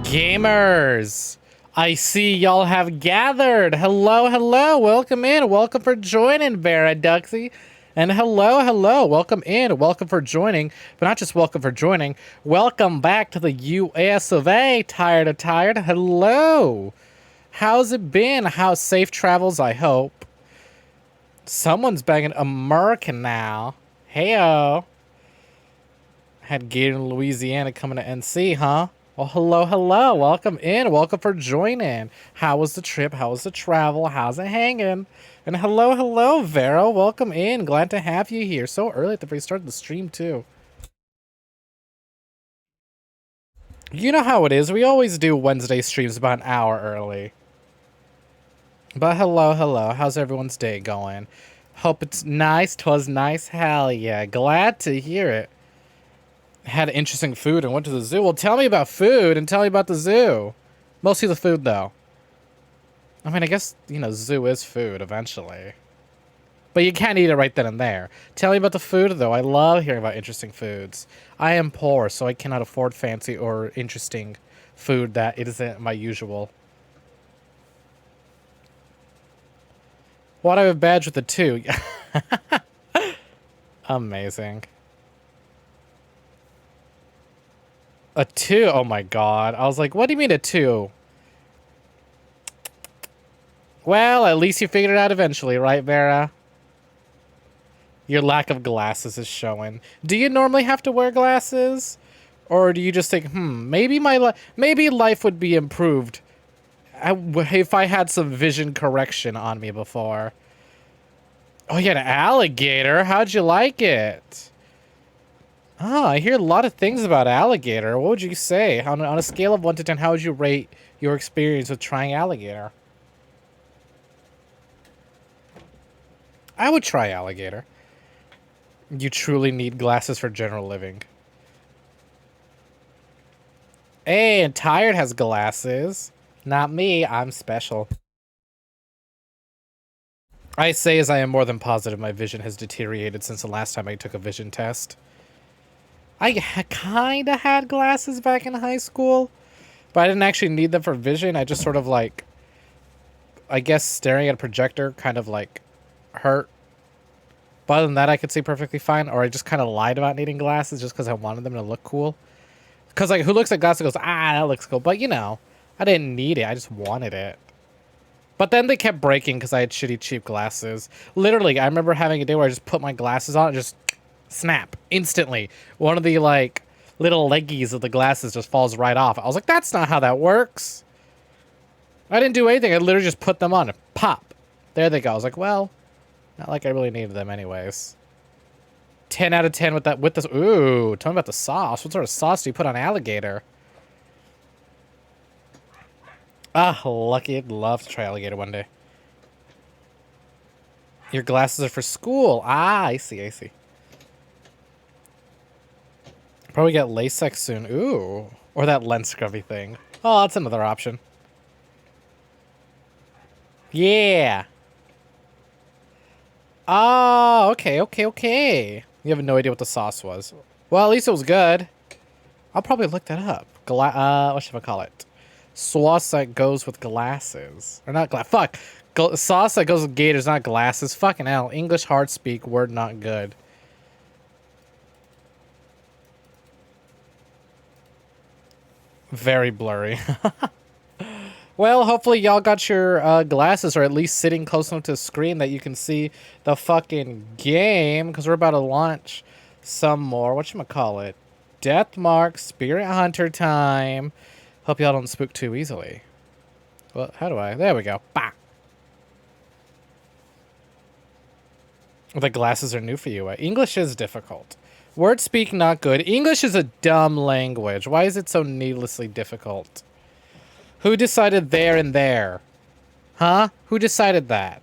Gamers, I see y'all have gathered. Hello, hello, welcome in, welcome for joining, Vera Duxie. And hello, hello, welcome in, welcome for joining, but not just welcome for joining, welcome back to the US of A. Tired of tired, hello. How's it been? How's safe travels, I hope. Someone's banging American now. Heyo. Had Gator in Louisiana coming to NC, huh? Well, hello, hello. Welcome in. Welcome for joining. How was the trip? How was the travel? How's it hanging? And hello, hello, Vero. Welcome in. Glad to have you here. So early at the very start of the stream, too. You know how it is. We always do Wednesday streams about an hour early. But hello, hello. How's everyone's day going? Hope it's nice. 'Twas nice. Hell yeah. Glad to hear it. Had interesting food and went to the zoo. Well, tell me about food and tell me about the zoo. Mostly the food, though. I mean, I guess, you know, zoo is food eventually. But you can't eat it right then and there. Tell me about the food, though. I love hearing about interesting foods. I am poor, so I cannot afford fancy or interesting food that isn't my usual. Why do I have a badge with a 2? Amazing. A 2? Oh my god. I was like, what do you mean a 2? Well, at least you figured it out eventually, right, Vera? Your lack of glasses is showing. Do you normally have to wear glasses? Or do you just think, maybe maybe life would be improved if I had some vision correction on me before. Oh, you had an alligator? How'd you like it? Oh, I hear a lot of things about alligator. What would you say? On a scale of 1 to 10, how would you rate your experience with trying alligator? I would try alligator. You truly need glasses for general living. Hey, and Tired has glasses. Not me, I'm special. I say as I am more than positive my vision has deteriorated since the last time I took a vision test. I kind of had glasses back in high school, but I didn't actually need them for vision. I just sort of like, I guess staring at a projector kind of like hurt. But other than that, I could see perfectly fine. Or I just kind of lied about needing glasses just because I wanted them to look cool. Because like, who looks at glasses and goes, that looks cool. But you know, I didn't need it. I just wanted it. But then they kept breaking because I had shitty, cheap glasses. Literally, I remember having a day where I just put my glasses on and just snap instantly. One of the like little leggies of the glasses just falls right off. I was like, that's not how that works. I didn't do anything. I literally just put them on and pop. There they go. I was like, well, not like I really needed them anyways. 10 out of 10 with that, with this. Ooh, tell me about the sauce. What sort of sauce do you put on alligator? Ah, lucky. I'd love to try alligator one day. Your glasses are for school. Ah, I see, I see. Probably get LASIK soon. Ooh. Or that lens scrubby thing. Oh, that's another option. Yeah. Oh, okay, okay, okay. You have no idea what the sauce was. Well, at least it was good. I'll probably look that up. What should I call it? Sauce that goes with glasses. Or not fuck. Sauce that goes with gators, not glasses. Fucking hell. English hard speak, word not good. Very blurry. Well, hopefully y'all got your glasses, or at least sitting close enough to the screen that you can see the fucking game, because we're about to launch some more. Whatchamacallit? Deathmark, Spirit Hunter time. Hope y'all don't spook too easily. Well, how do I? There we go. Bah! The glasses are new for you. English is difficult. Word speak not good. English is a dumb language. Why is it so needlessly difficult? Who decided there and there? Huh? Who decided that?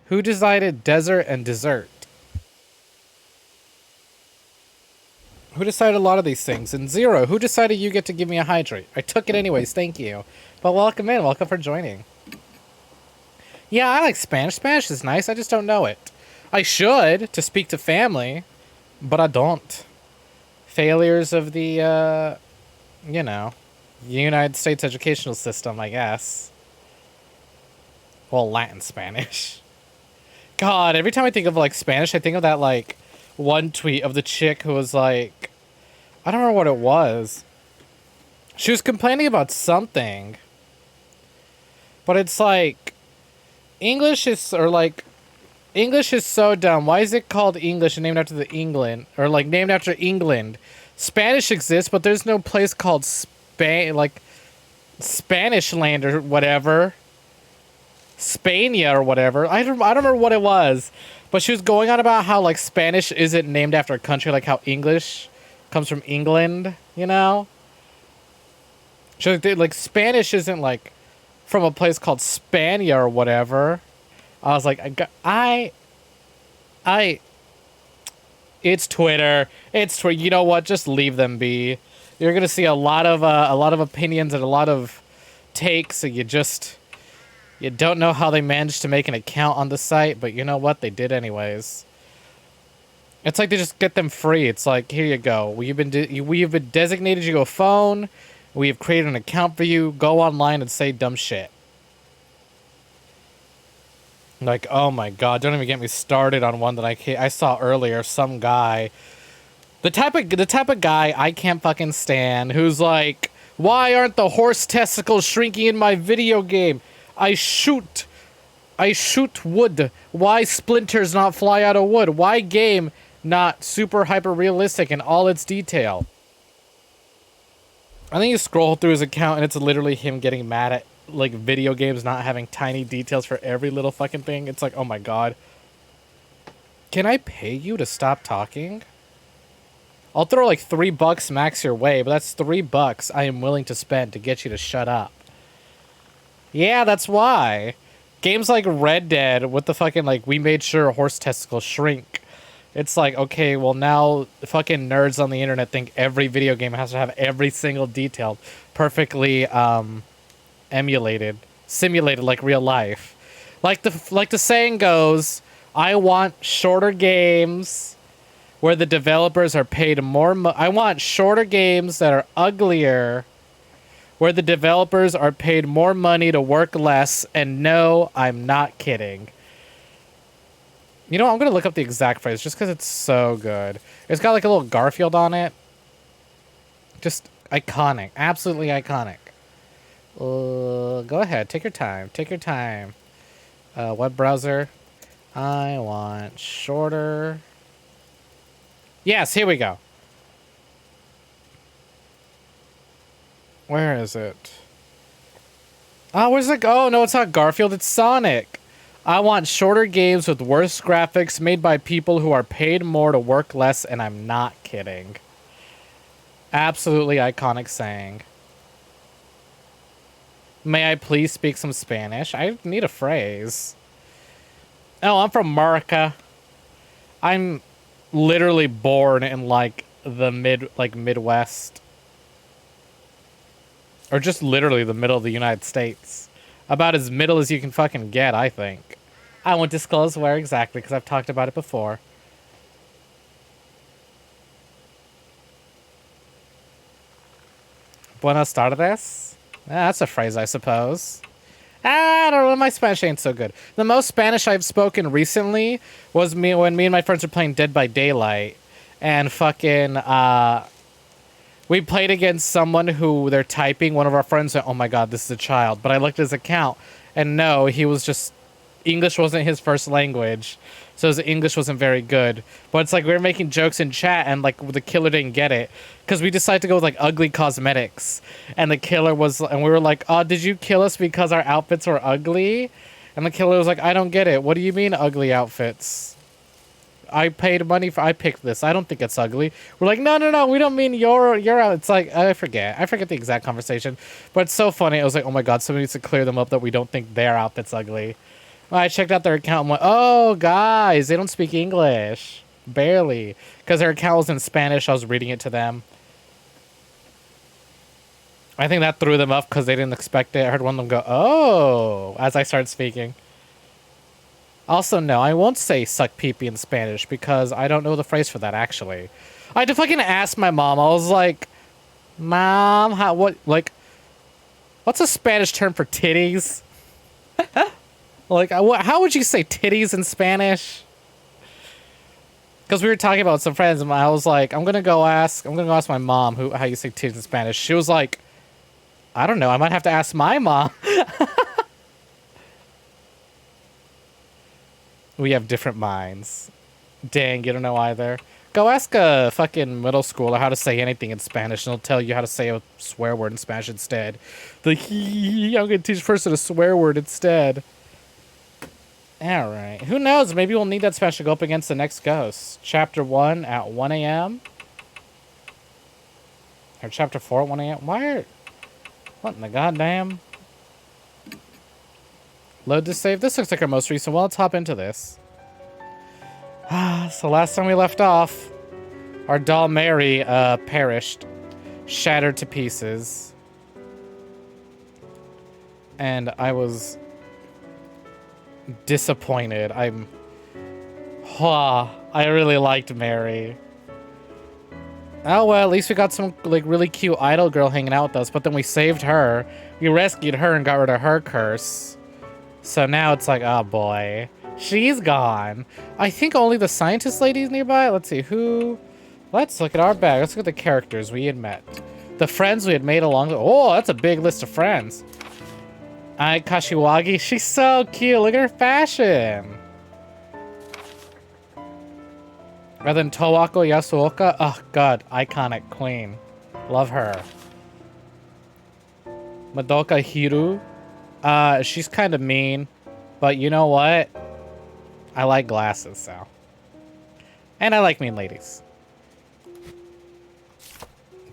Who decided desert and dessert? Who decided a lot of these things? And Zero, who decided you get to give me a hydrate? I took it anyways, thank you. But welcome in, welcome for joining. Yeah, I like Spanish. Spanish is nice, I just don't know it. I should, to speak to family, but I don't. Failures of the, you know, United States educational system, I guess. Well, Latin Spanish. God, every time I think of like Spanish, I think of that like one tweet of the chick who was like, I don't remember what it was. She was complaining about something. But it's like English is so dumb. Why is it called English and named after the England or like named after England? Spanish exists, but there's no place called Spanish land or whatever. Spania or whatever. I don't remember what it was. But she was going on about how like Spanish isn't named after a country, like how English comes from England, you know? So like Spanish isn't like from a place called Spania or whatever. I was like, it's Twitter. It's Twitter. You know what? Just leave them be. You're gonna see a lot of opinions and a lot of takes, and you don't know how they managed to make an account on the site, but you know what? They did anyways. It's like they just get them free. It's like, here you go. We've been designated you a phone. We have created an account for you. Go online and say dumb shit. Like, oh my god, don't even get me started on one that I saw earlier. Some guy, the type of guy I can't fucking stand, who's like, why aren't the horse testicles shrinking in my video game? I shoot wood. Why splinters not fly out of wood? Why game not super hyper realistic in all its detail? I think you scroll through his account and it's literally him getting mad at like video games not having tiny details for every little fucking thing. It's like, oh my god. Can I pay you to stop talking? I'll throw like $3 max your way, but that's $3 I am willing to spend to get you to shut up. Yeah, that's why. Games like Red Dead with the fucking like, we made sure horse testicles shrink. It's like, okay, well now the fucking nerds on the internet think every video game has to have every single detail perfectly simulated like real life. Like the saying goes, I want shorter games where the developers are paid more I want shorter games that are uglier where the developers are paid more money to work less, and no, I'm not kidding. You know, I'm going to look up the exact phrase just because it's so good. It's got like a little Garfield on it. Just iconic. Absolutely iconic. Go ahead. Take your time. Take your time. Web browser. I want shorter. Yes, here we go. Where is it? Oh, where's it go? Oh, no, it's not Garfield. It's Sonic. I want shorter games with worse graphics made by people who are paid more to work less, and I'm not kidding. Absolutely iconic saying. May I please speak some Spanish? I need a phrase. Oh, I'm from America. I'm literally born in like the Midwest. Or just literally the middle of the United States. About as middle as you can fucking get, I think. I won't disclose where exactly because I've talked about it before. Buenas tardes? That's a phrase, I suppose. I don't know, my Spanish ain't so good. The most Spanish I've spoken recently was when me and my friends were playing Dead by Daylight. And fucking, we played against someone who they're typing. One of our friends said, oh my god, this is a child. But I looked at his account, and no, he was just... English wasn't his first language, so his English wasn't very good. But it's like we were making jokes in chat, and like the killer didn't get it. Because we decided to go with like ugly cosmetics. And the killer was... And we were like, oh, did you kill us because our outfits were ugly? And the killer was like, I don't get it. What do you mean ugly outfits? I paid money for... I picked this. I don't think it's ugly. We're like, no, we don't mean your out. It's like, I forget the exact conversation. But it's so funny. I was like, oh my god, somebody needs to clear them up that we don't think their outfit's ugly. Well, I checked out their account and went, oh, guys, they don't speak English. Barely. Because their account was in Spanish. I was reading it to them. I think that threw them off because they didn't expect it. I heard one of them go, oh, as I started speaking. Also, no, I won't say suck pee-pee in Spanish because I don't know the phrase for that, actually. I had to fucking ask my mom. I was like, Mom, What's a Spanish term for titties? Like, how would you say titties in Spanish? Because we were talking about some friends, and I was like, I'm gonna go ask my mom how you say titties in Spanish. She was like, I don't know. I might have to ask my mom. We have different minds. Dang, you don't know either. Go ask a fucking middle schooler how to say anything in Spanish, and they'll tell you how to say a swear word in Spanish instead. I'm gonna teach a person a swear word instead. Alright. Who knows? Maybe we'll need that Spanish to go up against the next ghost. Chapter 1 at 1 a.m. Or Chapter 4 at 1 a.m. What in the goddamn? Load to save. This looks like our most recent. Well, let's hop into this. So last time we left off, our doll Mary perished. Shattered to pieces. And I was disappointed. I really liked Mary. Oh well, at least we got some like really cute idol girl hanging out with us, but then we saved her. We rescued her and got rid of her curse. So now it's like, oh boy, she's gone. I think only the scientist lady's nearby. Let's see who. Let's look at our bag. Let's look at the characters we had met. The friends we had made along the. Oh, that's a big list of friends. Ai Kashiwagi, she's so cute. Look at her fashion. Rather than Towako Yasuoka. Oh god, iconic queen. Love her. Madoka Hiru. She's kind of mean, but you know what? I like glasses, so. And I like mean ladies.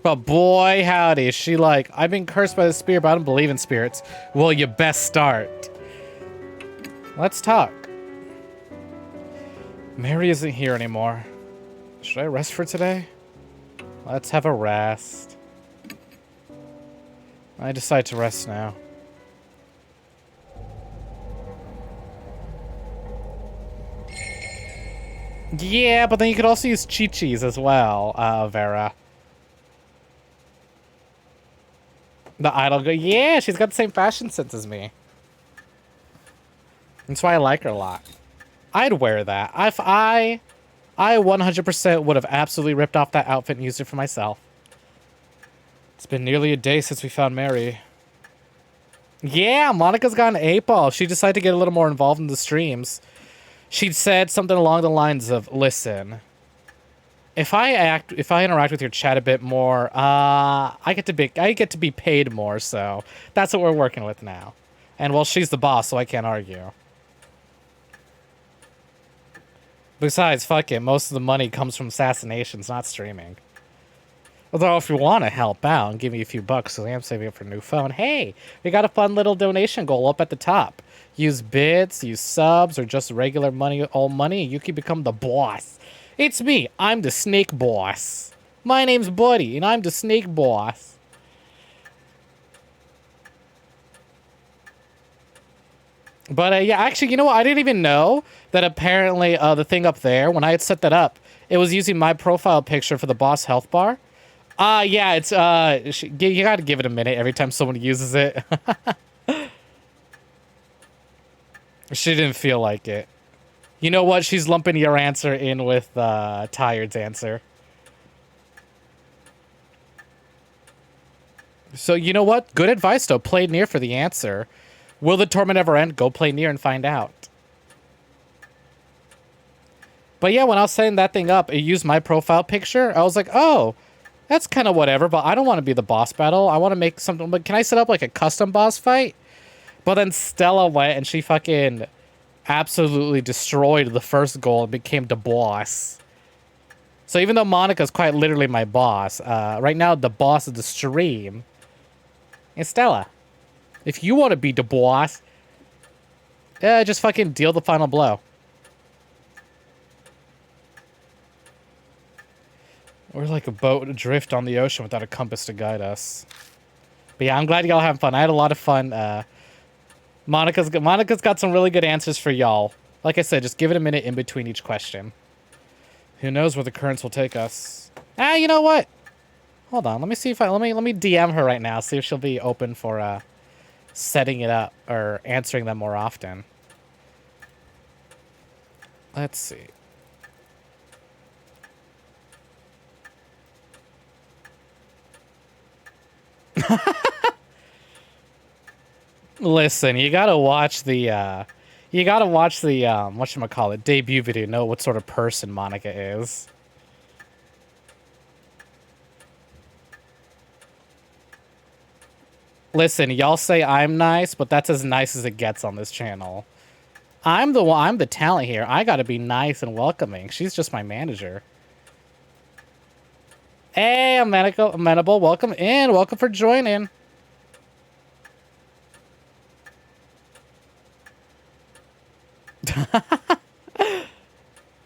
But boy, howdy, is she like, I've been cursed by the spirit, but I don't believe in spirits. Well, you best start. Let's talk. Mary isn't here anymore. Should I rest for today? Let's have a rest. I decide to rest now. Yeah, but then you could also use Chi-Chi's as well, Vera. The idol girl. Yeah, she's got the same fashion sense as me. That's why I like her a lot. I'd wear that. If I 100% would have absolutely ripped off that outfit and used it for myself. It's been nearly a day since we found Mary. Yeah, Monica's got an 8-ball. She decided to get a little more involved in the streams. She'd said something along the lines of, listen, if I interact with your chat a bit more, I get to be paid more, so that's what we're working with now. And well, she's the boss, so I can't argue. Besides, fuck it, most of the money comes from assassinations, not streaming. Although if you want to help out and give me a few bucks, because I am saving up for a new phone, hey, we got a fun little donation goal up at the top. Use bits, use subs, or just regular money, all money, and you can become the boss. It's me, I'm the Snake Boss. My name's Buddy, and I'm the Snake Boss. But yeah, actually, you know what? I didn't even know that apparently the thing up there, when I had set that up, it was using my profile picture for the boss health bar. Yeah, it's, you gotta give it a minute every time someone uses it. She didn't feel like it. You know what? She's lumping your answer in with Tired's answer. So, you know what? Good advice, though. Play near for the answer. Will the torment ever end? Go play near and find out. But yeah, when I was setting that thing up, it used my profile picture. I was like, oh, that's kind of whatever, but I don't want to be the boss battle. I want to make something, but can I set up like a custom boss fight? But then Stella went and she fucking absolutely destroyed the first goal and became the boss. So even though Monica's quite literally my boss, right now the boss of the stream is Stella. If you want to be the boss, just fucking deal the final blow. We're like a boat adrift on the ocean without a compass to guide us. But yeah, I'm glad y'all having fun. I had a lot of fun. Monica's got some really good answers for y'all. Like I said, just give it a minute in between each question. Who knows where the currents will take us? You know what? Hold on. Let me see if let me DM her right now. See if she'll be open for setting it up or answering them more often. Let's see. Listen, you gotta watch the whatchamacallit, debut video to know what sort of person Monica is. Listen, y'all say I'm nice, but that's as nice as it gets on this channel. I'm the talent here. I gotta be nice and welcoming. She's just my manager. Hey, Amenable, welcome in. Welcome for joining.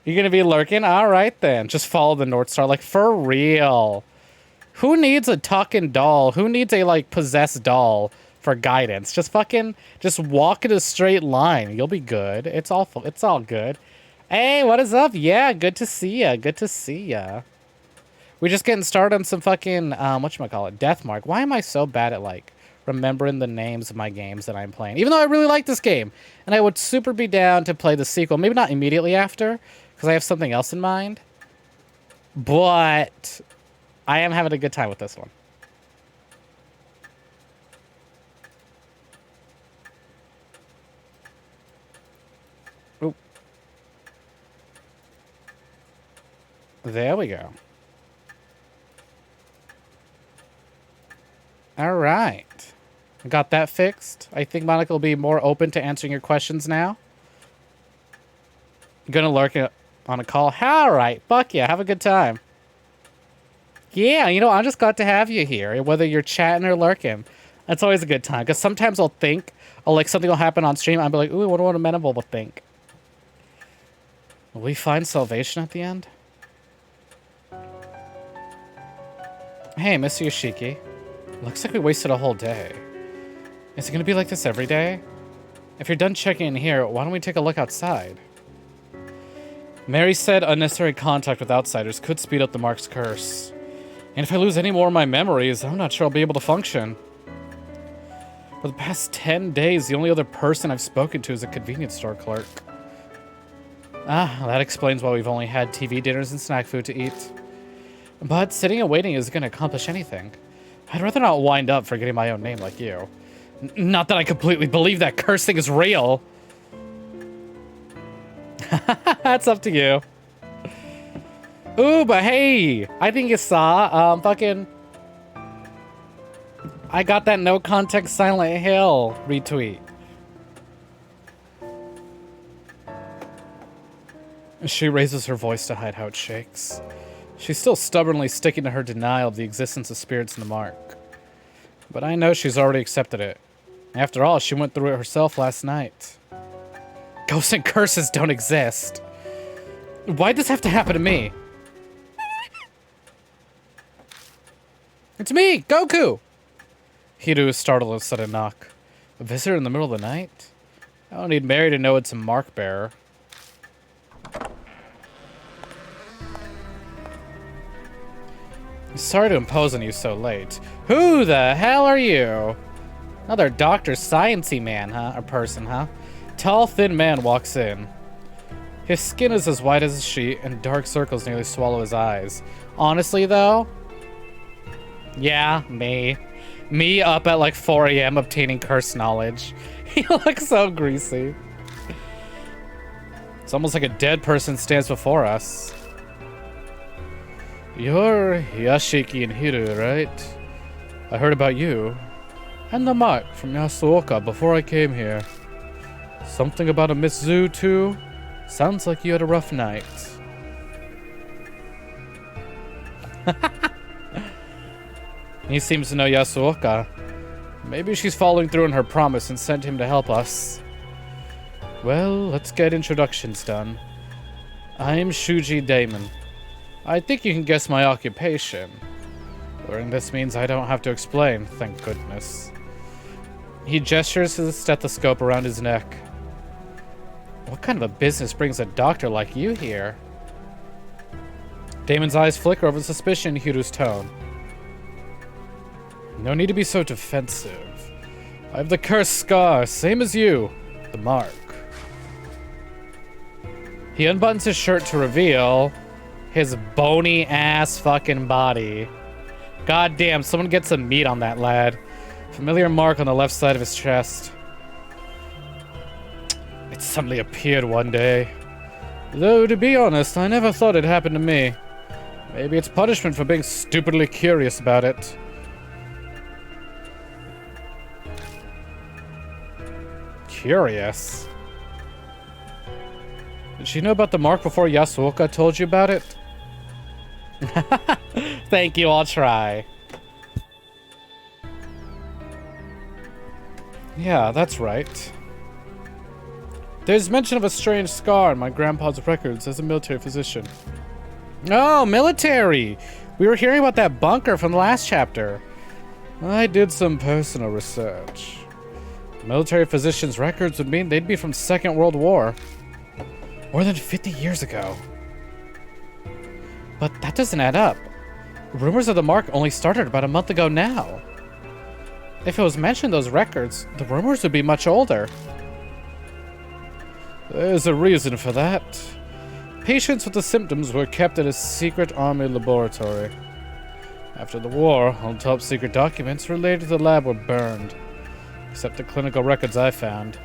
You're gonna be lurking? Alright then. Just follow the North Star. Like, for real. Who needs a talking doll? Who needs a, like, possessed doll for guidance? Just walk in a straight line. You'll be good. It's all good. Hey, what is up? Yeah, good to see ya. Good to see ya. We're just getting started on some fucking, whatchamacallit, Deathmark. Why am I so bad at, like, remembering the names of my games that I'm playing? Even though I really like this game. And I would super be down to play the sequel. Maybe not immediately after, because I have something else in mind. But I am having a good time with this one. Oop. There we go. All right. Got that fixed. I think Monica will be more open to answering your questions now. Gonna lurk on a call. All right. Fuck yeah. Have a good time. Yeah, you know, I'm just glad to have you here, whether you're chatting or lurking. That's always a good time, because sometimes I'll like, something will happen on stream. I'll be like, ooh, I wonder what Amenable will think. Will we find salvation at the end? Hey, Mr. Yoshiki. Looks like we wasted a whole day. Is it going to be like this every day? If you're done checking in here, why don't we take a look outside? Mary said unnecessary contact with outsiders could speed up the Mark's curse. And if I lose any more of my memories, I'm not sure I'll be able to function. For the past 10 days, the only other person I've spoken to is a convenience store clerk. Ah, that explains why we've only had TV dinners and snack food to eat. But sitting and waiting isn't going to accomplish anything. I'd rather not wind up forgetting my own name like you. Not that I completely believe that curse thing is real. That's up to you. Ooh, but hey, I think you saw, I got that no context Silent Hill retweet. She raises her voice to hide how it shakes. She's still stubbornly sticking to her denial of the existence of spirits in the Mark. But I know she's already accepted it. After all, she went through it herself last night. Ghosts and curses don't exist. Why'd this have to happen to me? It's me, Goku! Hiru is startled at a sudden knock. A visitor in the middle of the night? I don't need Mary to know it's a Mark bearer. Sorry to impose on you so late. Who the hell are you? Another Dr. Science-y man, huh? Or person, huh? Tall, thin man walks in. His skin is as white as a sheet, and dark circles nearly swallow his eyes. Honestly, though? Yeah, me. Me up at like 4 a.m. obtaining curse knowledge. He looks so greasy. It's almost like a dead person stands before us. You're Yashiki and Hiru, right? I heard about you. And the Mark from Yasuoka before I came here. Something about a Miss Zu, too? Sounds like you had a rough night. He seems to know Yasuoka. Maybe she's following through on her promise and sent him to help us. Well, let's get introductions done. I'm Shuji Damon. I think you can guess my occupation. Learning this means I don't have to explain, thank goodness. He gestures to the stethoscope around his neck. What kind of a business brings a doctor like you here? Damon's eyes flicker over suspicion in Hiru's tone. No need to be so defensive. I have the cursed scar, same as you. The mark. He unbuttons his shirt to reveal his bony ass fucking body. God damn, someone get some meat on that lad. Familiar mark on the left side of his chest. It suddenly appeared one day. Though, to be honest, I never thought it happened to me. Maybe it's punishment for being stupidly curious about it. Curious? Did she know about the mark before Yasuoka told you about it? Thank you, I'll try. Yeah, that's right. There's mention of a strange scar in my grandpa's records as a military physician. Oh, military! We were hearing about that bunker from the last chapter. I did some personal research. Military physicians' records would mean they'd be from Second World War. More than 50 years ago. But that doesn't add up. Rumors of the mark only started about a month ago now. If it was mentioned in those records, the rumors would be much older. There's a reason for that. Patients with the symptoms were kept at a secret army laboratory. After the war, all top secret documents related to the lab were burned. Except the clinical records I found.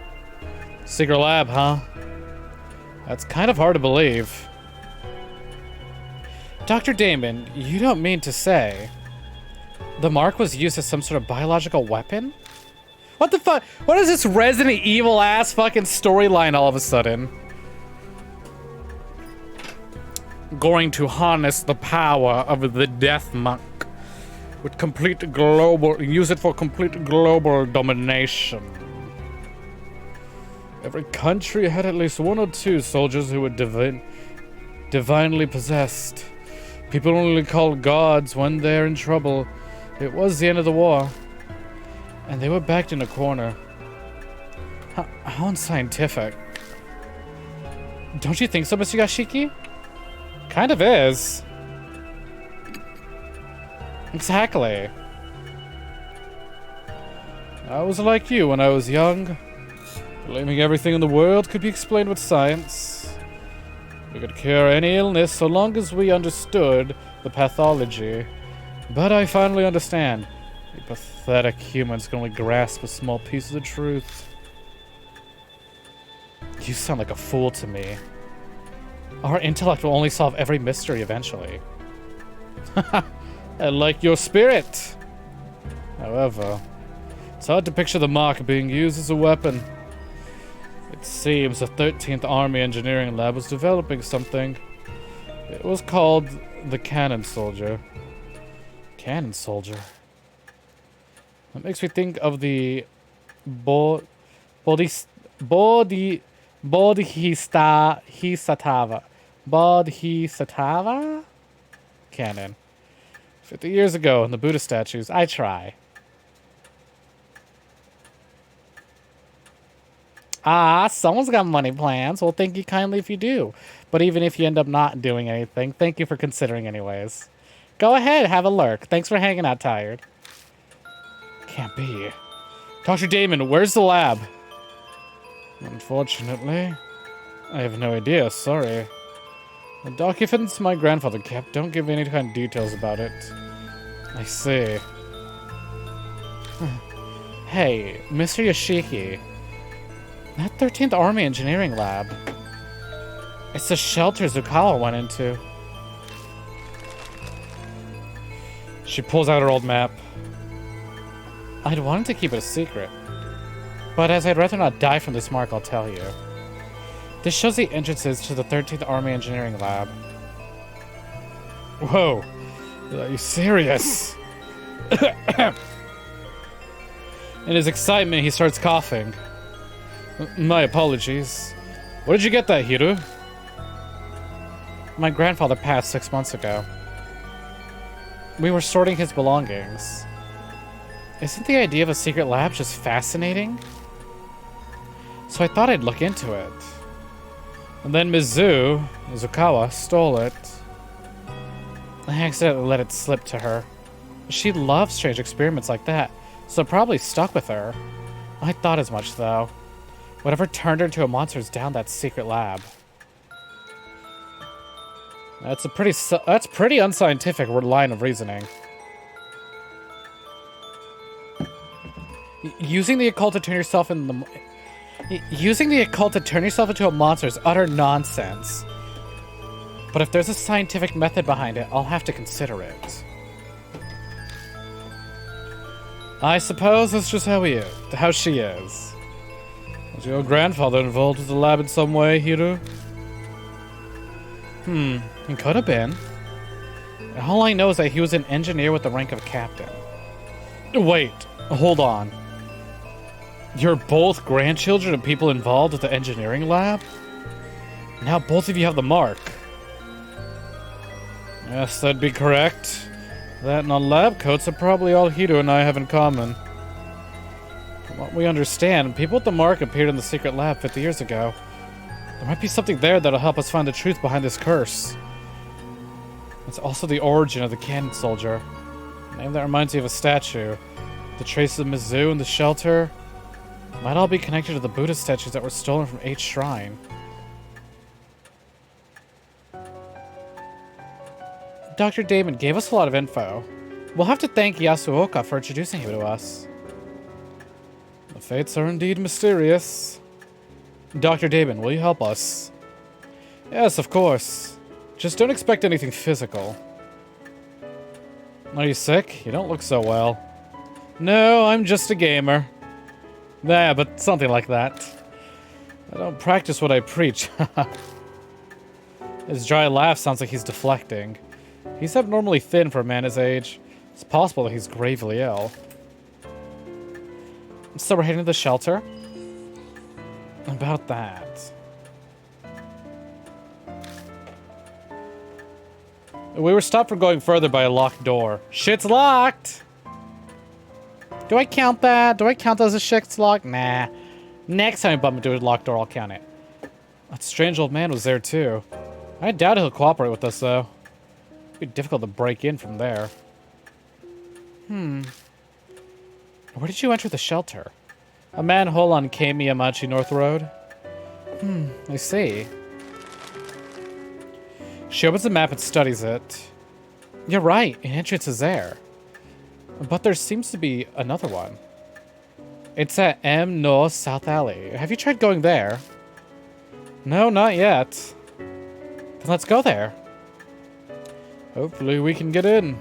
Secret lab, huh? That's kind of hard to believe. Dr. Damon, you don't mean to say the mark was used as some sort of biological weapon? What the fuck? What is this Resident Evil ass fucking storyline all of a sudden? Going to harness the power of the Death Monk with complete global, use it for complete global domination. Every country had at least one or two soldiers who were divinely possessed. People only called gods when they're in trouble. It was the end of the war. And they were backed in a corner. How unscientific. Don't you think so, Mr. Yashiki? Kind of is. Exactly. I was like you when I was young. Believing everything in the world could be explained with science. We could cure any illness so long as we understood the pathology. But I finally understand. You pathetic humans can only grasp a small piece of the truth. You sound like a fool to me. Our intellect will only solve every mystery eventually. I like your spirit. However, it's hard to picture the mark being used as a weapon. It seems the 13th Army Engineering Lab was developing something. It was called the Cannon Soldier. Cannon Soldier? That makes me think of the Bodhisattva cannon. 50 years ago in the Buddha statues. I try. Ah, someone's got money plans. Well, thank you kindly if you do. But even if you end up not doing anything, thank you for considering anyways. Go ahead, have a lurk. Thanks for hanging out, Tired. Can't be. Dr. Damon, where's the lab? Unfortunately, I have no idea, sorry. The documents my grandfather kept don't give any kind of details about it. I see. Hey, Mr. Yoshiki. That 13th Army Engineering Lab. It's the shelter Zukawa went into. She pulls out her old map. I'd wanted to keep it a secret. But as I'd rather not die from this mark, I'll tell you. This shows the entrances to the 13th Army Engineering Lab. Whoa. Are you serious? In his excitement, he starts coughing. My apologies. Where did you get that, Hiru? My grandfather passed 6 months ago. We were sorting his belongings. Isn't the idea of a secret lab just fascinating? So I thought I'd look into it. And then Mizukawa, stole it. I accidentally let it slip to her. She loves strange experiments like that, so it probably stuck with her. I thought as much, though. Whatever turned her into a monster is down that secret lab. That's pretty unscientific line of reasoning. Using the occult to turn yourself into a monster is utter nonsense. But if there's a scientific method behind it, I'll have to consider it. I suppose that's just how she is. Was your grandfather involved with the lab in some way, Hiro? He could have been. All I know is that he was an engineer with the rank of captain. Wait, hold on. You're both grandchildren of people involved with the engineering lab? Now both of you have the mark. Yes, that'd be correct. That and the lab coats are probably all Hiro and I have in common. From what we understand, people with the mark appeared in the secret lab 50 years ago. There might be something there that'll help us find the truth behind this curse. It's also the origin of the cannon soldier. A name that reminds me of a statue. The traces of Mizu and the shelter might all be connected to the Buddha statues that were stolen from H Shrine. Dr. Damon gave us a lot of info. We'll have to thank Yasuoka for introducing him to us. The fates are indeed mysterious. Dr. Damon, will you help us? Yes, of course. Just don't expect anything physical. Are you sick? You don't look so well. No, I'm just a gamer. Nah, but something like that. I don't practice what I preach. His dry laugh sounds like he's deflecting. He's abnormally thin for a man his age. It's possible that he's gravely ill. So we're heading to the shelter? About that. We were stopped from going further by a locked door. Shit's locked! Do I count that? Do I count that as a shit's locked? Nah. Next time I bump into a locked door, I'll count it. That strange old man was there too. I doubt he'll cooperate with us though. It'd be difficult to break in from there. Where did you enter the shelter? A manhole on Keimiyamachi North Road. I see. She opens the map and studies it. You're right, an entrance is there. But there seems to be another one. It's at M No South Alley. Have you tried going there? No, not yet. Then let's go there. Hopefully we can get in.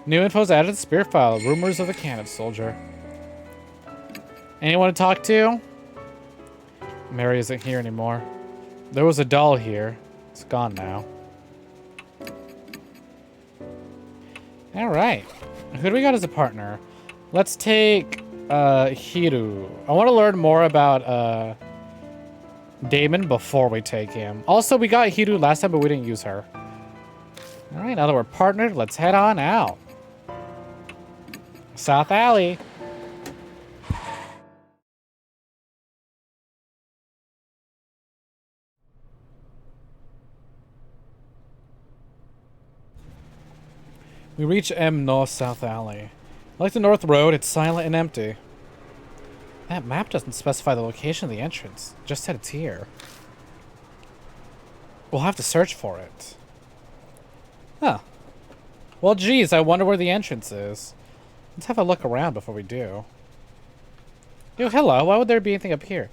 New info's added to the spirit file. Rumors of the cannon soldier. Anyone to talk to? Mary isn't here anymore. There was a doll here. It's gone now. Alright. Who do we got as a partner? Let's take Hiru. I want to learn more about Damon before we take him. Also, we got Hiru last time, but we didn't use her. Alright, now that we're partnered, let's head on out. South Alley. We reach M North South Alley. Like the North Road, it's silent and empty. That map doesn't specify the location of the entrance. It just said it's here. We'll have to search for it. Huh. Well, geez, I wonder where the entrance is. Let's have a look around before we do. Yo, hello. Why would there be anything up here?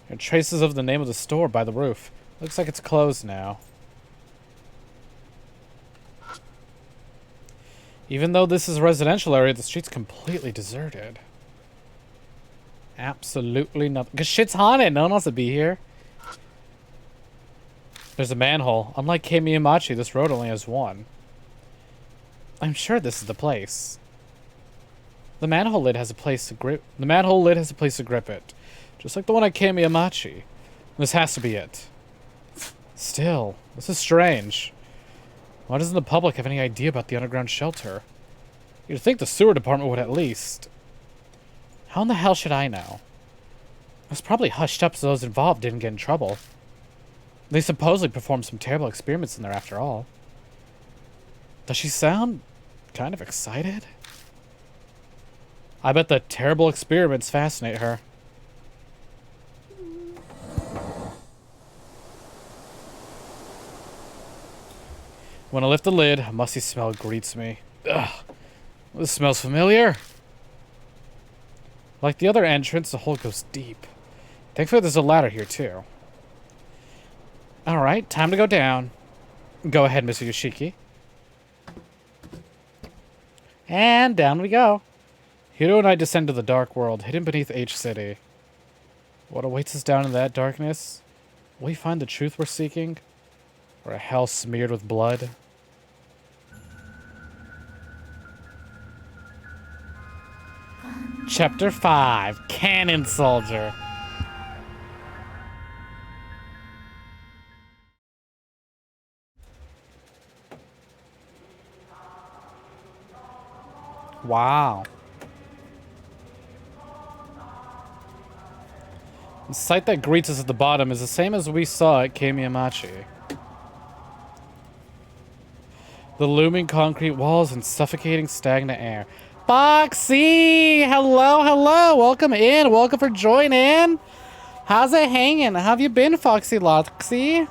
There are traces of the name of the store by the roof. Looks like it's closed now. Even though this is a residential area, the street's completely deserted. Absolutely nothing. Because shit's haunted. No one wants to be here. There's a manhole. Unlike Keimiyamachi, this road only has one. I'm sure this is the place. The manhole lid has a place to grip. The manhole lid has a place to grip it, just like the one at Keimiyamachi. This has to be it. Still, this is strange. Why doesn't the public have any idea about the underground shelter? You'd think the sewer department would at least. How in the hell should I know? It was probably hushed up so those involved didn't get in trouble. They supposedly performed some terrible experiments in there after all. Does she sound kind of excited? I bet the terrible experiments fascinate her. When I lift the lid, a musty smell greets me. Ugh, this smells familiar. Like the other entrance, the hole goes deep. Thankfully, there's a ladder here, too. Alright, time to go down. Go ahead, Mr. Yoshiki. And down we go. Hiro and I descend to the dark world, hidden beneath H City. What awaits us down in that darkness? Will we find the truth we're seeking? Or a hell smeared with blood? Chapter 5, Cannon Soldier. Wow. The sight that greets us at the bottom is the same as we saw at Kamiyamachi. The looming concrete walls and suffocating stagnant air. Foxy! Hello, hello! Welcome in. Welcome for joining. How's it hanging? How have you been, Foxy Loxy?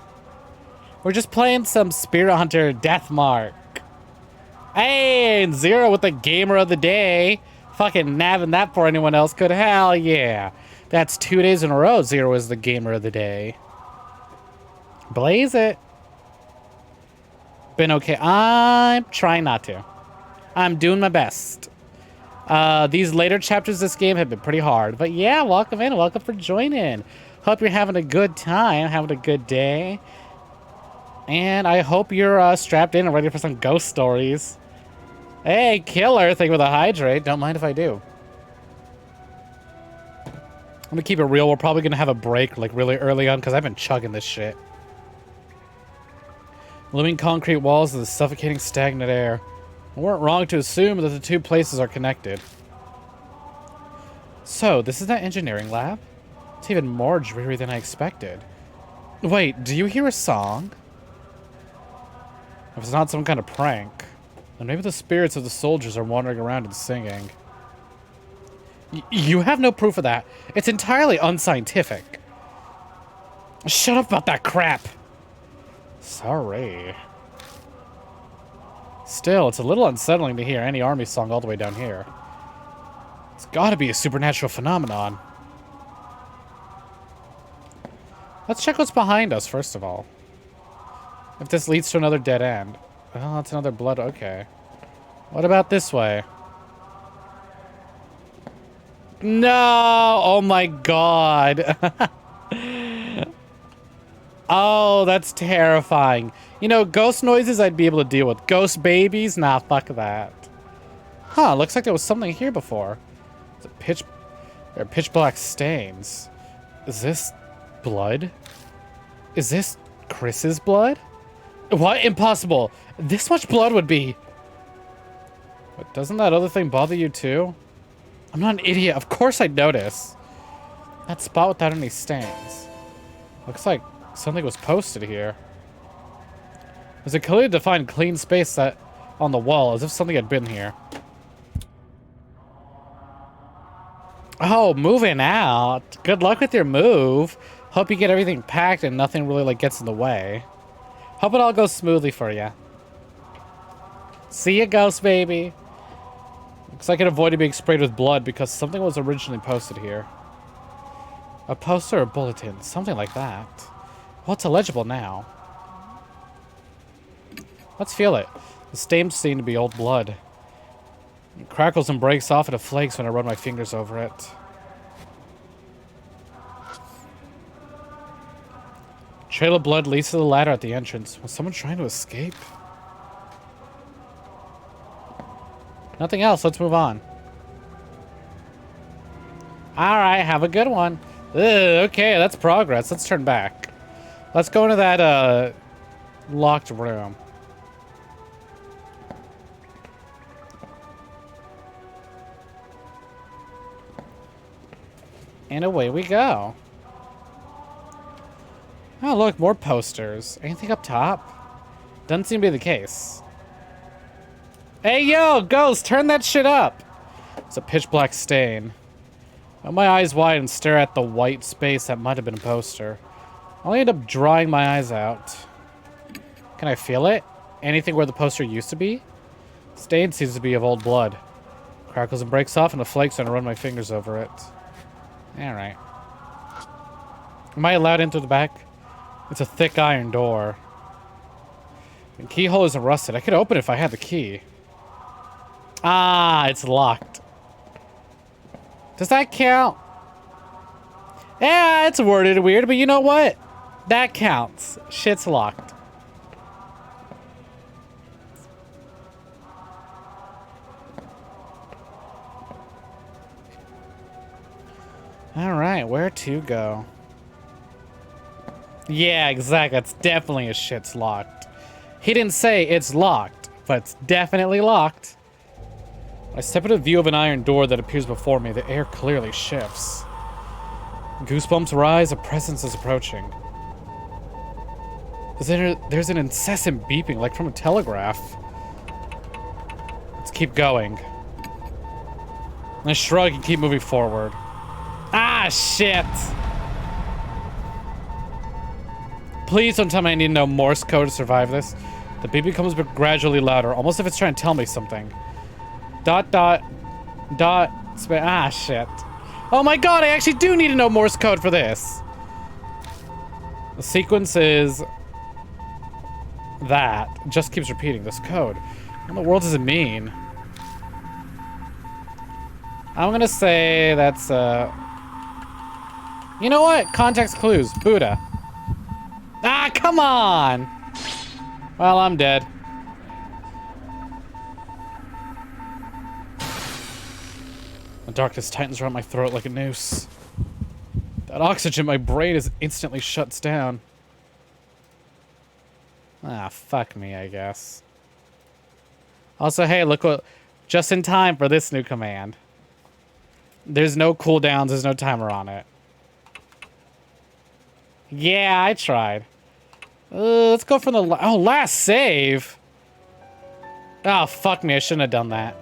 We're just playing some Spirit Hunter Deathmark. Hey, and Zero with the Gamer of the Day. Fucking nabbing that before anyone else could. Hell yeah. That's 2 days in a row Zero is the Gamer of the Day. Blaze it. Been okay. I'm trying not to. I'm doing my best. These later chapters of this game have been pretty hard. But yeah, welcome in. Welcome for joining. Hope you're having a good time. Having a good day. And I hope you're strapped in and ready for some ghost stories. Hey, killer. Thank you for the hydrate. Don't mind if I do. I'm gonna keep it real. We're probably gonna have a break like really early on because I've been chugging this shit. Looming concrete walls and the suffocating stagnant air. We weren't wrong to assume that the two places are connected. So, this is that engineering lab? It's even more dreary than I expected. Wait, do you hear a song? If it's not some kind of prank, then maybe the spirits of the soldiers are wandering around and singing. You have no proof of that. It's entirely unscientific. Shut up about that crap. Sorry. Still, it's a little unsettling to hear any army song all the way down here. It's gotta be a supernatural phenomenon. Let's check what's behind us, first of all. If this leads to another dead end. Well, that's another blood. Okay. What about this way? No! Oh my god. Oh, that's terrifying. You know, ghost noises I'd be able to deal with. Ghost babies? Nah, fuck that. Huh, looks like there was something here before. There are pitch black stains. Is this blood? Is this Chris's blood? What? Impossible. This much blood would be... But doesn't that other thing bother you too? I'm not an idiot. Of course I'd notice. That spot without any stains. Looks like something was posted here. There's a clearly defined clean space set on the wall, as if something had been here. Oh, moving out. Good luck with your move. Hope you get everything packed and nothing really like gets in the way. Hope it all goes smoothly for you. See ya, ghost baby. Looks like it avoided being sprayed with blood because something was originally posted here. A poster or bulletin, something like that. Well, it's illegible now. Let's feel it. The stains seem to be old blood. It crackles and breaks off into flakes when I run my fingers over it. Trail of blood leads to the ladder at the entrance. Was someone trying to escape? Nothing else. Let's move on. Alright, have a good one. Ugh, okay, that's progress. Let's turn back. Let's go into that locked room. And away we go. Oh, look, more posters. Anything up top? Doesn't seem to be the case. Hey, yo, Ghost, turn that shit up. It's a pitch black stain. My eyes wide and stare at the white space that might have been a poster. I'll end up drying my eyes out. Can I feel it? Anything where the poster used to be? Stain seems to be of old blood. Crackles and breaks off and the flakes and I run my fingers over it. Alright. Am I allowed in through the back? It's a thick iron door. The keyhole isn't rusted. I could open it if I had the key. Ah, it's locked. Does that count? Yeah, it's worded weird, but you know what? That counts. Shit's locked. Alright, where to go? Yeah, exactly. That's definitely a shit's locked. He didn't say it's locked, but it's definitely locked. I step into view of an iron door that appears before me. The air clearly shifts. Goosebumps rise, a presence is approaching. There's an incessant beeping, like from a telegraph. Let's keep going. I shrug and keep moving forward. Ah, shit! Please don't tell me I need to know Morse code to survive this. The beep becomes gradually louder, almost if it's trying to tell me something. Dot, dot, dot, ah, shit. Oh my god, I actually do need to know Morse code for this. The sequence is that. It just keeps repeating this code. What in the world does it mean? I'm gonna say that's, you know what? Context clues. Buddha. Ah, come on! Well, I'm dead. The darkness tightens around my throat like a noose. That oxygen in my brain is instantly shuts down. Ah, fuck me, I guess. Also, hey, look what... Just in time for this new command. There's no cooldowns, there's no timer on it. Yeah, I tried. Let's go for the... last save! Oh, fuck me, I shouldn't have done that.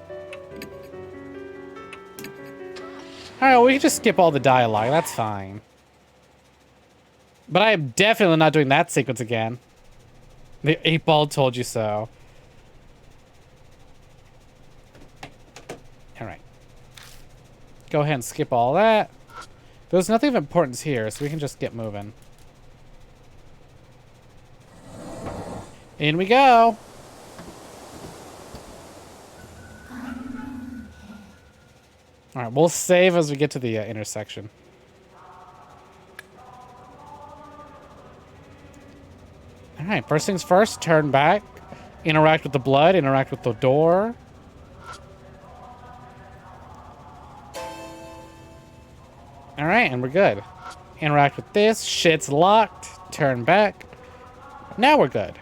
Alright, we can just skip all the dialogue. That's fine. But I am definitely not doing that sequence again. The 8-ball told you so. Alright. Go ahead and skip all that. There's nothing of importance here, so we can just get moving. In we go! Alright, we'll save as we get to the intersection. Alright, first things first, turn back. Interact with the blood, interact with the door. Alright, and we're good. Interact with this, shit's locked, turn back. Now we're good.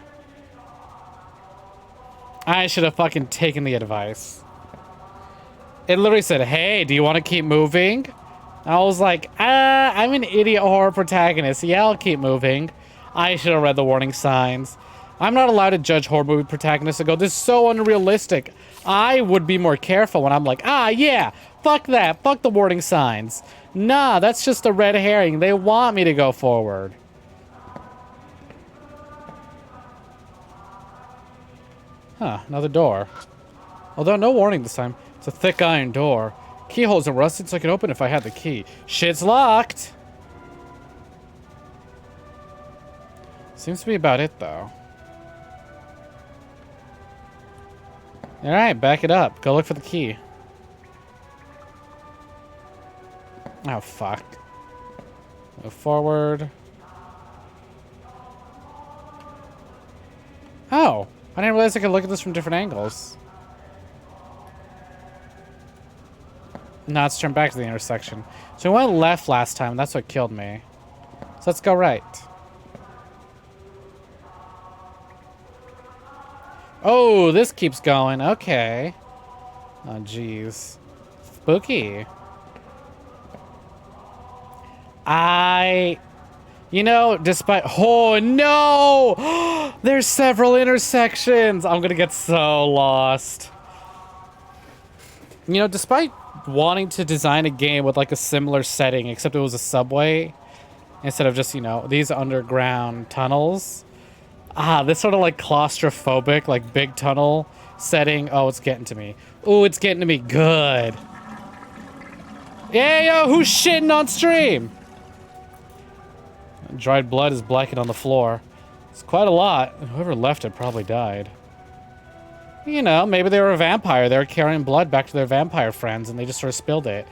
I should have fucking taken the advice. It literally said, hey, do you want to keep moving? I was like, I'm an idiot horror protagonist. Yeah, I'll keep moving. I should have read the warning signs. I'm not allowed to judge horror movie protagonists and go, this is so unrealistic. I would be more careful when I'm like, yeah, fuck that. Fuck the warning signs. Nah, that's just a red herring. They want me to go forward. Huh, another door. Although no warning this time. It's a thick iron door. Keyhole isn't rusted, so I can open it if I had the key. Shit's locked! Seems to be about it, though. Alright, back it up. Go look for the key. Oh, fuck. Move forward. Oh! I didn't realize I could look at this from different angles. Now let's turn back to the intersection. So we went left last time, and that's what killed me. So let's go right. Oh, this keeps going. Okay. Oh, jeez. Spooky. You know, despite... Oh, no! There's several intersections! I'm gonna get so lost. You know, despite wanting to design a game with like a similar setting, except it was a subway instead of just, you know, these underground tunnels. This sort of like claustrophobic, like big tunnel setting. Oh, it's getting to me. Oh, it's getting to me. Good. Yeah, yo, who's shitting on stream? Dried blood is blackened on the floor. It's quite a lot. Whoever left it probably died. You know, maybe they were a vampire. They were carrying blood back to their vampire friends and they just sort of spilled it.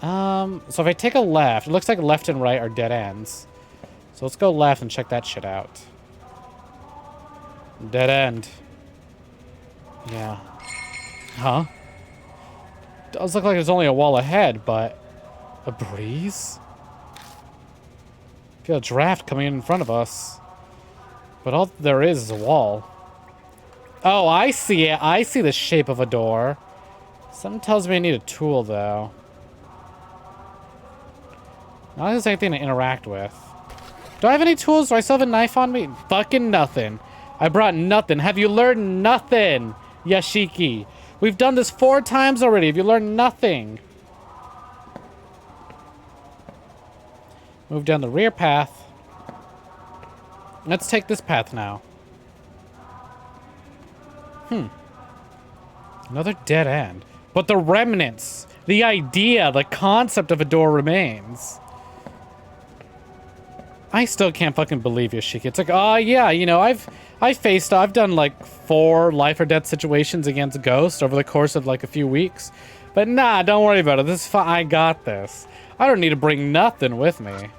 So if I take a left, it looks like left and right are dead ends. So let's go left and check that shit out. Dead end. Yeah. Huh? Does look like there's only a wall ahead, but a breeze? Feel a draft coming in front of us. But all there is a wall. Oh, I see it. I see the shape of a door. Something tells me I need a tool, though. Not like there's anything to interact with. Do I have any tools? Do I still have a knife on me? Fucking nothing. I brought nothing. Have you learned nothing, Yashiki? We've done this 4 times already. Have you learned nothing? Move down the rear path. Let's take this path now. Another dead end. But the remnants, the idea, the concept of a door remains. I still can't fucking believe Yoshiki. It's like, oh yeah, you know, I've done like 4 life or death situations against Ghost over the course of like a few weeks. But nah, don't worry about it. This is fine. I got this. I don't need to bring nothing with me.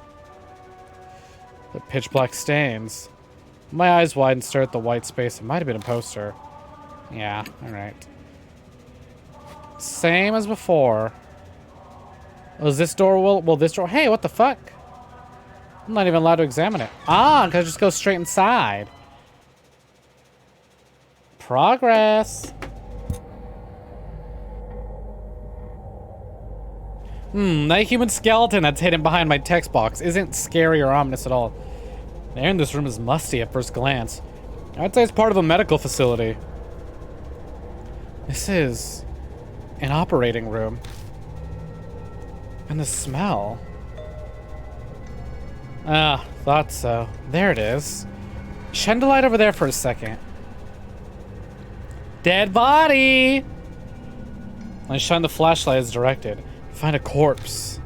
The pitch black stains. My eyes wide and stare at the white space. It might have been a poster. Yeah, alright. Same as before. Was this door will this door? Hey, what the fuck? I'm not even allowed to examine it. Because I just go straight inside. Progress. That human skeleton that's hidden behind my text box isn't scary or ominous at all. The air in this room is musty at first glance. I'd say it's part of a medical facility. This is an operating room. And the smell. Thought so. There it is. Shine the light over there for a second. Dead body! I shine the flashlight as directed. Find a corpse.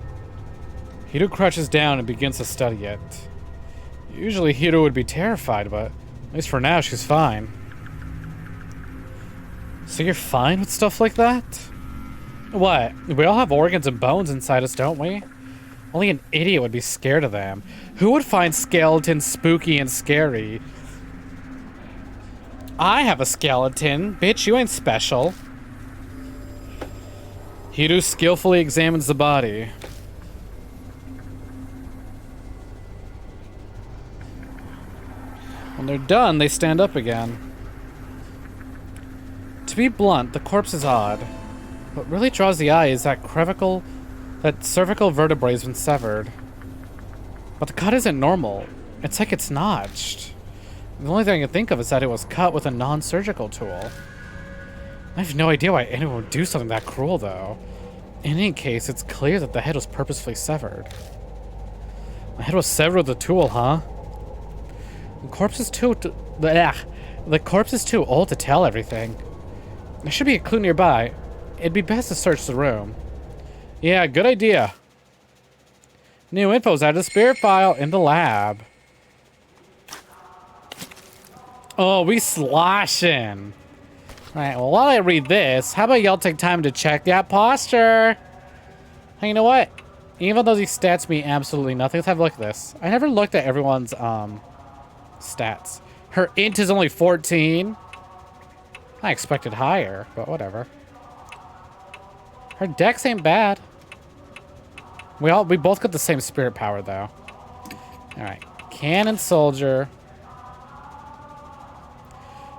Hiro crouches down and begins to study it. Usually Hiro would be terrified, but at least for now she's fine. So you're fine with stuff like that? What? We all have organs and bones inside us, don't we? Only an idiot would be scared of them. Who would find skeletons spooky and scary? I have a skeleton. Bitch, you ain't special. Hiro skillfully examines the body. When they're done, they stand up again. To be blunt, the corpse is odd. What really draws the eye is that cervical vertebrae has been severed. But the cut isn't normal. It's like it's notched. The only thing I can think of is that it was cut with a non-surgical tool. I have no idea why anyone would do something that cruel, though. In any case, it's clear that the head was purposefully severed. The head was severed with a tool, huh? The corpse is too old to tell everything. There should be a clue nearby. It'd be best to search the room. Yeah, good idea. New info's out of the spirit file in the lab. Oh, we sloshing. Alright, well, while I read this, how about y'all take time to check that posture? Hey, you know what? Even though these stats mean absolutely nothing, let's have a look at this. I never looked at everyone's stats. Her int is only 14. I expected higher, but whatever. Her dex ain't bad. We both got the same spirit power, though. Alright. Cannon Soldier.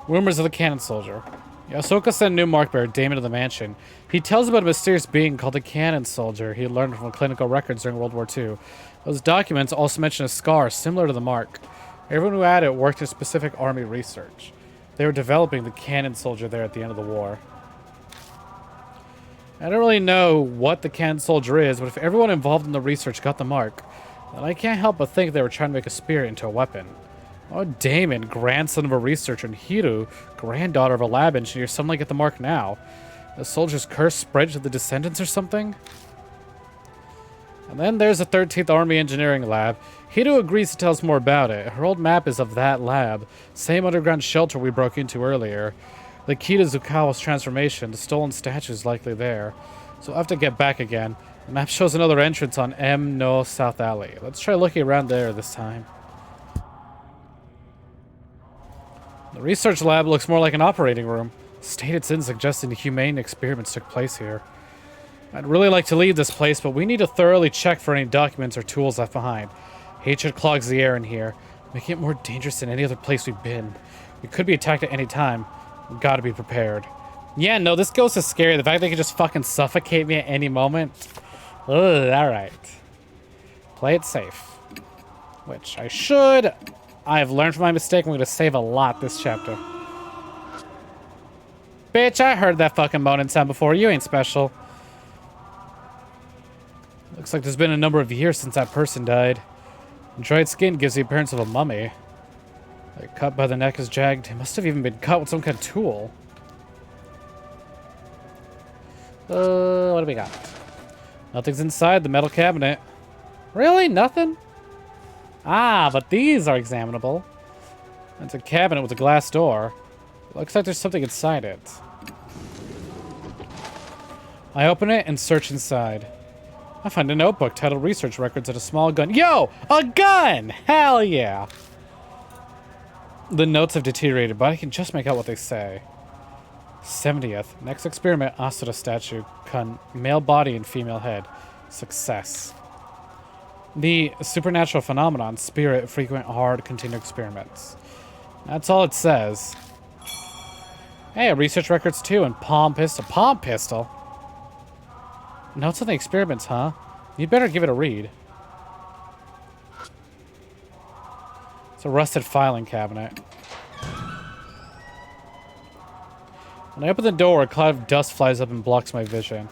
Rumors of the Cannon Soldier. Ahsoka sent new mark bearer, Damon, to the mansion. He tells about a mysterious being called the Cannon Soldier he learned from clinical records during World War II. Those documents also mention a scar similar to the mark. Everyone who had it worked in specific army research. They were developing the Cannon Soldier there at the end of the war. I don't really know what the canned soldier is, but if everyone involved in the research got the mark, then I can't help but think they were trying to make a spirit into a weapon. Oh, Damon, grandson of a researcher, and Hiru, granddaughter of a lab engineer, suddenly get the mark now. The soldier's curse spread to the descendants or something? And then there's the 13th Army Engineering Lab. Hiru agrees to tell us more about it. Her old map is of that lab. Same underground shelter we broke into earlier. The key to Zukawa's transformation. The stolen statue is likely there. So I'll have to get back again. The map shows another entrance on M No South Alley. Let's try looking around there this time. The research lab looks more like an operating room. Stated sin suggesting humane experiments took place here. I'd really like to leave this place, but we need to thoroughly check for any documents or tools left behind. Hatred clogs the air in here, making it more dangerous than any other place we've been. We could be attacked at any time. We've got to be prepared. Yeah, no, this ghost is scary. The fact they can just fucking suffocate me at any moment. Ugh, alright. Play it safe. Which I should. I've learned from my mistake. I'm going to save a lot this chapter. Bitch, I heard that fucking moaning sound before. You ain't special. Looks like there's been a number of years since that person died. Dried skin gives the appearance of a mummy. The cut by the neck is jagged. It must have even been cut with some kind of tool. What do we got? Nothing's inside the metal cabinet. Really? Nothing? Ah, but these are examinable. It's a cabinet with a glass door. Looks like there's something inside it. I open it and search inside. I find a notebook titled Research Records and a small gun. Yo! A gun! Hell yeah! The notes have deteriorated, but I can just make out what they say. 70th. Next experiment, Astra Statue. Male body and female head. Success. The supernatural phenomenon, spirit, frequent, hard, continued experiments. That's all it says. Hey, research records too, and palm pistol. Palm pistol? Notes on the experiments, huh? You better give it a read. It's a rusted filing cabinet. When I open the door, a cloud of dust flies up and blocks my vision.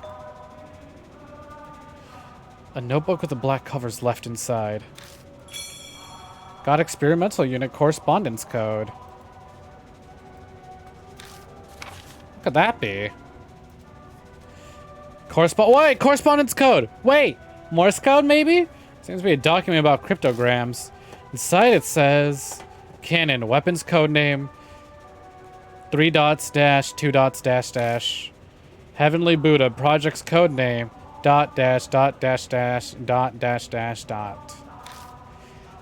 A notebook with the black covers left inside. Got experimental unit correspondence code. What could that be? Wait, correspondence code. Wait, Morse code maybe? Seems to be a document about cryptograms. Inside it says Canon weapons code name 3 dots dash 2 dots dash dash Heavenly Buddha project's code name dot dash dot dash dash dot dash dash dot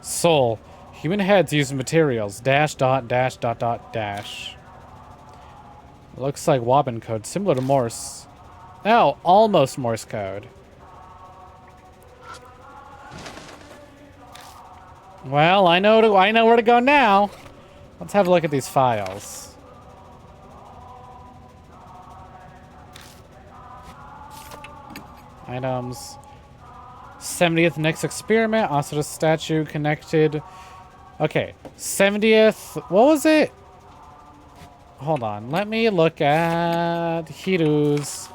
Soul human heads using materials dash dot dash dot dot dash. Looks like Wobbin code similar to Morse. Oh, almost Morse code. Well, I know where to go now. Let's have a look at these files. Items. 70th next experiment. Astra Statue connected. Okay. 70th. What was it? Hold on. Let me look at Hiru's.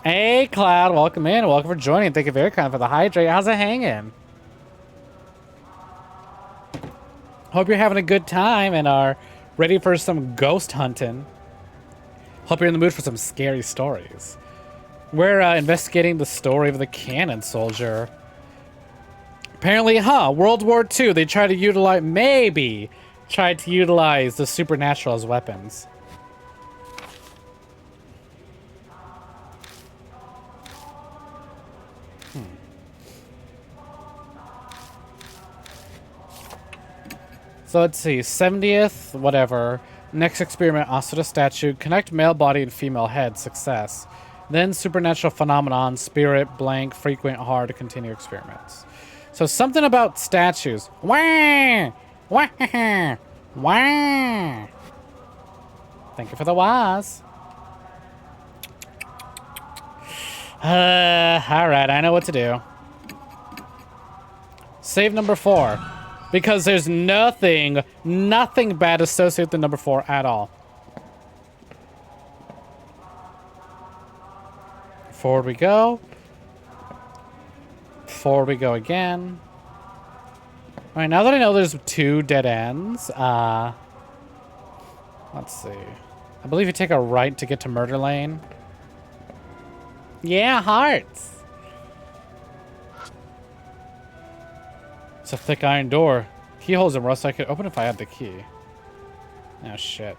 Hey, Cloud. Welcome in. Welcome for joining. Thank you very kind for the hydrate. How's it hanging? Hope you're having a good time and are ready for some ghost hunting. Hope you're in the mood for some scary stories. We're investigating the story of the cannon soldier. Apparently, World War II, they tried to utilize, the supernatural as weapons. So let's see, 70th, whatever. Next experiment, Astra Statue. Connect male body and female head. Success. Then supernatural phenomenon, spirit, blank, frequent, hard, continue experiments. So something about statues. Wah! Wah! Wah! Thank you for the wahs. Alright, I know what to do. Save number 4. Because there's nothing bad associated with the number 4 at all. Forward we go. Forward we go again. Alright, now that I know there's 2 dead ends, let's see. I believe you take a right to get to Murder Lane. Yeah, hearts! It's a thick iron door. Key holes in rust. I could open if I had the key. Oh, shit.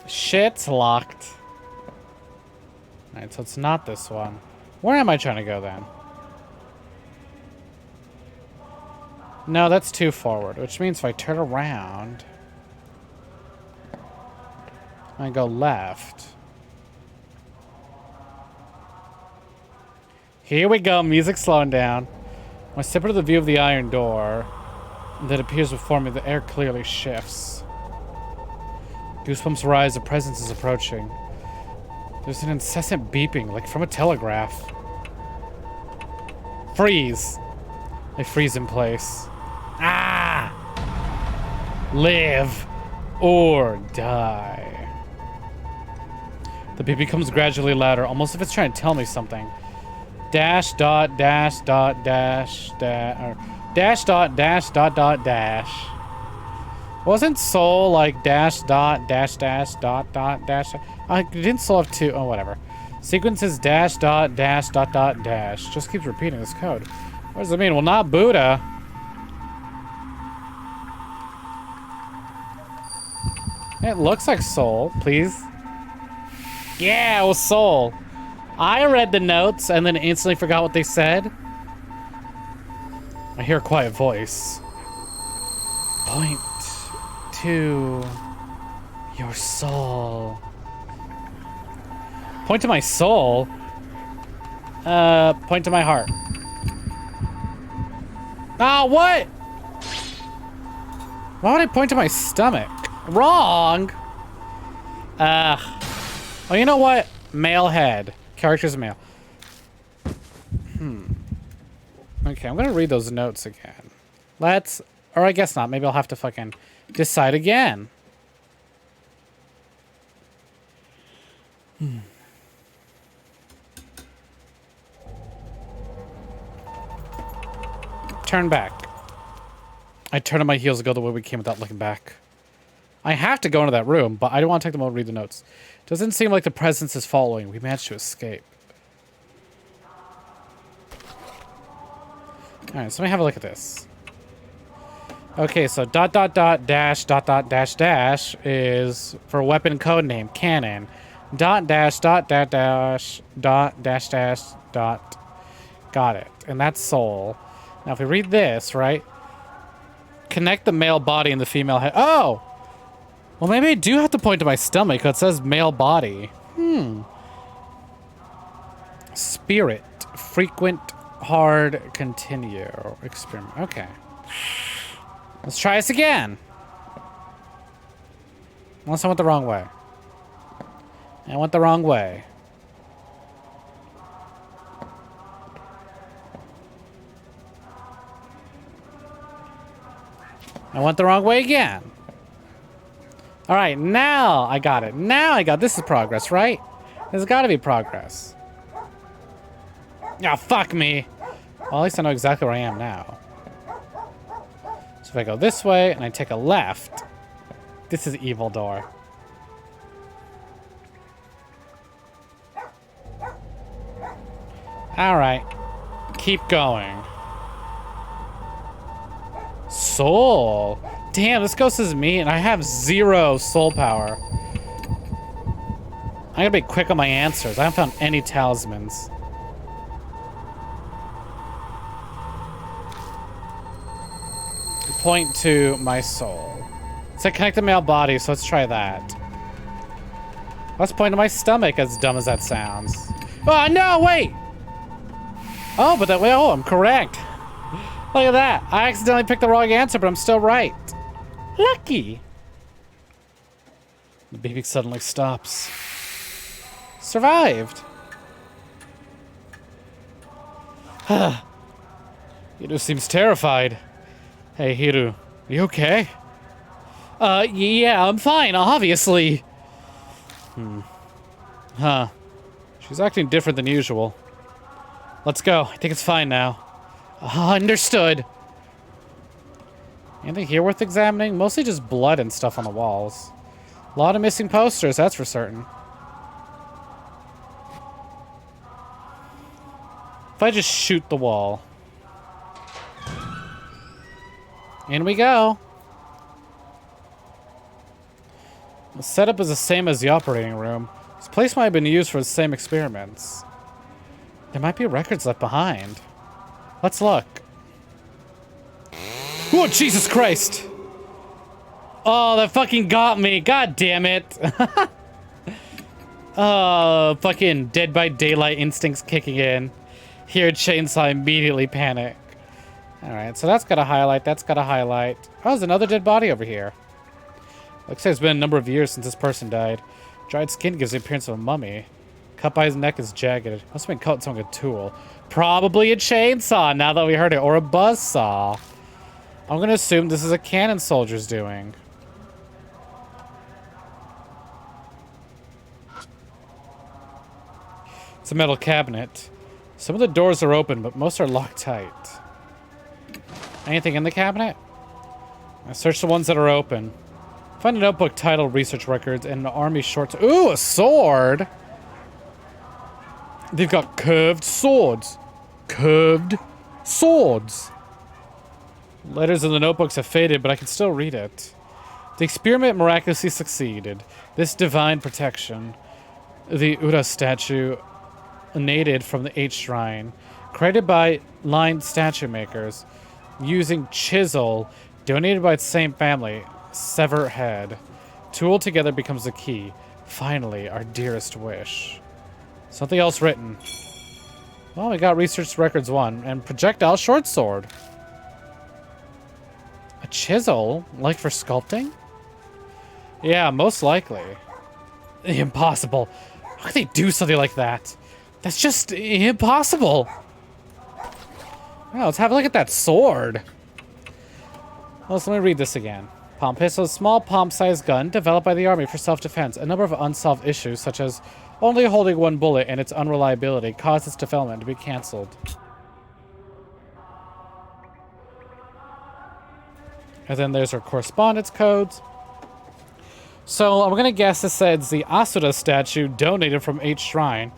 Shit's locked. Alright, so it's not this one. Where am I trying to go then? No, that's too forward, which means if I turn around, I go left. Here we go, music slowing down. When I step into the view of the iron door that appears before me, the air clearly shifts. Goosebumps rise, a presence is approaching. There's an incessant beeping, like from a telegraph. Freeze! I freeze in place. Ah! Live or die. The beat becomes gradually louder, almost if it's trying to tell me something. Dash dot dash dot dash dash or dash dot dash dot dot dash. Wasn't Soul like dash dot dash dash dot dot dash? Didn't Soul have 2? Oh, whatever. Sequences dash dot dash dot dot dash. Just keeps repeating this code. What does it mean? Well, not Buddha. It looks like Soul, please. Yeah, it was Soul. I read the notes and then instantly forgot what they said. I hear a quiet voice. Point to your soul. Point to my soul? Point to my heart. Ah, what? Why would I point to my stomach? Wrong! Well, you know what? Male head. Character's male. Okay, I'm gonna read those notes again. Or I guess not. Maybe I'll have to fucking decide again. Turn back. I turn on my heels and go the way we came without looking back. I have to go into that room, but I don't want to take them out and read the notes. Doesn't seem like the presence is following. We managed to escape. Alright, so let me have a look at this. Okay, so dot dot dot dash dot dot dash dash is for weapon code name, cannon. Dot dash dot dash dash dot dash dash dot. Got it. And that's soul. Now if we read this, right? Connect the male body and the female head. Oh! Well, maybe I do have to point to my stomach because it says male body. Spirit. Frequent. Hard. Continue. Experiment. Okay. Let's try this again. Unless I went the wrong way. I went the wrong way. I went the wrong way again. All right, now I got it. Now I got this is progress, right? There's got to be progress. Yeah, fuck me. Well, at least I know exactly where I am now. So if I go this way and I take a left, this is evil door. All right, keep going. Soul. Damn, this ghost is me, and I have 0 soul power. I gotta be quick on my answers. I haven't found any talismans. Point to my soul. It's a connect the male body, so let's try that. Let's point to my stomach, as dumb as that sounds. Oh, no, wait! Oh, but that way, oh, I'm correct. Look at that. I accidentally picked the wrong answer, but I'm still right. Lucky. The baby suddenly stops. Survived. Hiru seems terrified. Hey, Hiru. Are you okay? Yeah, I'm fine, obviously. Huh. She She's acting different than usual. Let's go. I think it's fine now. Understood. Anything here worth examining? Mostly just blood and stuff on the walls. A lot of missing posters, that's for certain. If I just shoot the wall. In we go. The setup is the same as the operating room. This place might have been used for the same experiments. There might be records left behind. Let's look. Oh, Jesus Christ! Oh, that fucking got me. God damn it. Oh, fucking Dead by Daylight instincts kicking in. Hear chainsaw, immediately panic. Alright, so that's got a highlight. That's got a highlight. Oh, there's another dead body over here. Looks like it's been a number of years since this person died. Dried skin gives the appearance of a mummy. Cut by his neck is jagged. Must have been cut with something with a tool. Probably a chainsaw, now that we heard it. Or a buzzsaw. I'm gonna assume this is a cannon soldier's doing. It's a metal cabinet. Some of the doors are open, but most are locked tight. Anything in the cabinet? I search the ones that are open. Find a notebook titled Research Records and an army short... Ooh, a sword! They've got curved swords. Curved swords. Letters in the notebooks have faded, but I can still read it. The experiment miraculously succeeded. This divine protection. The Astra Statue emanated from the H Shrine. Created by line statue makers. Using chisel. Donated by the same family. Sever head. Tool together becomes the key. Finally, our dearest wish. Something else written. Well, we got Research Records 1 and projectile short sword. A chisel? Like for sculpting? Yeah, most likely. Impossible. How could they do something like that? That's just impossible. Well, let's have a look at that sword. Well, let me read this again. Palm pistol, a small palm-sized gun developed by the Army for self-defense. A number of unsolved issues, such as only holding one bullet and its unreliability, caused its development to be cancelled. And then there's our correspondence codes. So I'm gonna guess this says the Astra Statue donated from H Shrine.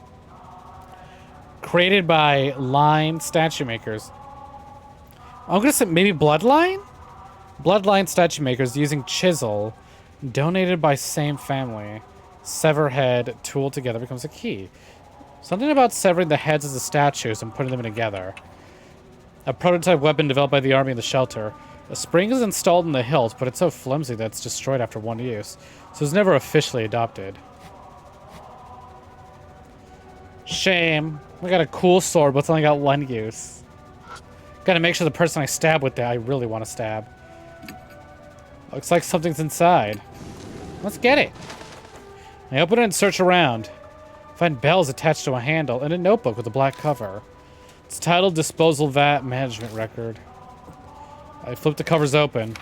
Created by Line statue makers. I'm gonna say maybe Bloodline? Bloodline statue makers using chisel. Donated by same family. Sever head, tool together becomes a key. Something about severing the heads of the statues and putting them together. A prototype weapon developed by the army in the shelter. A spring is installed in the hilt, but it's so flimsy that it's destroyed after one use. So it's never officially adopted. Shame. We got a cool sword, but it's only got one use. Gotta make sure the person I stab with that I really want to stab. Looks like something's inside. Let's get it. I open it and search around. Find bells attached to a handle and a notebook with a black cover. It's titled Disposal Vat Management Record. I flip the covers open.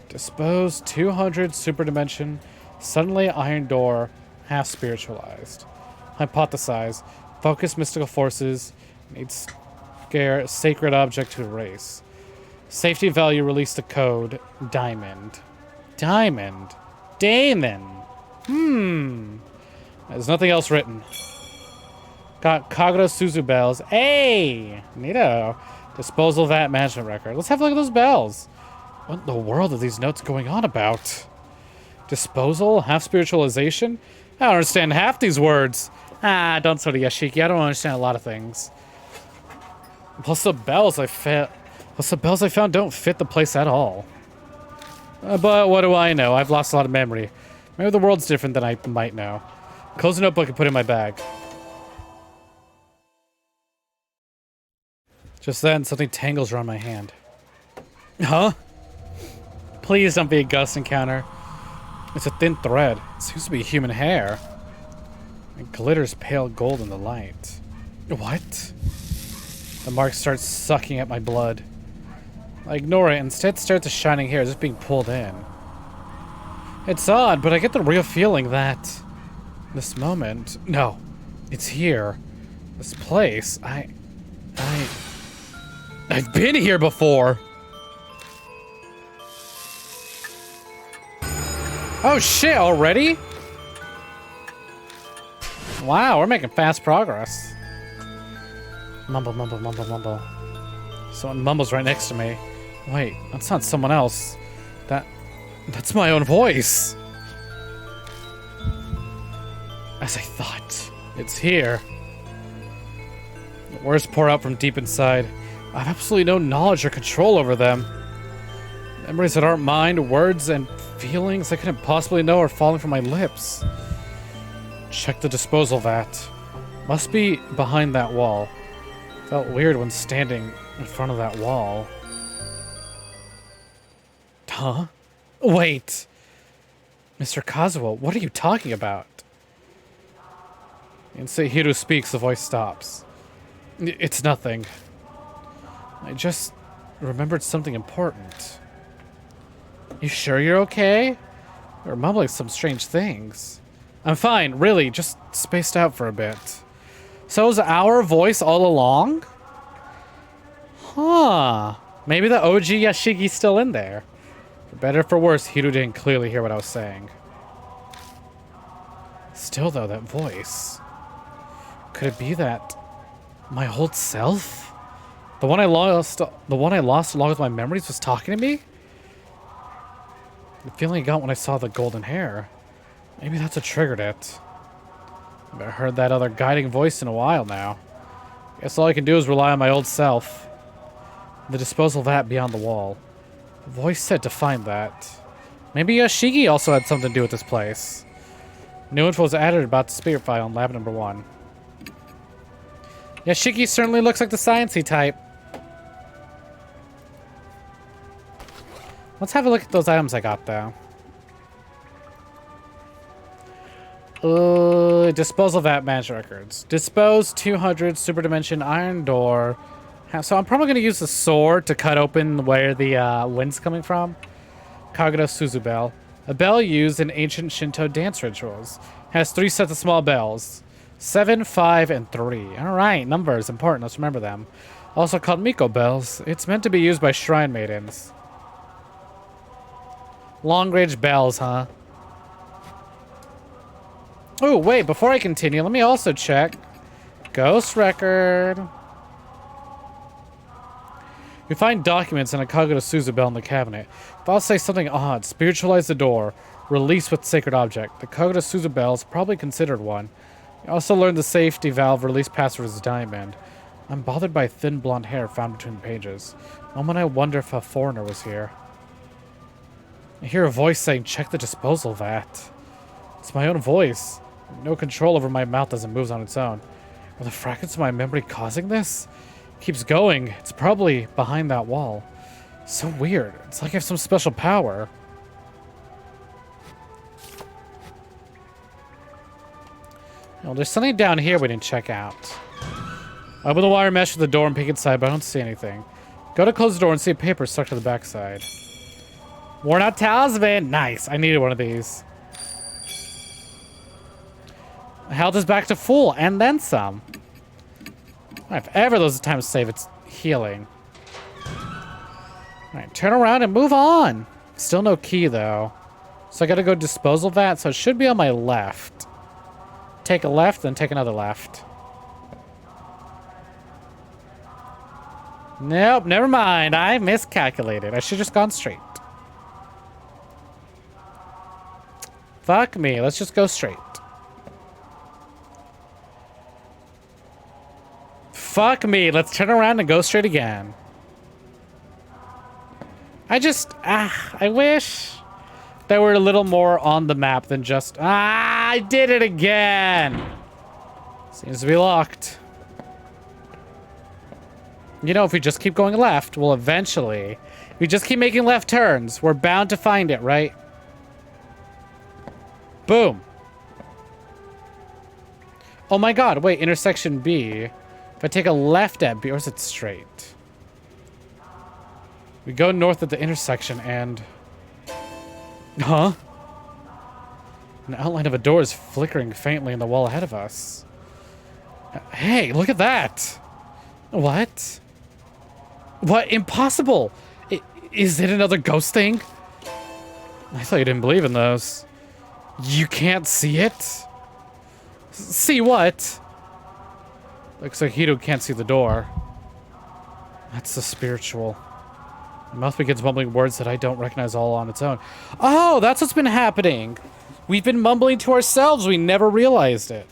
Dispose 200 super dimension, suddenly iron door, half spiritualized. Hypothesize. Focus mystical forces. Needs scare sacred object to erase. Safety value release the code. Diamond. Diamond. Damon. There's nothing else written. Got Kagura Suzu bells. Hey! Neato. Disposal vat management record. Let's have a look at those bells. What in the world are these notes going on about? Disposal? Half spiritualization? I don't understand half these words. Ah, don't sort of Yashiki. I don't understand a lot of things. Plus the bells I found don't fit the place at all. But what do I know? I've lost a lot of memory. Maybe the world's different than I might know. Close the notebook and put it in my bag. Just then, something tangles around my hand. Huh? Please don't be a ghost encounter. It's a thin thread. It seems to be human hair. It glitters pale gold in the light. What? The mark starts sucking at my blood. I ignore it, instead stare at the shining hair just being pulled in. It's odd, but I get the real feeling that... this moment... No. It's here. This place. I've been here before. Oh shit, already? Wow, we're making fast progress. Mumble, mumble, mumble, mumble. Someone mumbles right next to me. Wait, that's not someone else. That's my own voice. As I thought, it's here. The words pour out from deep inside. I have absolutely no knowledge or control over them. Memories that aren't mine, words and feelings I couldn't possibly know are falling from my lips. Check the disposal vat. Must be behind that wall. Felt weird when standing in front of that wall. Huh? Wait. Mr. Kazuo, what are you talking about? The instant Hiro speaks, the voice stops. It's nothing. I just remembered something important. You sure you're okay? You're mumbling some strange things. I'm fine, really, just spaced out for a bit. So is our voice all along? Huh. Maybe the OG Yashiki's still in there. For better or for worse, Hiro didn't clearly hear what I was saying. Still though, that voice. Could it be that my old self? The one I lost along with my memories was talking to me? The feeling I got when I saw the golden hair. Maybe that's what triggered it. I haven't heard that other guiding voice in a while now. Guess all I can do is rely on my old self. The disposal vat beyond the wall. The voice said to find that. Maybe Yoshiki also had something to do with this place. New info was added about the spirit file in lab number 1. Yoshiki certainly looks like the sciencey type. Let's have a look at those items I got, though. Disposal vat match records. Dispose 200 super dimension iron door. So I'm probably going to use the sword to cut open where the wind's coming from. Kagura Suzu bell. A bell used in ancient Shinto dance rituals. Has 3 sets of small bells. 7, 5, and 3. Alright, numbers, important. Let's remember them. Also called Miko bells. It's meant to be used by shrine maidens. Long-range bells, huh? Oh, wait, before I continue, let me also check. Ghost record. You find documents and a Kagura Suzu bell in the cabinet. Thoughts say something odd. Spiritualize the door. Release with sacred object. The Kagura Suzu bell is probably considered one. You also learned the safety valve release password is diamond. I'm bothered by thin blonde hair found between the pages. Moment I wonder if a foreigner was here. I hear a voice saying, check the disposal vat. It's my own voice. No control over my mouth as it moves on its own. Are the fragments of my memory causing this? It keeps going. It's probably behind that wall. So weird. It's like I have some special power. Well, there's something down here we didn't check out. I open the wire mesh with the door and peek inside, but I don't see anything. Go to close the door and see a paper stuck to the backside. Worn out talisman. Nice. I needed one of these. Health is back to full, and then some. If ever there's a time to save, it's healing. Alright, turn around and move on. Still no key, though. So I gotta go disposal vat, so it should be on my left. Take a left, then take another left. Nope, never mind. I miscalculated. I should have just gone straight. Fuck me. Let's just go straight. Fuck me. Let's turn around and go straight again. I wish they were a little more on the map than just... I did it again. Seems to be locked. You know, if we just keep going left, we'll eventually... If we just keep making left turns, we're bound to find it, right? Boom. Oh my god, wait, intersection B. If I take a left at B, or is it straight? We go north at the intersection and... Huh? An outline of a door is flickering faintly in the wall ahead of us. Hey, look at that. What? What? Impossible. Is it another ghost thing? I thought you didn't believe in those. You can't see it? See what? Looks like Hito can't see the door. That's the spiritual. My mouth begins mumbling words that I don't recognize all on its own. Oh, that's what's been happening. We've been mumbling to ourselves. We never realized it.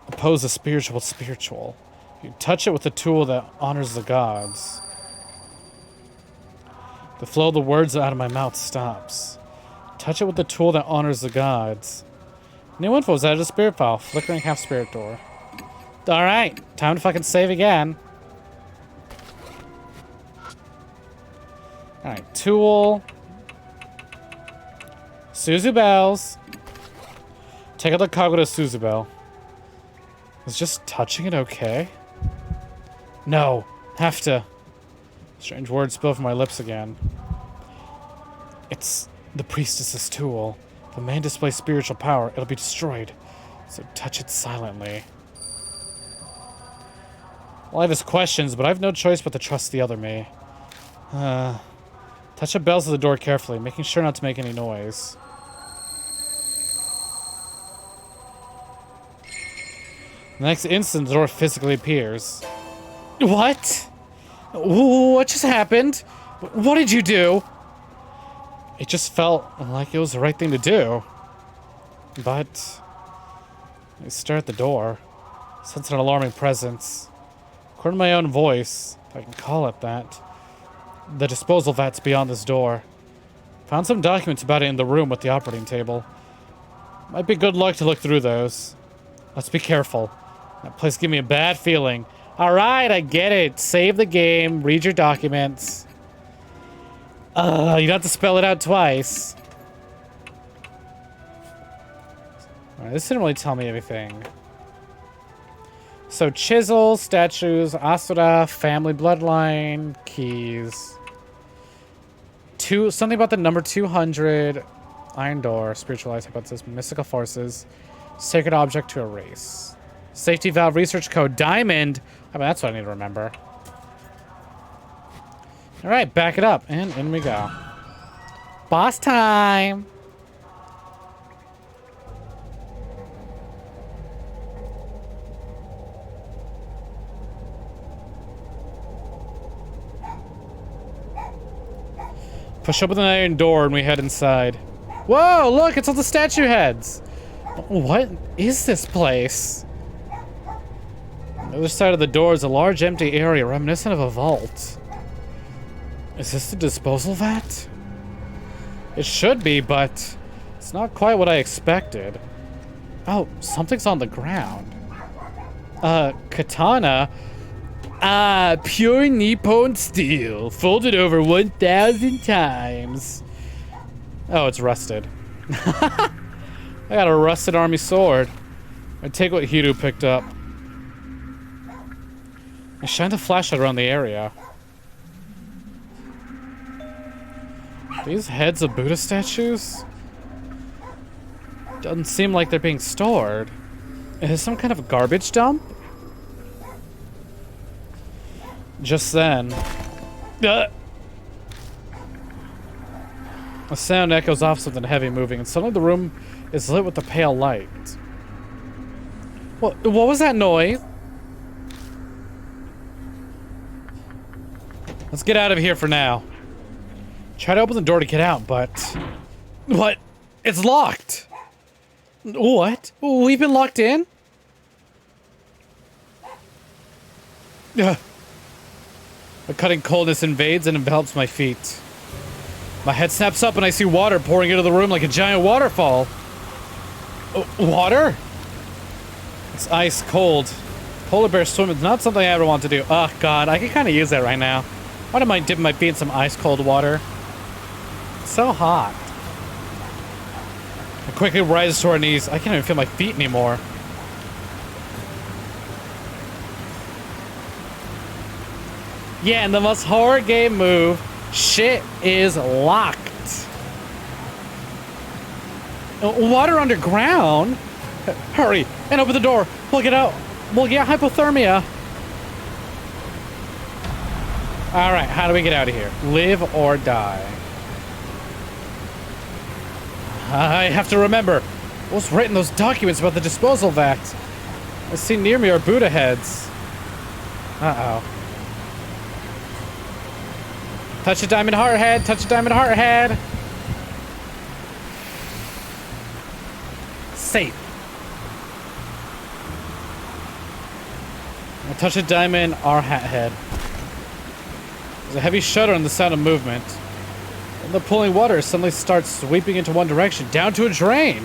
Oppose the spiritual with spiritual. You touch it with a tool that honors the gods. The flow of the words out of my mouth stops. Touch it with the tool that honors the gods. New info is added to spirit file. Flickering half spirit door. Alright, time to fucking save again. Alright, tool. Suzu bells. Take out the cog with a Suzu bell. Is just touching it okay? No, have to. Strange words spill from my lips again. It's the priestess's tool. If a man displays spiritual power, it'll be destroyed. So touch it silently. Well, I have his questions, but I have no choice but to trust the other me. Touch the bells of the door carefully, making sure not to make any noise. The next instant, the door physically appears. What? What just happened? What did you do? It just felt like it was the right thing to do. But I stare at the door, sense an alarming presence. According to my own voice, if I can call it that, the disposal vat's beyond this door. Found some documents about it in the room with the operating table. Might be good luck to look through those. Let's be careful. That place gave me a bad feeling. Alright, I get it. Save the game, read your documents. You don't have to spell it out twice. Alright, this didn't really tell me anything. So, chisel, statues, Astra, family bloodline, keys. Something about the number 200, iron door, spiritualized hypothesis, mystical forces, sacred object to erase. Safety valve research code, diamond. I mean, that's what I need to remember. All right, back it up, and in we go. Boss time. Push open the iron door and we head inside. Whoa, look, it's all the statue heads. What is this place? On the other side of the door is a large empty area reminiscent of a vault. Is this the disposal vat? It should be, but it's not quite what I expected. Oh, something's on the ground. Katana. Pure Nippon steel, folded over 1,000 times. Oh, it's rusted. I got a rusted army sword. I take what Hiru picked up. I shine the flashlight around the area. These heads of Buddha statues? Doesn't seem like they're being stored. Is this some kind of garbage dump? Just then, a sound echoes off something heavy moving, and suddenly the room is lit with a pale light. What was that noise? Let's get out of here for now. Try to open the door to get out, but... What? It's locked! What? We've been locked in? Ugh. A cutting coldness invades and envelops my feet. My head snaps up and I see water pouring into the room like a giant waterfall. Water? It's ice cold. Polar bear swim is not something I ever want to do. Oh god, I can kind of use that right now. Why don't I dip my feet in some ice cold water? It's so hot. I quickly rise to our knees. I can't even feel my feet anymore. Yeah, and the most horror game move, shit is locked. Water underground? Hurry and open the door. We'll get out. We'll get hypothermia. All right, how do we get out of here? Live or die? I have to remember. What's written in those documents about the disposal vat? I see near me are Buddha heads. Uh-oh. Touch a diamond heart head. Touch a diamond heart head. Safe. I touch a diamond R hat head. There's a heavy shudder and the sound of movement. And the pulling water suddenly starts sweeping into one direction, down to a drain.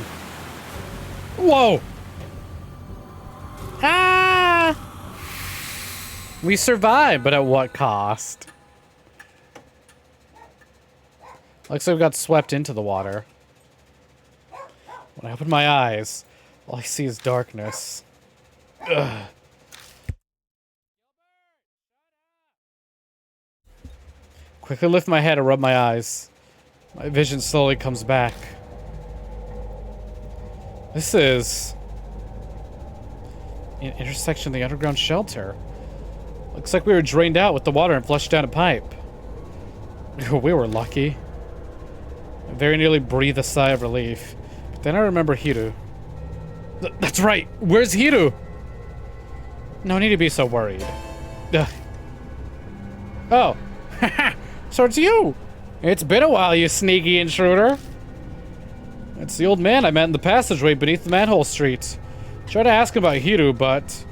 Whoa! Ah! We survived, but at what cost? Looks like we got swept into the water. When I open my eyes, all I see is darkness. Ugh. Quickly lift my head and rub my eyes. My vision slowly comes back. This is an intersection of the underground shelter. Looks like we were drained out with the water and flushed down a pipe. We were lucky. I very nearly breathed a sigh of relief. But then I remember Hiru. That's right! Where's Hiru? No need to be so worried. Oh. So it's you! It's been a while, you sneaky intruder. It's the old man I met in the passageway beneath the manhole street. Tried to ask him about Hiru, but...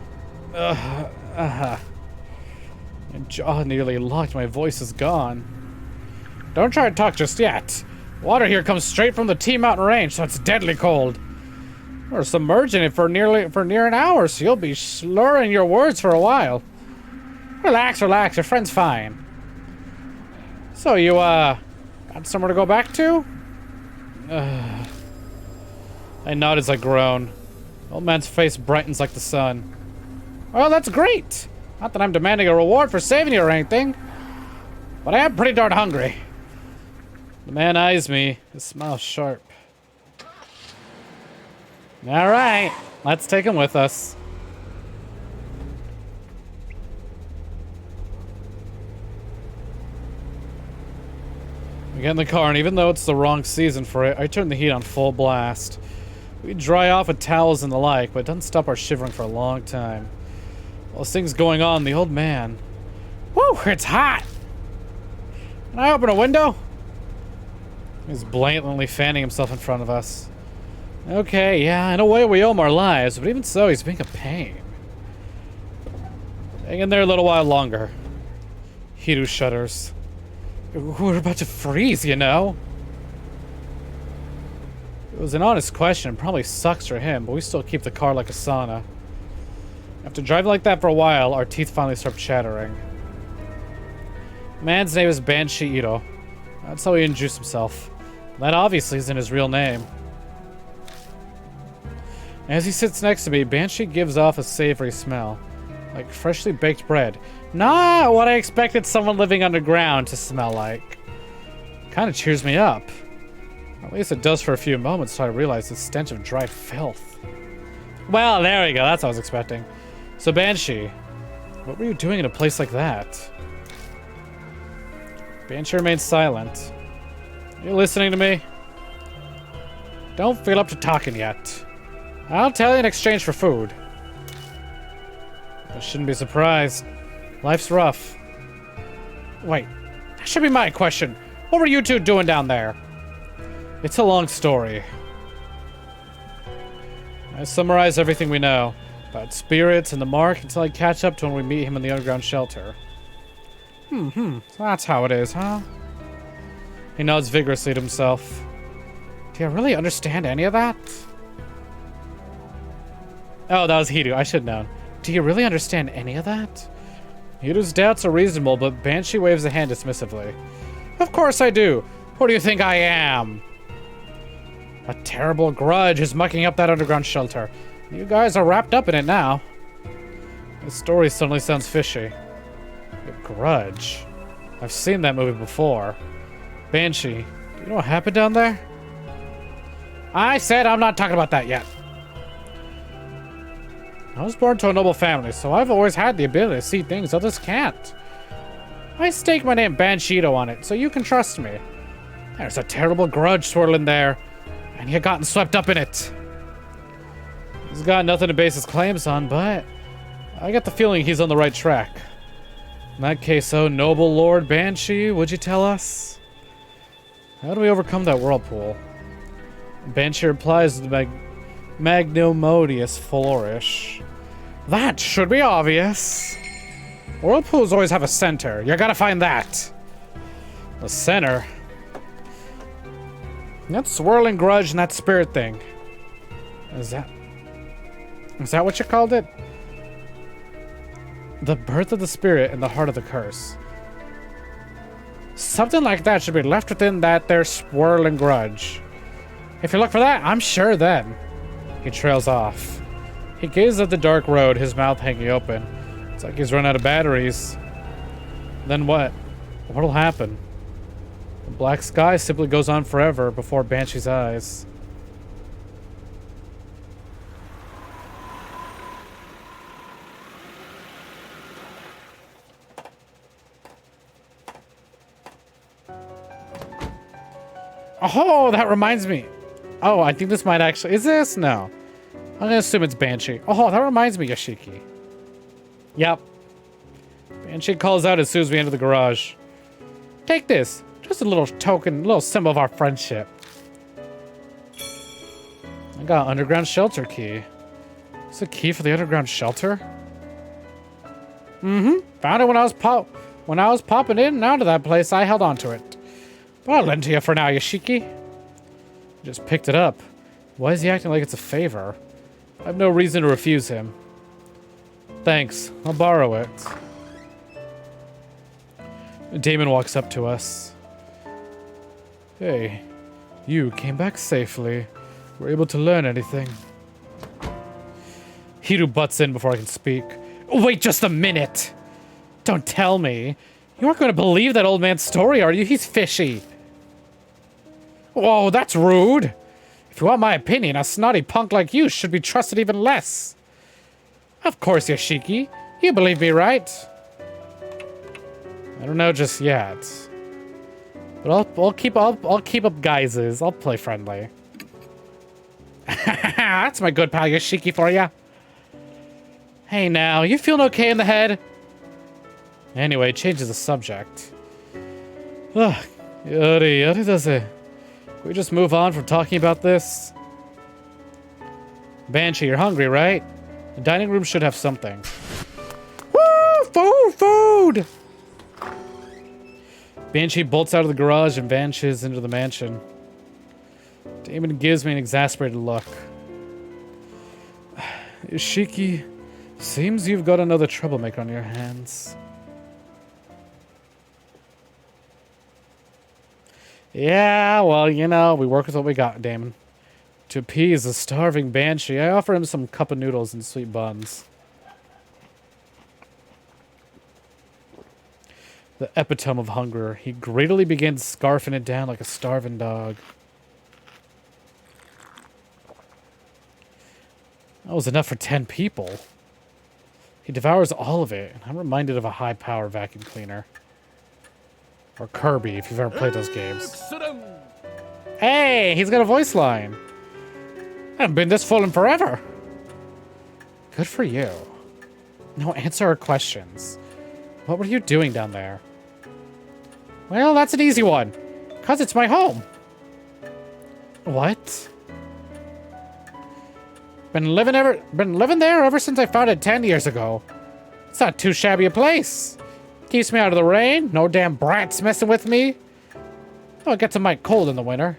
My jaw nearly locked, my voice is gone. Don't try to talk just yet. Water here comes straight from the T-Mountain range, so it's deadly cold. We're submerging it for near an hour, so you'll be slurring your words for a while. Relax, relax, your friend's fine. So you, got somewhere to go back to? I nod as I groan. Old man's face brightens like the sun. Well, that's great. Not that I'm demanding a reward for saving you or anything, but I am pretty darn hungry. The man eyes me, his smile sharp. All right, let's take him with us. We get in the car, and even though it's the wrong season for it, I turn the heat on full blast. We dry off with towels and the like, but it doesn't stop our shivering for a long time. While this thing's going on, the old man... Woo, it's hot! Can I open a window? He's blatantly fanning himself in front of us. Okay, yeah, in a way we owe him our lives, but even so, he's being a pain. Hang in there a little while longer. Hiru shudders. We're about to freeze, you know? It was an honest question, probably sucks for him, but we still keep the car like a sauna. After driving like that for a while, our teeth finally start chattering. The man's name is Banshee Ito. That's how he introduced himself. That obviously isn't his real name. As he sits next to me, Banshee gives off a savory smell. Like freshly baked bread. Not what I expected someone living underground to smell like. Kinda cheers me up. At least it does for a few moments until I realize the stench of dry filth. Well, there we go. That's what I was expecting. So, Banshee, what were you doing in a place like that? Banshee remains silent. Are you listening to me? Don't feel up to talking yet. I'll tell you in exchange for food. I shouldn't be surprised. Life's rough. Wait, that should be my question. What were you two doing down there? It's a long story. I summarize everything we know about spirits and the mark until I catch up to when we meet him in the underground shelter. So that's how it is, huh? He nods vigorously to himself. Do you really understand any of that? Oh, that was Hiru. I should have known. Do you really understand any of that? Hiru's doubts are reasonable, but Banshee waves a hand dismissively. Of course I do. Who do you think I am? A terrible grudge is mucking up that underground shelter. You guys are wrapped up in it now. This story suddenly sounds fishy. A grudge. I've seen that movie before. Banshee, do you know what happened down there? I said I'm not talking about that yet. I was born to a noble family, so I've always had the ability to see things others can't. I stake my name Banshido on it, so you can trust me. There's a terrible grudge swirling there, and you've gotten swept up in it. He's got nothing to base his claims on, but I get the feeling he's on the right track. In that case, oh noble Lord Banshee, would you tell us? How do we overcome that whirlpool? Banshee replies with a magnanimous flourish. That should be obvious. Whirlpools always have a center. You gotta find that. The center? That swirling grudge and that spirit thing. Is that what you called it? The birth of the spirit and the heart of the curse. Something like that should be left within that there swirling grudge. If you look for that, I'm sure then. He trails off. He gazes at the dark road, his mouth hanging open. It's like he's run out of batteries. Then what? What'll happen? The black sky simply goes on forever before Banshee's eyes. Oh, that reminds me. Oh, I think this might actually... Is this? No. I'm gonna assume it's Banshee. Oh, that reminds me, Yoshiki. Yep. Banshee calls out as soon as we enter the garage. Take this. Just a little token, little symbol of our friendship. I got an underground shelter key. It's a key for the underground shelter? Mm-hmm. Found it when I was popping in and out of that place. I held on to it. But I'll lend to you for now, Yoshiki. Just picked it up. Why is he acting like it's a favor? I have no reason to refuse him. Thanks. I'll borrow it. Damon walks up to us. Hey, you came back safely. Were able to learn anything? Hiru butts in before I can speak. Wait just a minute! Don't tell me. You aren't going to believe that old man's story, are you? He's fishy. Whoa, that's rude. If you want my opinion, a snotty punk like you should be trusted even less. Of course, Yoshiki. You believe me, right? I don't know just yet. But I'll keep up guises. I'll play friendly. That's my good pal Yoshiki for ya. Hey now, you feeling okay in the head? Anyway, changes the subject. Ugh, yori does it. Can we just move on from talking about this? Banshee, you're hungry, right? The dining room should have something. Woo! Food! Banshee bolts out of the garage and vanishes into the mansion. Damon gives me an exasperated look. Yoshiki, seems you've got another troublemaker on your hands. Yeah, well, you know, we work with what we got, Damon. To appease a starving Banshee, I offer him some cup of noodles and sweet buns. The epitome of hunger. He greedily begins scarfing it down like a starving dog. That was enough for 10 people. He devours all of it, and I'm reminded of a high-power vacuum cleaner. Or Kirby, if you've ever played those games. Hey, he's got a voice line. I haven't been this full in forever. Good for you. Now answer our questions. What were you doing down there? Well, that's an easy one. 'Cause it's my home. What? Been living there ever since I found it 10 years ago. It's not too shabby a place. Keeps me out of the rain. No damn brats messing with me. Oh, it gets a mite cold in the winter.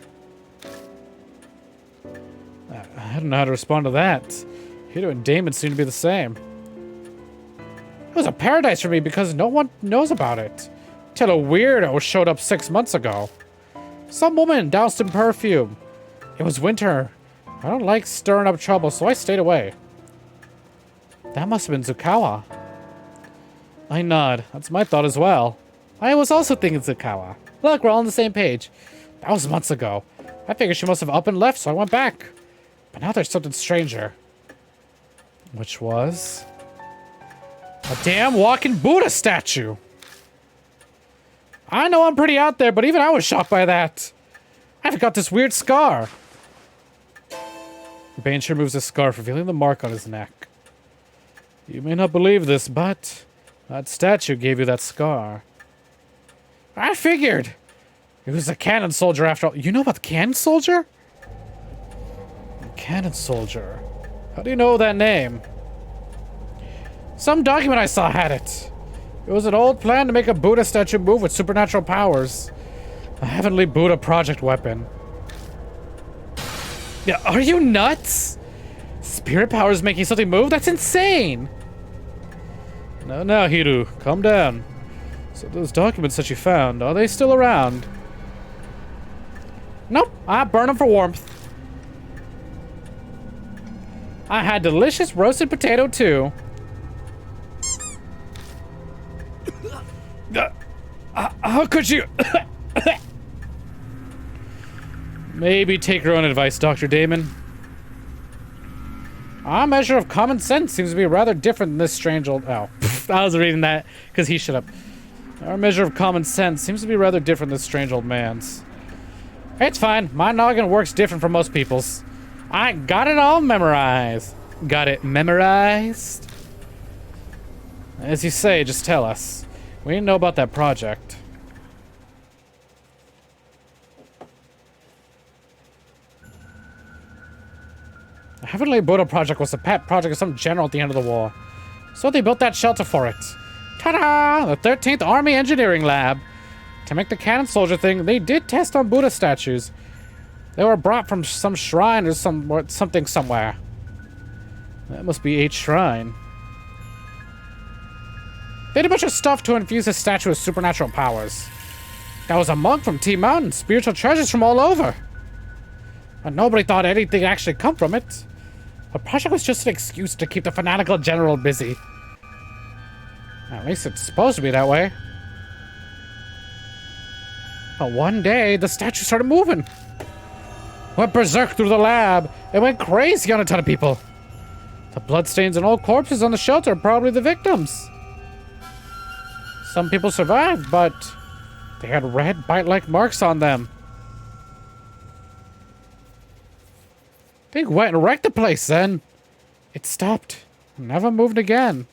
I don't know how to respond to that. Hito and Damon seem to be the same. It was a paradise for me because no one knows about it. Till a weirdo showed up 6 months ago. Some woman doused in perfume. It was winter. I don't like stirring up trouble, so I stayed away. That must have been Zukawa. I nod. That's my thought as well. I was also thinking Zukawa. Look, we're all on the same page. That was months ago. I figured she must have up and left, so I went back. But now there's something stranger. Which was a damn walking Buddha statue. I know I'm pretty out there, but even I was shocked by that. I've got this weird scar. Banshee removes his scarf, revealing the mark on his neck. You may not believe this, but that statue gave you that scar. I figured. It was a cannon soldier after all. You know about the cannon soldier? Cannon soldier. How do you know that name? Some document I saw had it. It was an old plan to make a Buddha statue move with supernatural powers. A heavenly Buddha project weapon. Yeah, are you nuts? Spirit powers making something move? That's insane! No, Hiru, calm down. So those documents that you found, are they still around? Nope, I burned them for warmth. I had delicious roasted potato too. How could you? Maybe take your own advice, Dr. Damon. Our measure of common sense seems to be rather different than this strange old... Oh, I was reading that because he shut up. Our measure of common sense seems to be rather different than this strange old man's. It's fine. My noggin works different from most people's. I got it all memorized. Got it memorized? As you say, just tell us. We didn't know about that project. The Heavenly Buddha project was a pet project of some general at the end of the war. So they built that shelter for it. Ta-da! The 13th Army Engineering Lab. To make the cannon soldier thing, they did test on Buddha statues. They were brought from some shrine or something somewhere. That must be H Shrine. They did a bunch of stuff to infuse the statue with supernatural powers. There was a monk from T Mountain, spiritual treasures from all over. But nobody thought anything would actually come from it. The project was just an excuse to keep the fanatical general busy. At least it's supposed to be that way. But one day, the statue started moving. Went berserk through the lab. It went crazy on a ton of people. The bloodstains and old corpses on the shelter are probably the victims. Some people survived, but they had red bite-like marks on them. They went and wrecked the place then. It stopped. Never moved again.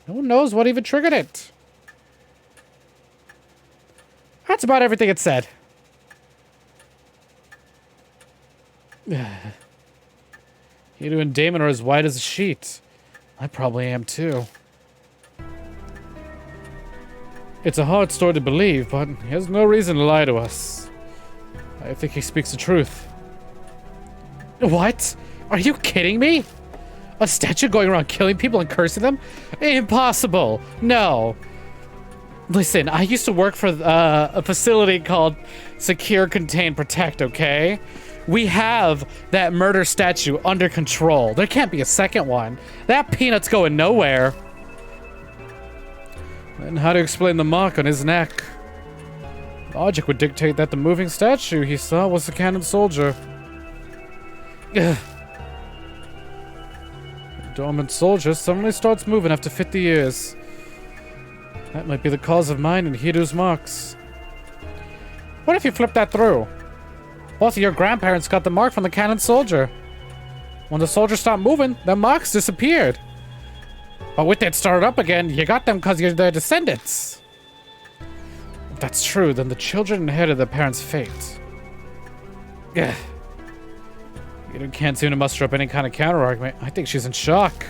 No one knows what even triggered it. That's about everything it said. Hiru and Damon are as white as a sheet. I probably am too. It's a hard story to believe, but he has no reason to lie to us. I think he speaks the truth. What? Are you kidding me? A statue going around killing people and cursing them? Impossible. No. Listen, I used to work for a facility called Secure, Contain, Protect, okay? We have that murder statue under control. There can't be a second one. That peanut's going nowhere. And how to explain the mark on his neck? Logic would dictate that the moving statue he saw was the cannon soldier. Ugh. A dormant soldier suddenly starts moving after 50 years. That might be the cause of mine and Hiru's marks. What if you flip that through? Both of your grandparents got the mark from the cannon soldier. When the soldier stopped moving, the marks disappeared. But with it started up again, you got them because you're their descendants. If that's true, then the children inherited their parents' fate. Ugh. You can't seem to muster up any kind of counter-argument. I think she's in shock.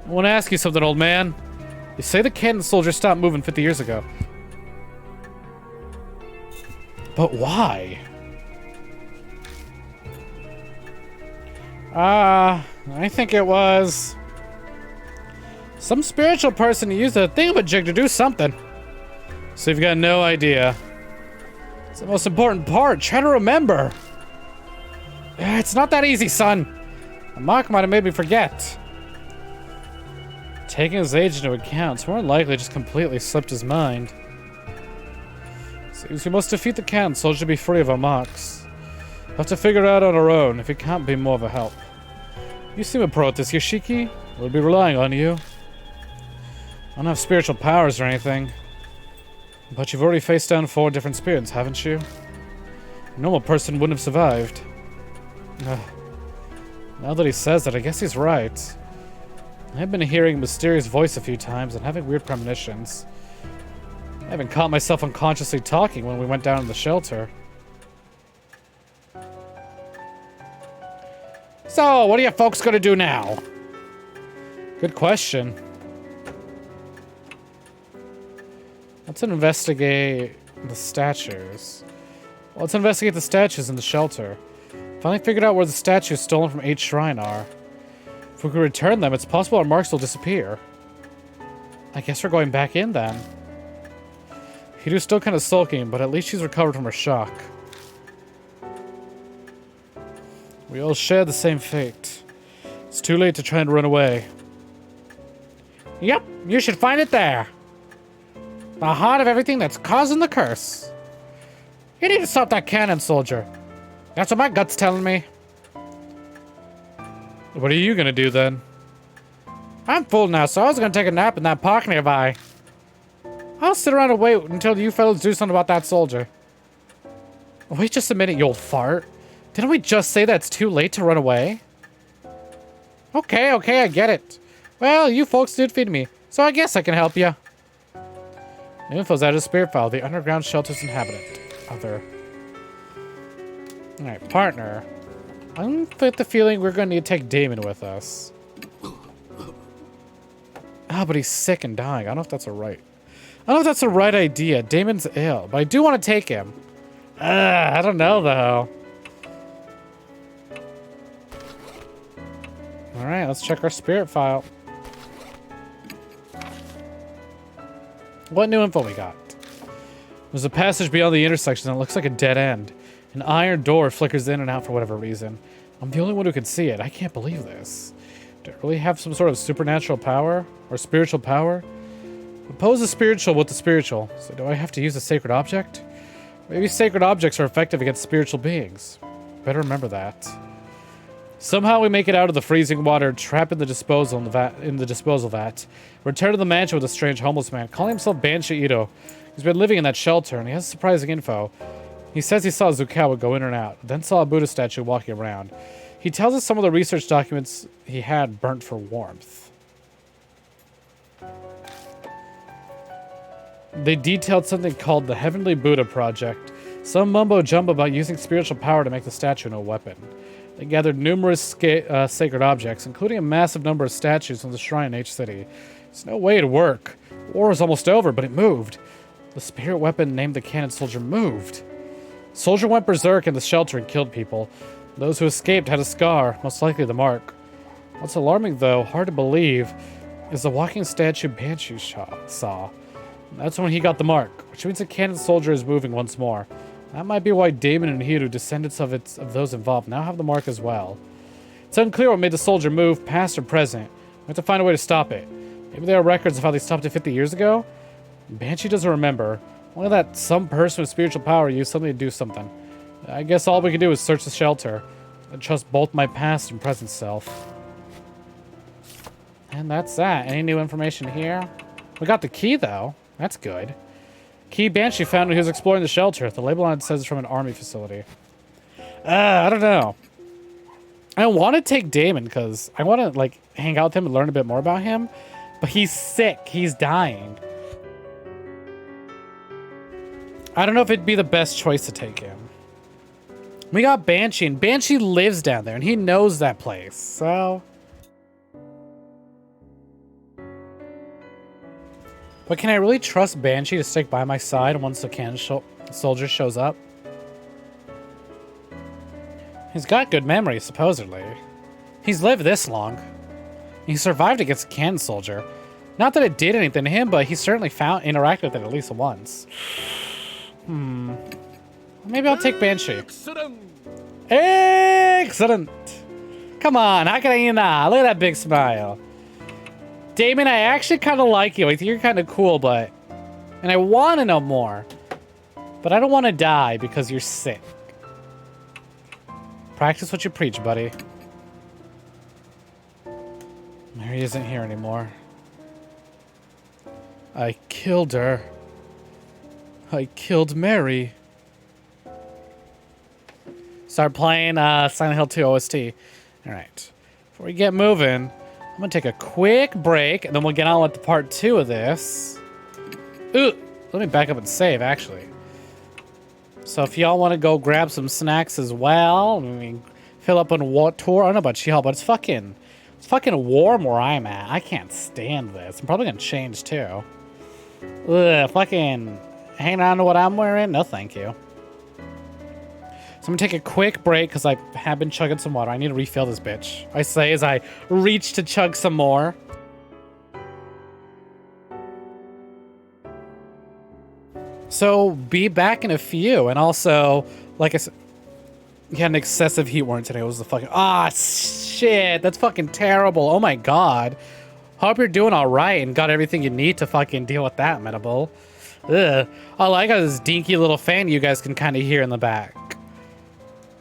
I want to ask you something, old man. You say the cannon soldier stopped moving 50 years ago. But why? I think it was some spiritual person who used a thingamajig to do something. So you've got no idea. It's the most important part. Try to remember. It's not that easy, son. The mark might have made me forget. Taking his age into account, it's more than likely just completely slipped his mind. Seems we must defeat the cannon soldier to be free of our marks. We'll have to figure it out on our own if it can't be more of a help. You seem a pro at this, Yoshiki. We'll be relying on you. I don't have spiritual powers or anything. But you've already faced down 4 different spirits, haven't you? A normal person wouldn't have survived. Now that he says that, I guess he's right. I've been hearing a mysterious voice a few times and having weird premonitions. I even caught myself unconsciously talking when we went down to the shelter. So, what are you folks gonna do now? Good question. Let's investigate the statues. Let's investigate the statues in the shelter. Finally figured out where the statues stolen from 8 Shrine are. If we could return them, it's possible our marks will disappear. I guess we're going back in then. Hiru's still kind of sulking, but at least she's recovered from her shock. We all share the same fate. It's too late to try and run away. Yep, you should find it there. The heart of everything that's causing the curse. You need to stop that cannon soldier. That's what my gut's telling me. What are you gonna do then? I'm full now, so I was gonna take a nap in that park nearby. I'll sit around and wait until you fellas do something about that soldier. Wait just a minute, you old fart. Didn't we just say that it's too late to run away? Okay, I get it. Well, you folks did feed me, so I guess I can help you. Info's out of spirit file. The underground shelter's inhabitant. Other. Alright, partner. I'm with the feeling we're going to need to take Damon with us. Ah, but he's sick and dying. I don't know if that's a right. I don't know if that's the right idea. Damon's ill, but I do want to take him. I don't know, though. Alright, let's check our spirit file. What new info we got? There's a passage beyond the intersection that looks like a dead end. An iron door flickers in and out for whatever reason. I'm the only one who can see it. I can't believe this. Do I really have some sort of supernatural power? Or spiritual power? Oppose the spiritual with the spiritual. So do I have to use a sacred object? Maybe sacred objects are effective against spiritual beings. Better remember that. Somehow we make it out of the freezing water, trapped in the disposal vat. Return to the mansion with a strange homeless man, calling himself Banshee Ito. He's been living in that shelter, and he has surprising info. He says he saw Zukawa go in and out, then saw a Buddha statue walking around. He tells us some of the research documents he had burnt for warmth. They detailed something called the Heavenly Buddha Project. Some mumbo-jumbo about using spiritual power to make the statue into a weapon. They gathered numerous sacred objects, including a massive number of statues from the shrine in each city. There's no way it'd work. The war was almost over, but it moved. The spirit weapon named the cannon soldier moved. Soldier went berserk in the shelter and killed people. Those who escaped had a scar, most likely the mark. What's alarming, though, hard to believe, is the walking statue Banshee saw. That's when he got the mark, which means the cannon soldier is moving once more. That might be why Damon and Hiru, descendants of those involved, now have the mark as well. It's unclear what made the soldier move, past or present. We have to find a way to stop it. Maybe there are records of how they stopped it 50 years ago? Banshee doesn't remember. Only that some person with spiritual power used something to do something. I guess all we can do is search the shelter. And trust both my past and present self. And that's that. Any new information here? We got the key, though. That's good. Key Banshee found when he was exploring the shelter. The label on it says it's from an army facility. I don't know. I want to take Damon because I want to, like, hang out with him and learn a bit more about him. But he's sick. He's dying. I don't know if it'd be the best choice to take him. We got Banshee, and Banshee lives down there, and he knows that place, so... But can I really trust Banshee to stick by my side once the cannon soldier shows up? He's got good memory, supposedly. He's lived this long. He survived against a cannon soldier. Not that it did anything to him, but he certainly interacted with it at least once. Maybe I'll take Banshee. Excellent! Come on, how can I not? Look at that big smile. Damon, I actually kind of like you. I think you're kind of cool, but... And I want to know more. But I don't want to die because you're sick. Practice what you preach, buddy. he isn't here anymore. I killed her. I killed Mary. Start playing Silent Hill 2 OST. Alright. Before we get moving, I'm gonna take a quick break, and then we'll get on with the part 2 of this. Ooh! Let me back up and save, actually. So if y'all want to go grab some snacks as well, I mean, fill up on what tour? I don't know about y'all, but it's fucking warm where I'm at. I can't stand this. I'm probably gonna change too. Ugh, fucking hanging on to what I'm wearing? No, thank you. So I'm gonna take a quick break because I have been chugging some water. I need to refill this bitch. I say as I reach to chug some more. So be back in a few, and also, like I said, you had an excessive heat warning today. It was the fucking shit. That's fucking terrible. Oh my god. Hope you're doing all right and got everything you need to fucking deal with that, Medable. Ugh. All I got is this dinky little fan you guys can kind of hear in the back.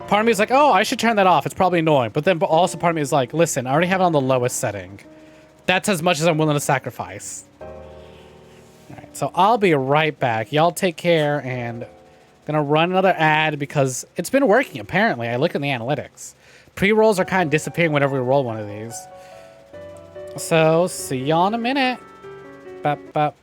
Part of me is like, oh, I should turn that off. It's probably annoying. But then also part of me is like, listen, I already have it on the lowest setting. That's as much as I'm willing to sacrifice. All right, so I'll be right back. Y'all take care, and gonna run another ad because it's been working, apparently. I look in the analytics. Pre-rolls are kind of disappearing whenever we roll one of these. So, see y'all in a minute. Bop, bop.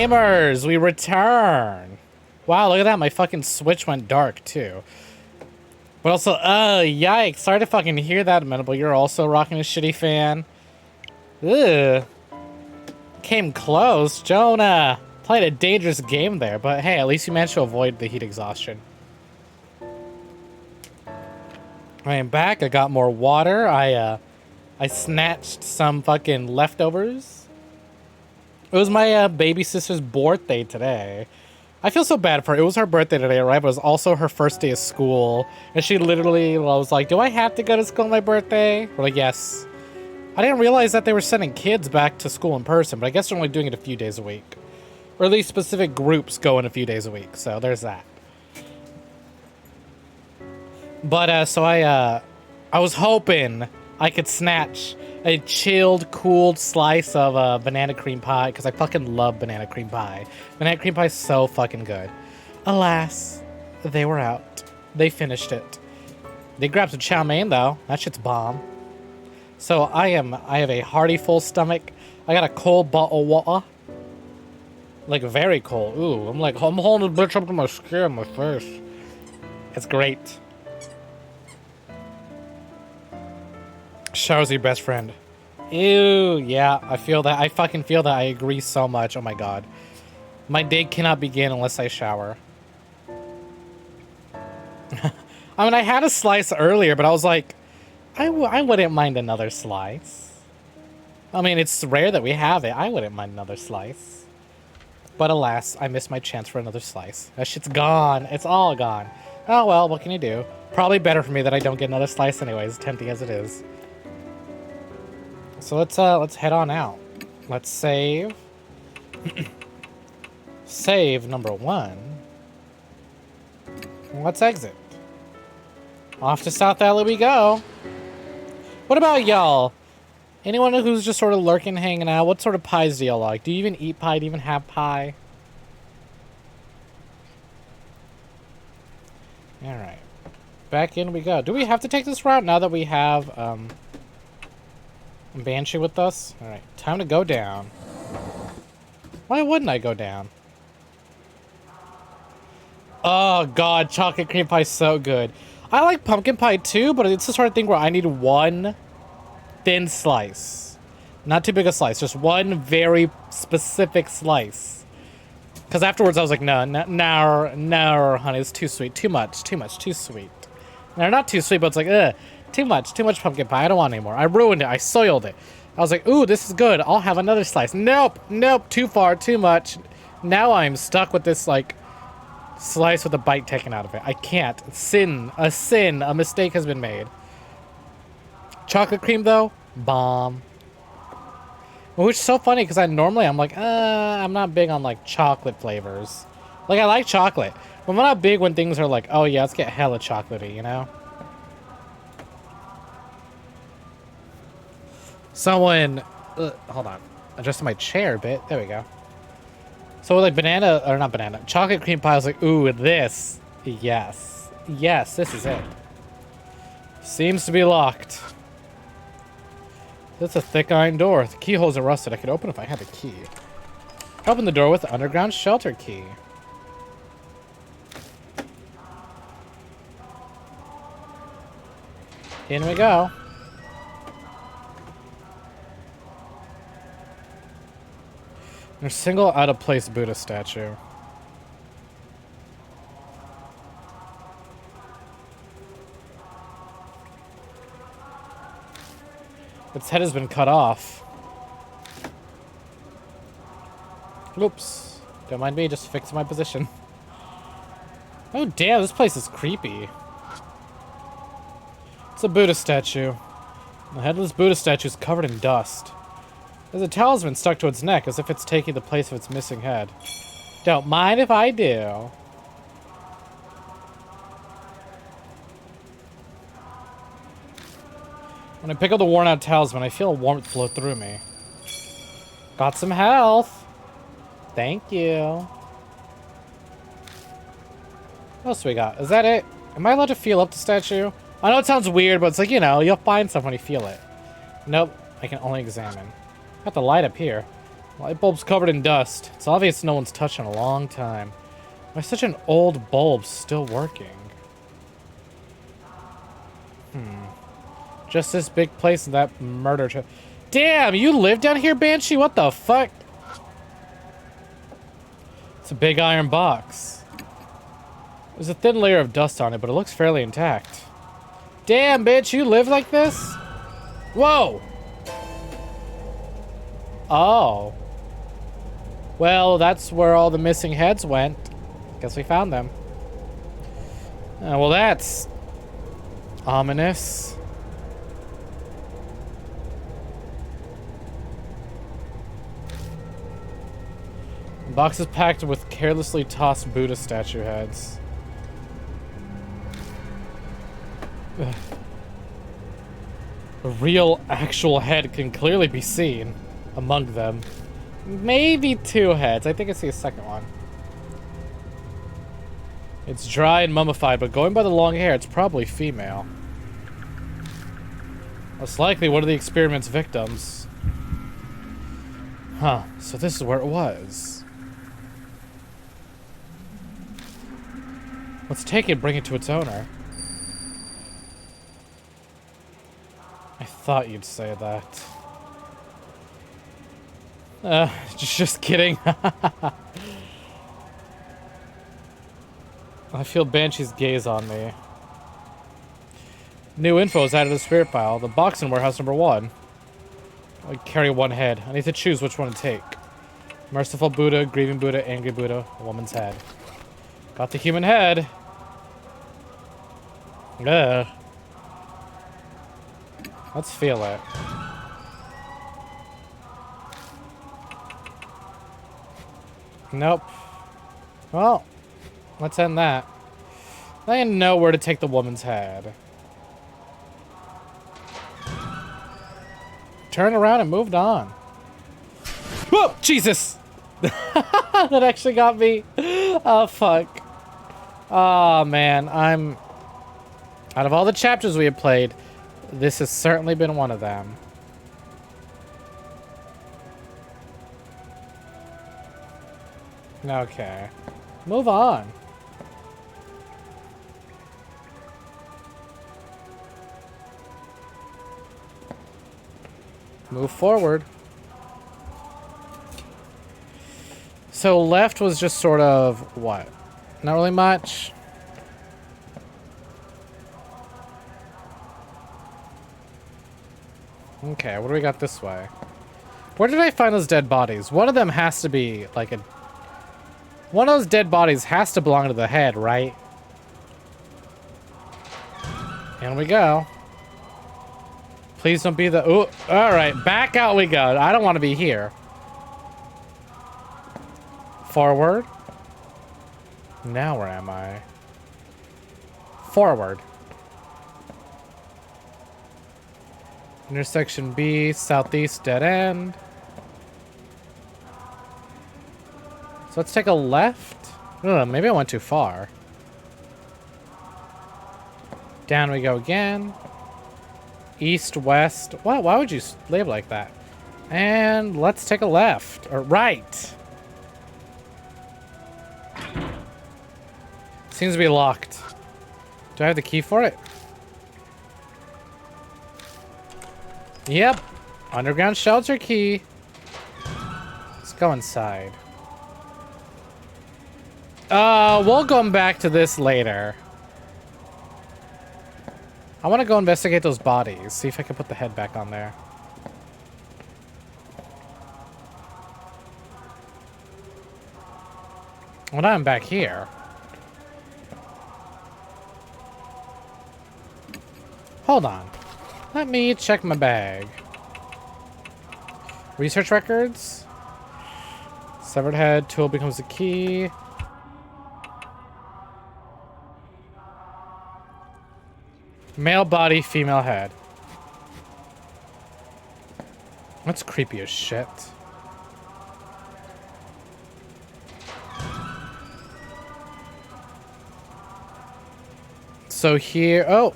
gamers, we return. Wow, look at that. My fucking Switch went dark, too. But also, yikes. Sorry to fucking hear that, Amenable. You're also rocking a shitty fan. Ugh. Came close. Jonah. Played a dangerous game there, but hey, at least you managed to avoid the heat exhaustion. I am back. I got more water. I snatched some fucking leftovers. It was my baby sister's birthday today. I feel so bad for her. It was her birthday today, right? But it was also her first day of school. And she literally was like, do I have to go to school on my birthday? We're like, yes. I didn't realize that they were sending kids back to school in person, but I guess they're only doing it a few days a week. Or at least specific groups go in a few days a week. So there's that. But, so I was hoping I could snatch a chilled, cooled slice of banana cream pie, because I fucking love banana cream pie. Banana cream pie is so fucking good. Alas, they were out. They finished it. They grabbed some chow mein, though. That shit's bomb. So I have a hearty full stomach. I got a cold bottle of water. Like, very cold. Ooh, I'm holding this bitch up to my skin, my face. It's great. Shower's your best friend. Ew, yeah, I feel that. I fucking feel that. I agree so much. Oh my god. My day cannot begin unless I shower. I mean, I had a slice earlier, but I was like, I wouldn't mind another slice. I mean, it's rare that we have it. I wouldn't mind another slice. But alas, I missed my chance for another slice. That shit's gone. It's all gone. Oh well, what can you do? Probably better for me that I don't get another slice anyways, tempting as it is. So let's head on out. Let's save. Save number 1. Let's exit. Off to South Alley we go. What about y'all? Anyone who's just sort of lurking, hanging out, what sort of pies do y'all like? Do you even eat pie? Do you even have pie? Alright. Back in we go. Do we have to take this route now that we have, Banshee with us? Alright, time to go down. Why wouldn't I go down? Oh god, chocolate cream pie is so good. I like pumpkin pie too, but it's the sort of thing where I need one thin slice. Not too big a slice, just one very specific slice. Because afterwards I was like, no, honey, it's too sweet. Too much, too sweet. No, not too sweet, but it's like, ugh. Too much pumpkin pie. I don't want any more. I ruined it. I soiled it. I was like, ooh, this is good. I'll have another slice. Nope. Too far. Too much. Now I'm stuck with this, like, slice with a bite taken out of it. I can't. A mistake has been made. Chocolate cream, though, bomb. Which is so funny, because I'm like, I'm not big on, like, chocolate flavors. Like, I like chocolate. But I'm not big when things are like, oh, yeah, let's get hella chocolatey, you know? Someone, hold on, adjusting my chair a bit. There we go. So like chocolate cream pie. I was like, ooh, this, yes, this is it. Seems to be locked. That's a thick iron door. The keyholes are rusted. I could open if I had the key. Open the door with the underground shelter key. In we go. There's a single out-of-place Buddha statue. Its head has been cut off. Oops. Don't mind me, just fixing my position. Oh damn, this place is creepy. It's a Buddha statue. The headless Buddha statue is covered in dust. There's a talisman stuck to its neck, as if it's taking the place of its missing head. Don't mind if I do. When I pick up the worn-out talisman, I feel a warmth flow through me. Got some health. Thank you. What else do we got? Is that it? Am I allowed to feel up the statue? I know it sounds weird, but it's like, you know, you'll find stuff when you feel it. Nope, I can only examine. Got the light up here. Light bulb's covered in dust. It's obvious no one's touched in a long time. Why is such an old bulb still working? Just this big place and that murder. Damn, you live down here, Banshee? What the fuck? It's a big iron box. There's a thin layer of dust on it, but it looks fairly intact. Damn, bitch, you live like this? Whoa! Oh. Well, that's where all the missing heads went. Guess we found them. Well, that's ominous. The box is packed with carelessly tossed Buddha statue heads. Ugh. A real, actual head can clearly be seen among them. Maybe 2 heads. I think I see a second one. It's dry and mummified, but going by the long hair, it's probably female. Most likely one of the experiment's victims. Huh, so this is where it was. Let's take it and bring it to its owner. I thought you'd say that. Just kidding. I feel Banshee's gaze on me. New info is added to the spirit file. The box in warehouse number 1. I carry 1 head. I need to choose which one to take. Merciful Buddha, grieving Buddha, angry Buddha, a woman's head. Got the human head. Ugh. Let's feel it. Nope. Well, let's end that. I didn't know where to take the woman's head. Turned around and moved on. Whoa! Jesus! That actually got me. Oh, fuck. Oh, man. Out of all the chapters we have played, this has certainly been one of them. Okay. Move on. Move forward. So left was just sort of what? Not really much. Okay, what do we got this way? Where did I find those dead bodies? One of them has to be like a... One of those dead bodies has to belong to the head, right? In we go. Please don't be the... Ooh, alright, back out we go. I don't want to be here. Forward. Now where am I? Forward. Intersection B, southeast, dead end. So let's take a left. Ugh, maybe I went too far. Down we go again. East, west. What? Why would you label like that? And let's take a left. Or right. Seems to be locked. Do I have the key for it? Yep. Underground shelter key. Let's go inside. We'll come back to this later. I want to go investigate those bodies. See if I can put the head back on there. Well, now I'm back here. Hold on. Let me check my bag. Research records. Severed head. Tool becomes the key. Male body, female head. That's creepy as shit. So here... Oh!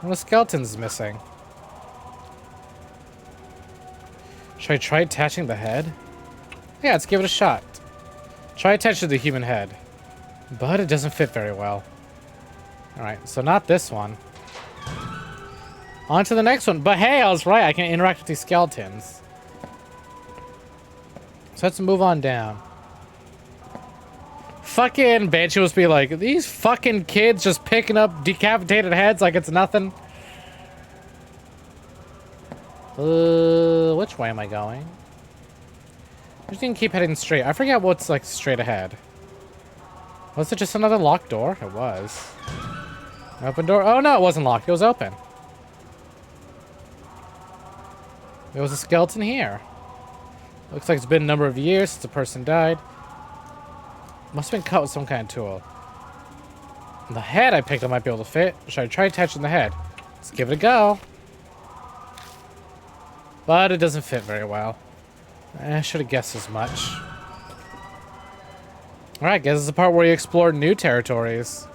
One of the skeletons is missing. Should I try attaching the head? Yeah, let's give it a shot. Try attaching the human head. But it doesn't fit very well. Alright, so not this one. On to the next one. But hey, I was right. I can interact with these skeletons. So let's move on down. Fucking Banshee must be like, these fucking kids just picking up decapitated heads like it's nothing. Which way am I going? I'm just gonna keep heading straight. I forget what's like straight ahead. Was it just another locked door? It was. An open door? Oh no, it wasn't locked. It was open. There was a skeleton here. Looks like it's been a number of years since the person died. Must have been cut with some kind of tool. The head I picked up might be able to fit. Should I try attaching the head? Let's give it a go. But it doesn't fit very well. I should have guessed as much. Alright, guess it's the part where you explore new territories.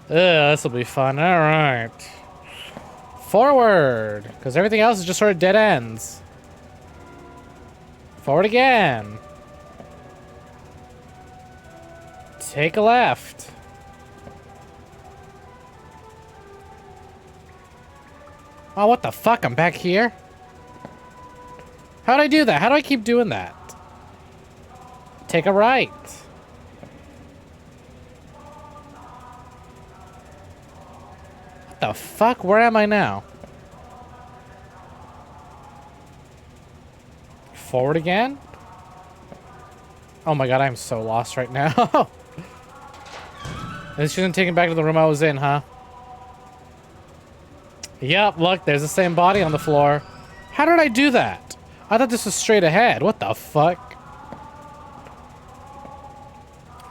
This will be fun. Alright. Forward! Because everything else is just sort of dead ends. Forward again. Take a left. Oh, what the fuck? I'm back here? How do I do that? How do I keep doing that? Take a right. What the fuck? Where am I now? Forward again? Oh my god, I'm so lost right now. This shouldn't take me back to the room I was in, huh? Yep, look, there's the same body on the floor. How did I do that? I thought this was straight ahead. What the fuck?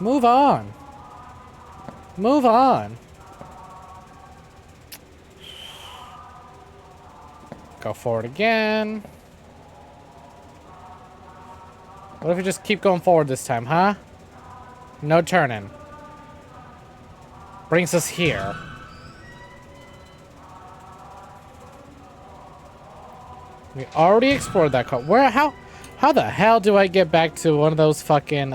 Move on. Move on. Go forward again. What if we just keep going forward this time, huh? No turning. Brings us here. We already explored that car. Where, how the hell do I get back to one of those fucking,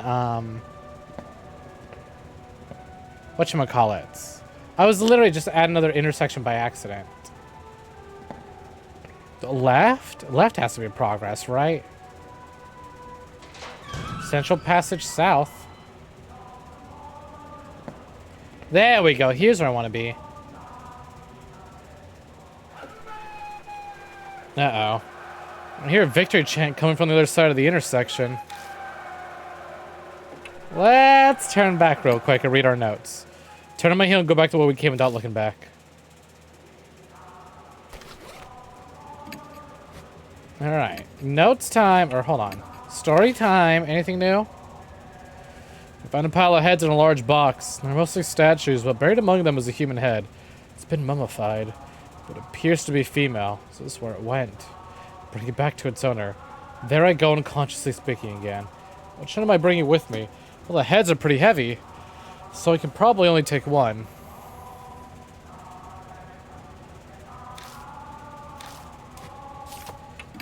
whatchamacallits? I was literally just at another intersection by accident. The left? Left has to be progress, right? Central Passage South. There we go. Here's where I want to be. Uh-oh. I hear a victory chant coming from the other side of the intersection. Let's turn back real quick and read our notes. Turn on my heel and go back to where we came without looking back. Alright. Notes time. Or hold on. Story time. Anything new? I found a pile of heads in a large box. They're mostly statues, but buried among them is a human head. It's been mummified, but appears to be female. So this is where it went. Bring it back to its owner. There I go, unconsciously speaking again. Which one am I bringing with me? Well, the heads are pretty heavy, so I can probably only take one.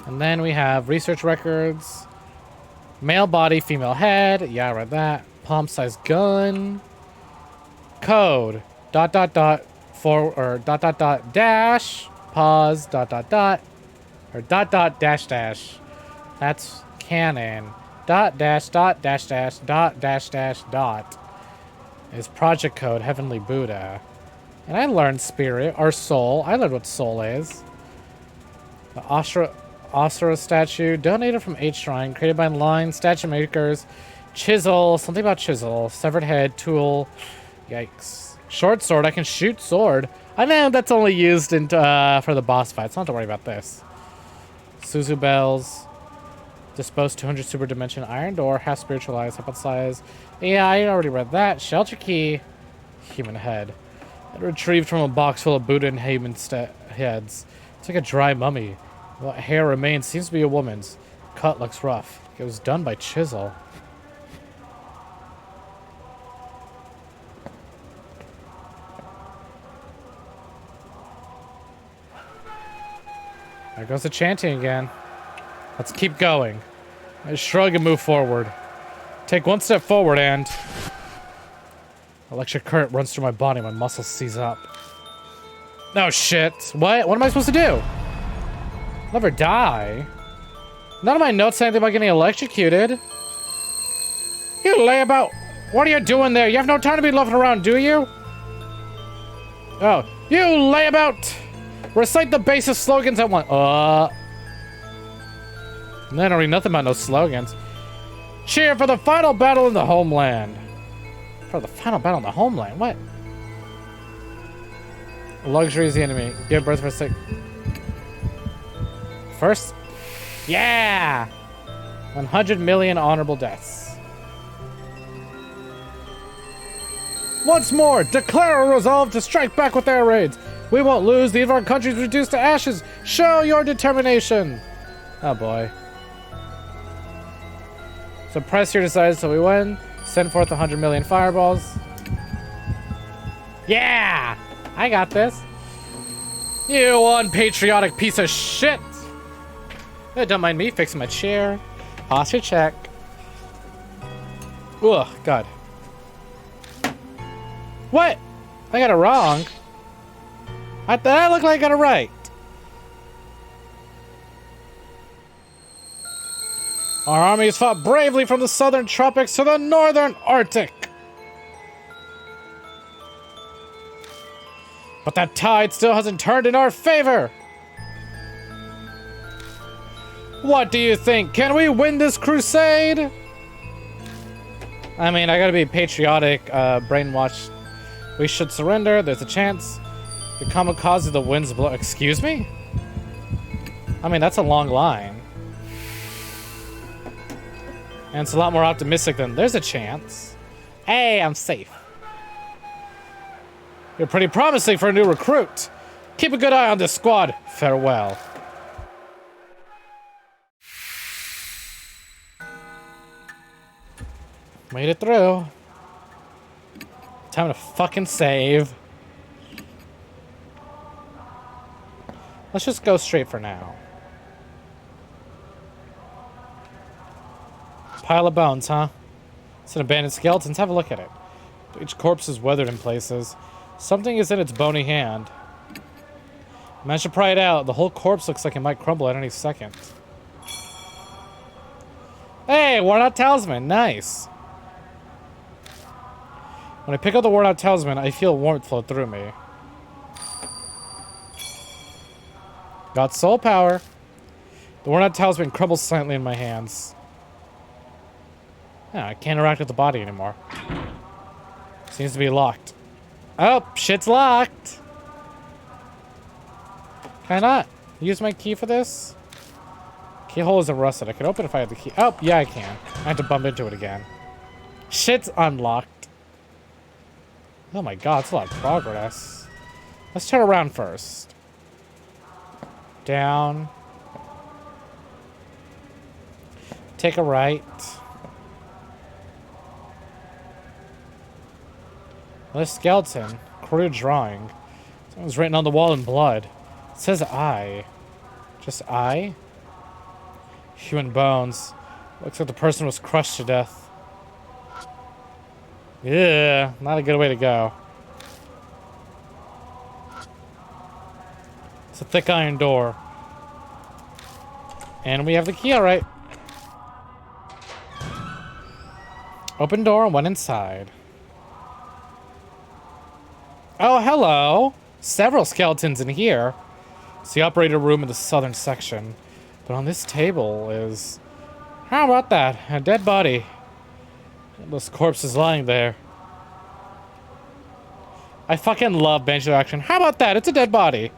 And then we have research records. Male body, female head. Yeah, I read that. Palm-sized gun. Code. ... For or ... dash. Pause. ... Or ... dash. That's canon. ... dash is project code Heavenly Buddha. And I learned spirit or soul. I learned what soul is. The Astra Statue, donated from H Shrine, created by Line, statue makers, chisel, something about chisel, severed head, tool, yikes. Short sword, I can shoot sword. I know that's only used in, for the boss fights, not have to worry about this. Suzu bells, disposed 200 super dimension, iron door, half spiritualized, hypothesized. Yeah, I already read that. Shelter key, human head. Retrieved from a box full of Buddha and human heads. It's like a dry mummy. What hair remains seems to be a woman's. Cut looks rough. It was done by chisel. There goes the chanting again. Let's keep going. I shrug and move forward. Take one step forward and... electric current runs through my body. My muscles seize up. Oh shit. What? What am I supposed to do? Never die. None of my notes say anything about getting electrocuted. You layabout. What are you doing there? You have no time to be loafing around, do you? Oh. You layabout. Recite the basic slogans I want. I don't read nothing about no slogans. Cheer for the final battle in the homeland. For the final battle in the homeland? What? Luxury is the enemy. Give birth for sick. First? Yeah! 100 million honorable deaths. Once more, declare a resolve to strike back with air raids. We won't lose. Leave our countries reduced to ashes. Show your determination. Oh boy. So press here decides so we win. Send forth 100 million fireballs. Yeah! I got this. You unpatriotic piece of shit. Don't mind me fixing my chair. Posture check. Ugh, God. What? I got it wrong. I thought I looked like I got it right. Our armies fought bravely from the southern tropics to the northern Arctic. But that tide still hasn't turned in our favor. What do you think? Can we win this crusade? I mean, I gotta be patriotic, brainwashed. We should surrender. There's a chance. The kamikaze, the winds blow. Excuse me? I mean, that's a long line. And it's a lot more optimistic than there's a chance. Hey, I'm safe. You're pretty promising for a new recruit. Keep a good eye on this squad. Farewell. Made it through. Time to fucking save. Let's just go straight for now. Pile of bones, huh? It's an abandoned skeleton. Let's have a look at it. Each corpse is weathered in places. Something is in its bony hand. Managed to pry it out. The whole corpse looks like it might crumble at any second. Hey, worn out talisman. Nice. When I pick up the worn out talisman, I feel warmth flow through me. Got soul power. The worn out talisman crumbles silently in my hands. Yeah, I can't interact with the body anymore. Seems to be locked. Oh, shit's locked. Can I not use my key for this? Keyhole isn't rusted. I could open it if I had the key. Oh, yeah, I can. I have to bump into it again. Shit's unlocked. Oh my god, it's a lot of progress. Let's turn around first. Down. Take a right. Another skeleton. Crude drawing. Something's written on the wall in blood. It says I. Just I? Human bones. Looks like the person was crushed to death. Yeah, not a good way to go. It's a thick iron door. And we have the key, alright. Open door and went inside. Oh, hello. Several skeletons in here. It's the operator room in the southern section. But on this table is... How about that? A dead body. This corpse is lying there. I fucking love Banshee action. How about that? It's a dead body.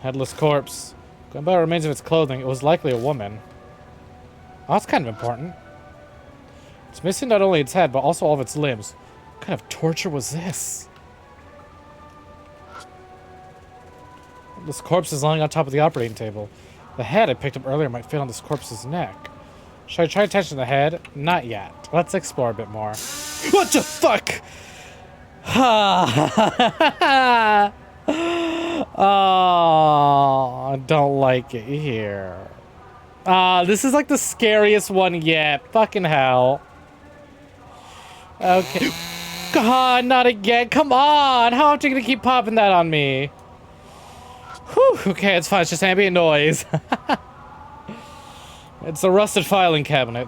Headless corpse. Going by the remains of its clothing, it was likely a woman. Oh, that's kind of important. It's missing not only its head, but also all of its limbs. What kind of torture was this? This corpse is lying on top of the operating table. The head I picked up earlier might fit on this corpse's neck. Should I try attaching the head? Not yet. Let's explore a bit more. What the fuck? Oh, I don't like it here. This is like the scariest one yet. Fucking hell. Okay. God, not again. Come on. How often are you gonna keep popping that on me? Whew. Okay, it's fine. It's just ambient noise. It's a rusted filing cabinet.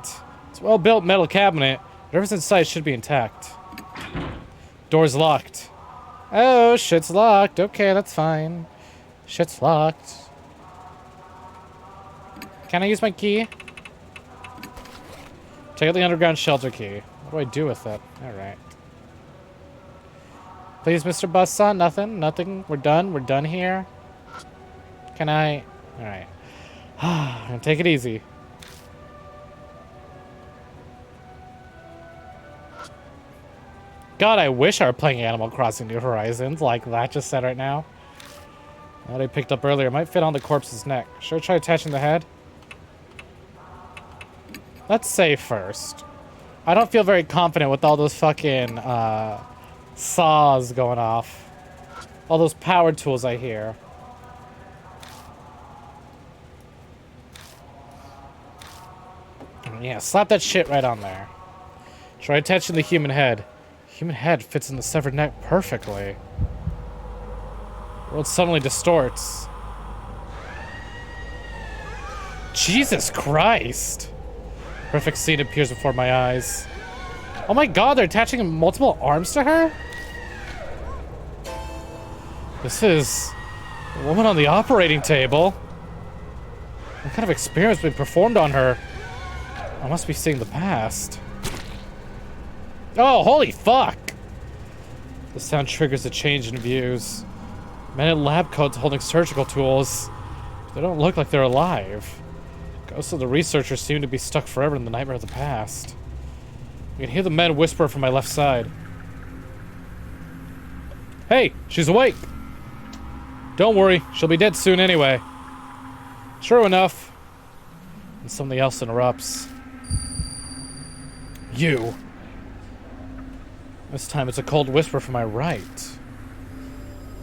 It's a well-built metal cabinet. Whatever's inside should be intact. Door's locked. Oh, shit's locked. Okay, that's fine. Shit's locked. Can I use my key? Take out the underground shelter key. What do I do with it? Alright. Please, Mr. Buzzsaw, nothing? Nothing? We're done? We're done here? Can I? Alright. I'm gonna take it easy. God, I wish I were playing Animal Crossing New Horizons like that just said right now. That I picked up earlier might fit on the corpse's neck. Should I try attaching the head? Let's save first. I don't feel very confident with all those fucking saws going off. All those power tools I hear. Yeah, slap that shit right on there. Try attaching the human head. Human head fits in the severed neck perfectly. The world suddenly distorts. Jesus Christ! Perfect scene appears before my eyes. Oh my god, they're attaching multiple arms to her? This is a woman on the operating table. What kind of experience being performed on her? I must be seeing the past. Oh, holy fuck! The sound triggers a change in views. Men in lab coats holding surgical tools. They don't look like they're alive. Ghosts of the researchers seem to be stuck forever in the nightmare of the past. I can hear the men whisper from my left side. Hey, she's awake! Don't worry, she'll be dead soon anyway. True enough. And something else interrupts. You. This time it's a cold whisper from my right.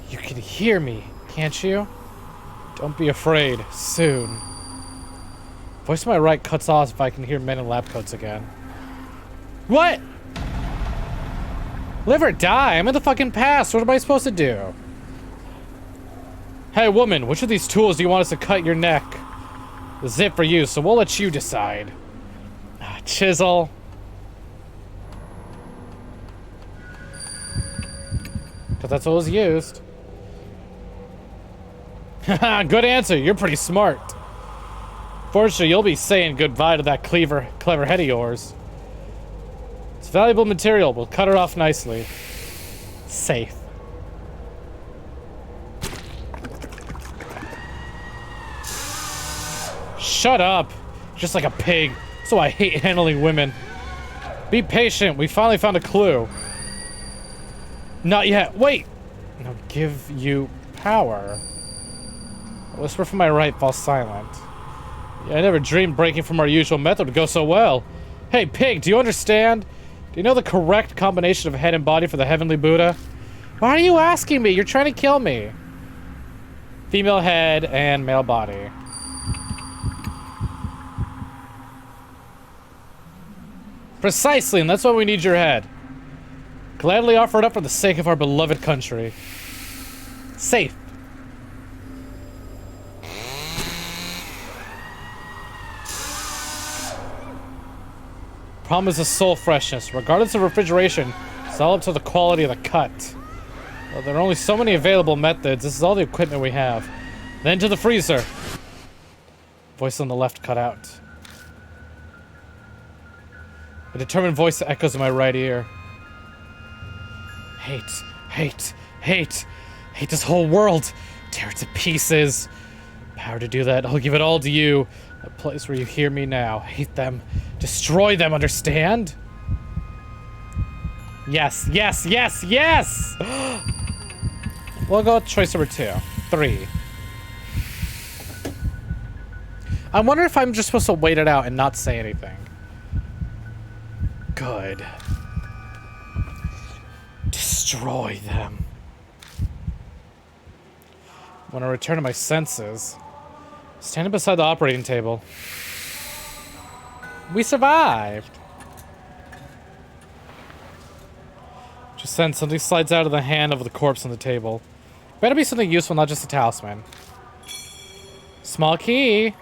You can hear me, can't you? Don't be afraid. Soon. Voice to my right cuts off if I can hear men in lab coats again. What? Live or die? I'm in the fucking past. What am I supposed to do? Hey, woman, which of these tools do you want us to cut your neck? This is it for you, so we'll let you decide. Chisel. Because that's what was used. Haha, good answer. You're pretty smart. Fortunately, you'll be saying goodbye to that clever head of yours. It's valuable material. We'll cut her off nicely. Safe. Shut up. Just like a pig. So I hate handling women. Be patient. We finally found a clue. Not yet. Wait. I'll give you power. A whisper from my right falls silent. Yeah, I never dreamed breaking from our usual method would go so well. Hey, pig, do you understand? Do you know the correct combination of head and body for the Heavenly Buddha? Why are you asking me? You're trying to kill me. Female head and male body. Precisely, and that's why we need your head. Gladly offer it up for the sake of our beloved country. Safe. Problem is the soul freshness. Regardless of refrigeration, it's all up to the quality of the cut. Well, there are only so many available methods. This is all the equipment we have. Then to the freezer. Voice on the left cut out. A determined voice that echoes in my right ear. Hate, hate, hate, hate this whole world. Tear it to pieces. Power to do that. I'll give it all to you. A place where you hear me now. Hate them. Destroy them, understand? Yes, yes, yes, yes! We'll go with choice number 2. 3. I wonder if I'm just supposed to wait it out and not say anything. Good. Destroy them. When I return to my senses, standing beside the operating table. We survived! Just then, something slides out of the hand of the corpse on the table. Better be something useful, not just a talisman. Small key!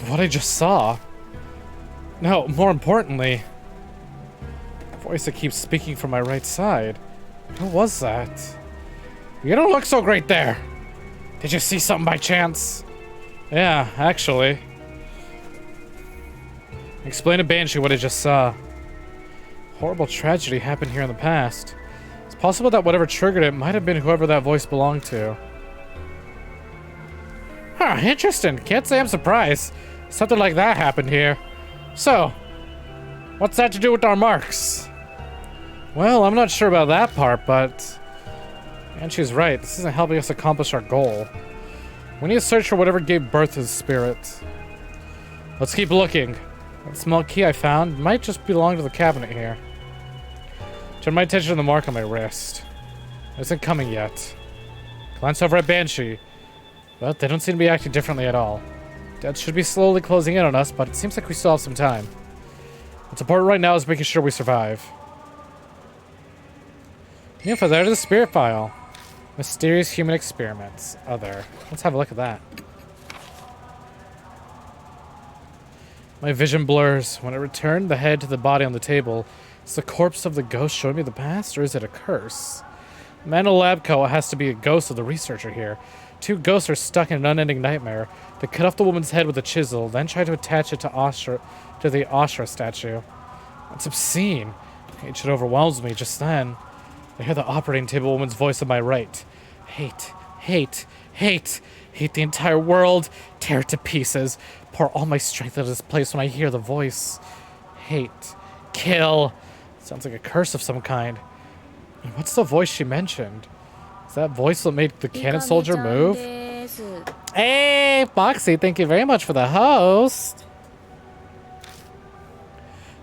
What I just saw? No, more importantly, the voice that keeps speaking from my right side. Who was that? You don't look so great there. Did you see something by chance? Yeah, actually. Explain to Banshee what I just saw. Horrible tragedy happened here in the past. It's possible that whatever triggered it might have been whoever that voice belonged to. Huh, interesting. Can't say I'm surprised. Something like that happened here. So, what's that to do with our marks? Well, I'm not sure about that part, but... And she's right. This isn't helping us accomplish our goal. We need to search for whatever gave birth to the spirit. Let's keep looking. That small key I found might just belong to the cabinet here. Turn my attention to the mark on my wrist. It isn't coming yet. Glance over at Banshee. But they don't seem to be acting differently at all. Death should be slowly closing in on us, but it seems like we still have some time. What's important right now is making sure we survive. Yeah, for there's the spirit file. Mysterious human experiments. Other. Let's have a look at that. My vision blurs. When I return the head to the body on the table, is the corpse of the ghost showing me the past, or is it a curse? The man in the lab coat has to be a ghost of the researcher here. Two ghosts are stuck in an unending nightmare. They cut off the woman's head with a chisel, then try to attach it to the Astra Statue. That's obscene. Hatred overwhelms me just then. I hear the operating table woman's voice on my right. Hate, hate, hate, hate the entire world. Tear it to pieces. Pour all my strength into this place when I hear the voice. Hate, kill. Sounds like a curse of some kind. And what's the voice she mentioned? Is that voice that made the cannon soldier move? Hey, Foxy, thank you very much for the host.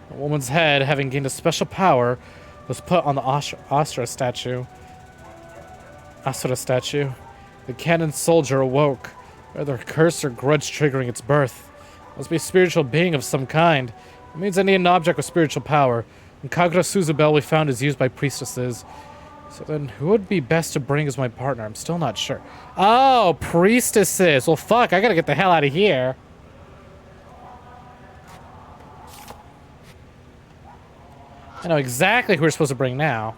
The woman's head, having gained a special power, was put on the Astra Statue. Astra Statue. The cannon soldier awoke, whether a curse or grudge triggering its birth. It must be a spiritual being of some kind. It means I need an object with spiritual power. And Kagura Suzubel we found is used by priestesses. So then, who would be best to bring as my partner? I'm still not sure. Oh, priestesses. Well, fuck, I gotta get the hell out of here. I know exactly who we're supposed to bring now.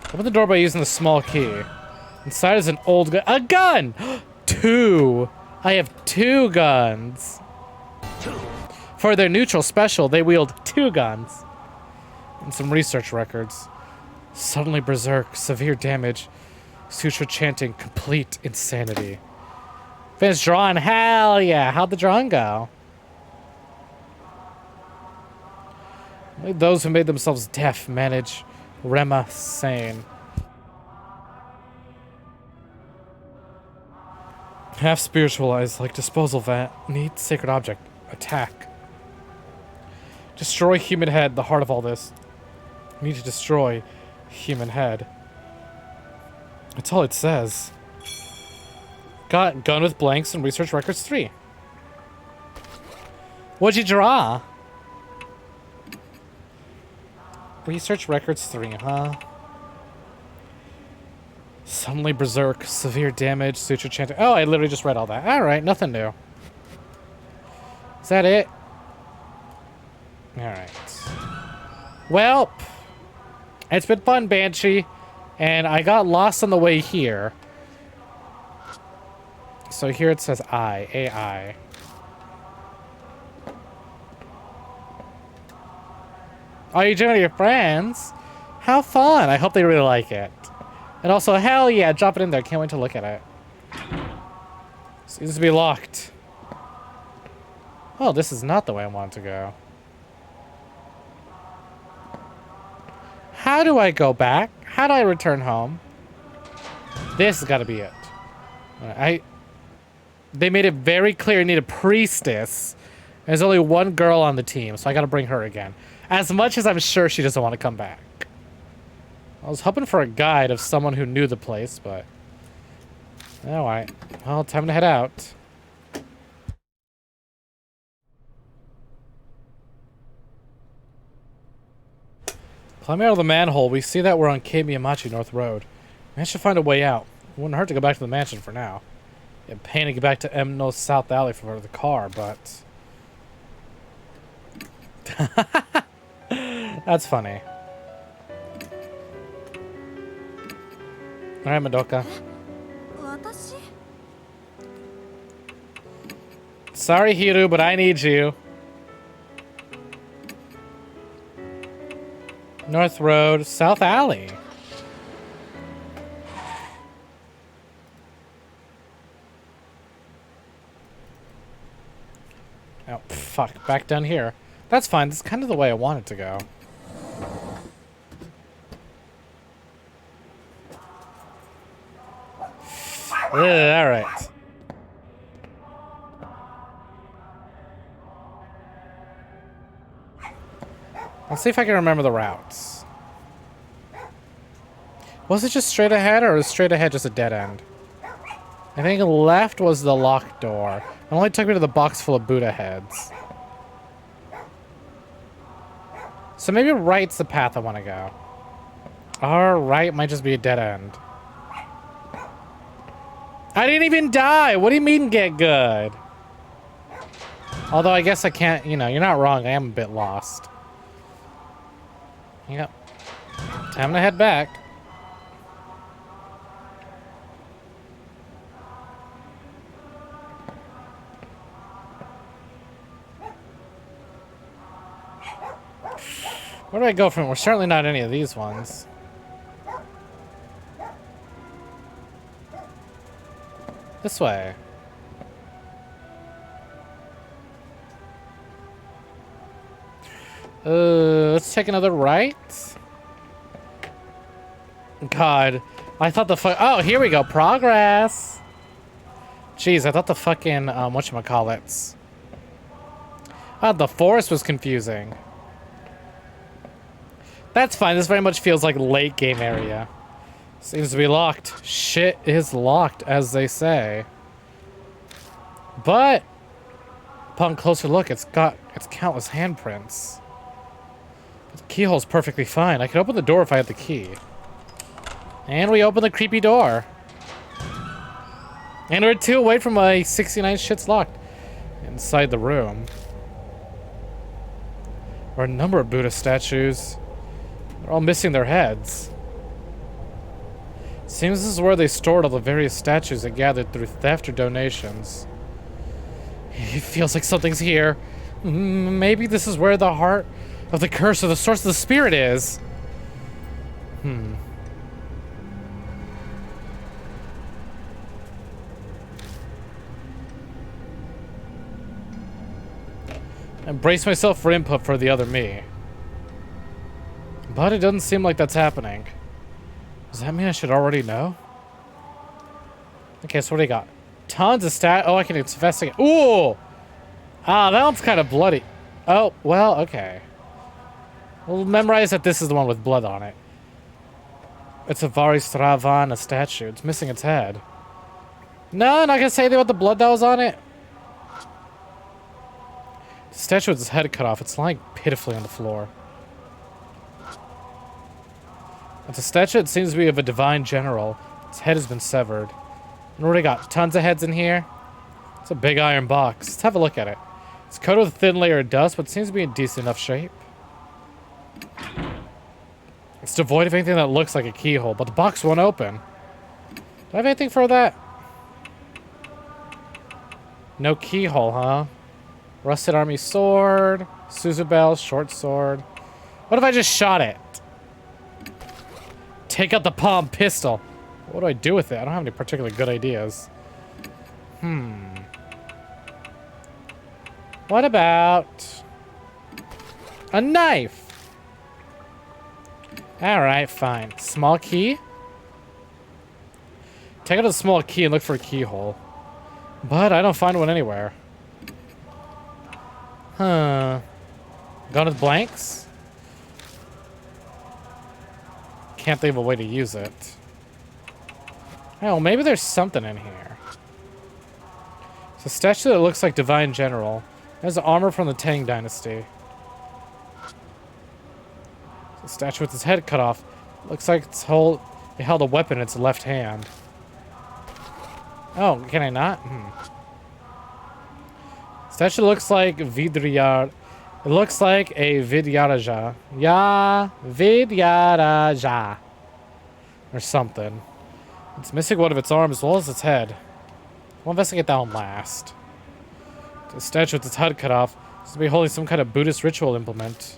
Open the door by using the small key. Inside is an old gun. A gun! 2. I have 2 guns. For their neutral special, they wield 2 guns. And some research records. Suddenly berserk, severe damage, suture chanting, complete insanity. Finished drawing, hell yeah! How'd the drawing go? Only those who made themselves deaf manage. Rema sane. Half spiritualized, like disposal vat. Need sacred object. Attack. Destroy human head, the heart of all this. Need to destroy human head. That's all it says. Got gun with blanks and research records 3. What'd you draw? Research records 3, huh? Suddenly berserk, severe damage, suture chanting. Oh, I literally just read all that. Alright, nothing new. Is that it? Alright. Well, it's been fun, Banshee. And I got lost on the way here. So here it says I, AI. Oh, you're doing it with your friends? How fun. I hope they really like it. And also, hell yeah, drop it in there. Can't wait to look at it. Seems to be locked. Oh, this is not the way I want to go. How do I go back? How do I return home? This has got to be it. They made it very clear I need a priestess. There's only one girl on the team, so I gotta bring her again. As much as I'm sure she doesn't want to come back. I was hoping for a guide of someone who knew the place, but... Alright. Well, time to head out. Climbing out of the manhole, we see that we're on Kei Miyamachi North Road. We should find a way out. It wouldn't hurt to go back to the mansion for now. It'd be a pain to get back to Emno's South Alley for the car, but... That's funny. Alright, Madoka. Sorry, Hiru, but I need you. North Road, South Alley. Oh, fuck. Back down here. That's fine. That's kind of the way I want it to go. Alright. Let's see if I can remember the routes. Was it just straight ahead, or was straight ahead just a dead end? I think left was the locked door. It only took me to the box full of Buddha heads. So maybe right's the path I want to go. Or right might just be a dead end. I didn't even die! What do you mean get good? Although I guess I can't, you know, you're not wrong. I am a bit lost. Yep. Time to head back. Where do I go from? We're certainly not any of these ones. This way. Let's take another right. God, I thought the fuck. Oh, here we go. Progress. Jeez, I thought the fucking whatchamacallits. The forest was confusing. That's fine. This very much feels like late game area. Seems to be locked. Shit is locked, as they say. But upon closer look, it's got countless handprints. But the keyhole's perfectly fine. I could open the door if I had the key. And we open the creepy door. And we're 2 away from my 69 shit's locked. Inside the room are a number of Buddha statues. They're all missing their heads. Seems this is where they stored all the various statues they gathered through theft or donations. It feels like something's here. Maybe this is where the heart of the curse or the source of the spirit is. I brace myself for input for the other me. But it doesn't seem like that's happening. Does that mean I should already know? Okay, so what do you got? Tons of Oh, I can investigate. Ooh! Ah, that one's kind of bloody. Oh, well, okay. We'll memorize that this is the one with blood on it. It's a Varisravana statue. It's missing its head. No, not gonna say anything about the blood that was on it. The statue with its head cut off. It's lying pitifully on the floor. It's a statue that seems to be of a divine general. Its head has been severed. And what do we got? Tons of heads in here. It's a big iron box. Let's have a look at it. It's coated with a thin layer of dust, but seems to be in decent enough shape. It's devoid of anything that looks like a keyhole, but the box won't open. Do I have anything for that? No keyhole, huh? Rusted army sword. Suzubel, short sword. What if I just shot it? Take out the palm pistol. What do I do with it? I don't have any particularly good ideas. What about a knife? Alright, fine. Small key? Take out a small key and look for a keyhole. But I don't find one anywhere. Huh. Gun with blanks? Can't think of a way to use it. Oh, maybe there's something in here. It's a statue that looks like Divine General. It has armor from the Tang Dynasty. It's a statue with its head cut off. Looks like it held a weapon in its left hand. Oh, can I not? Statue looks like Vidriyar. It looks like a Vidyaraja. Vidyaraja. Or something. It's missing one of its arms as well as its head. We'll investigate that one last. The statue with its head cut off seems to be holding some kind of Buddhist ritual implement.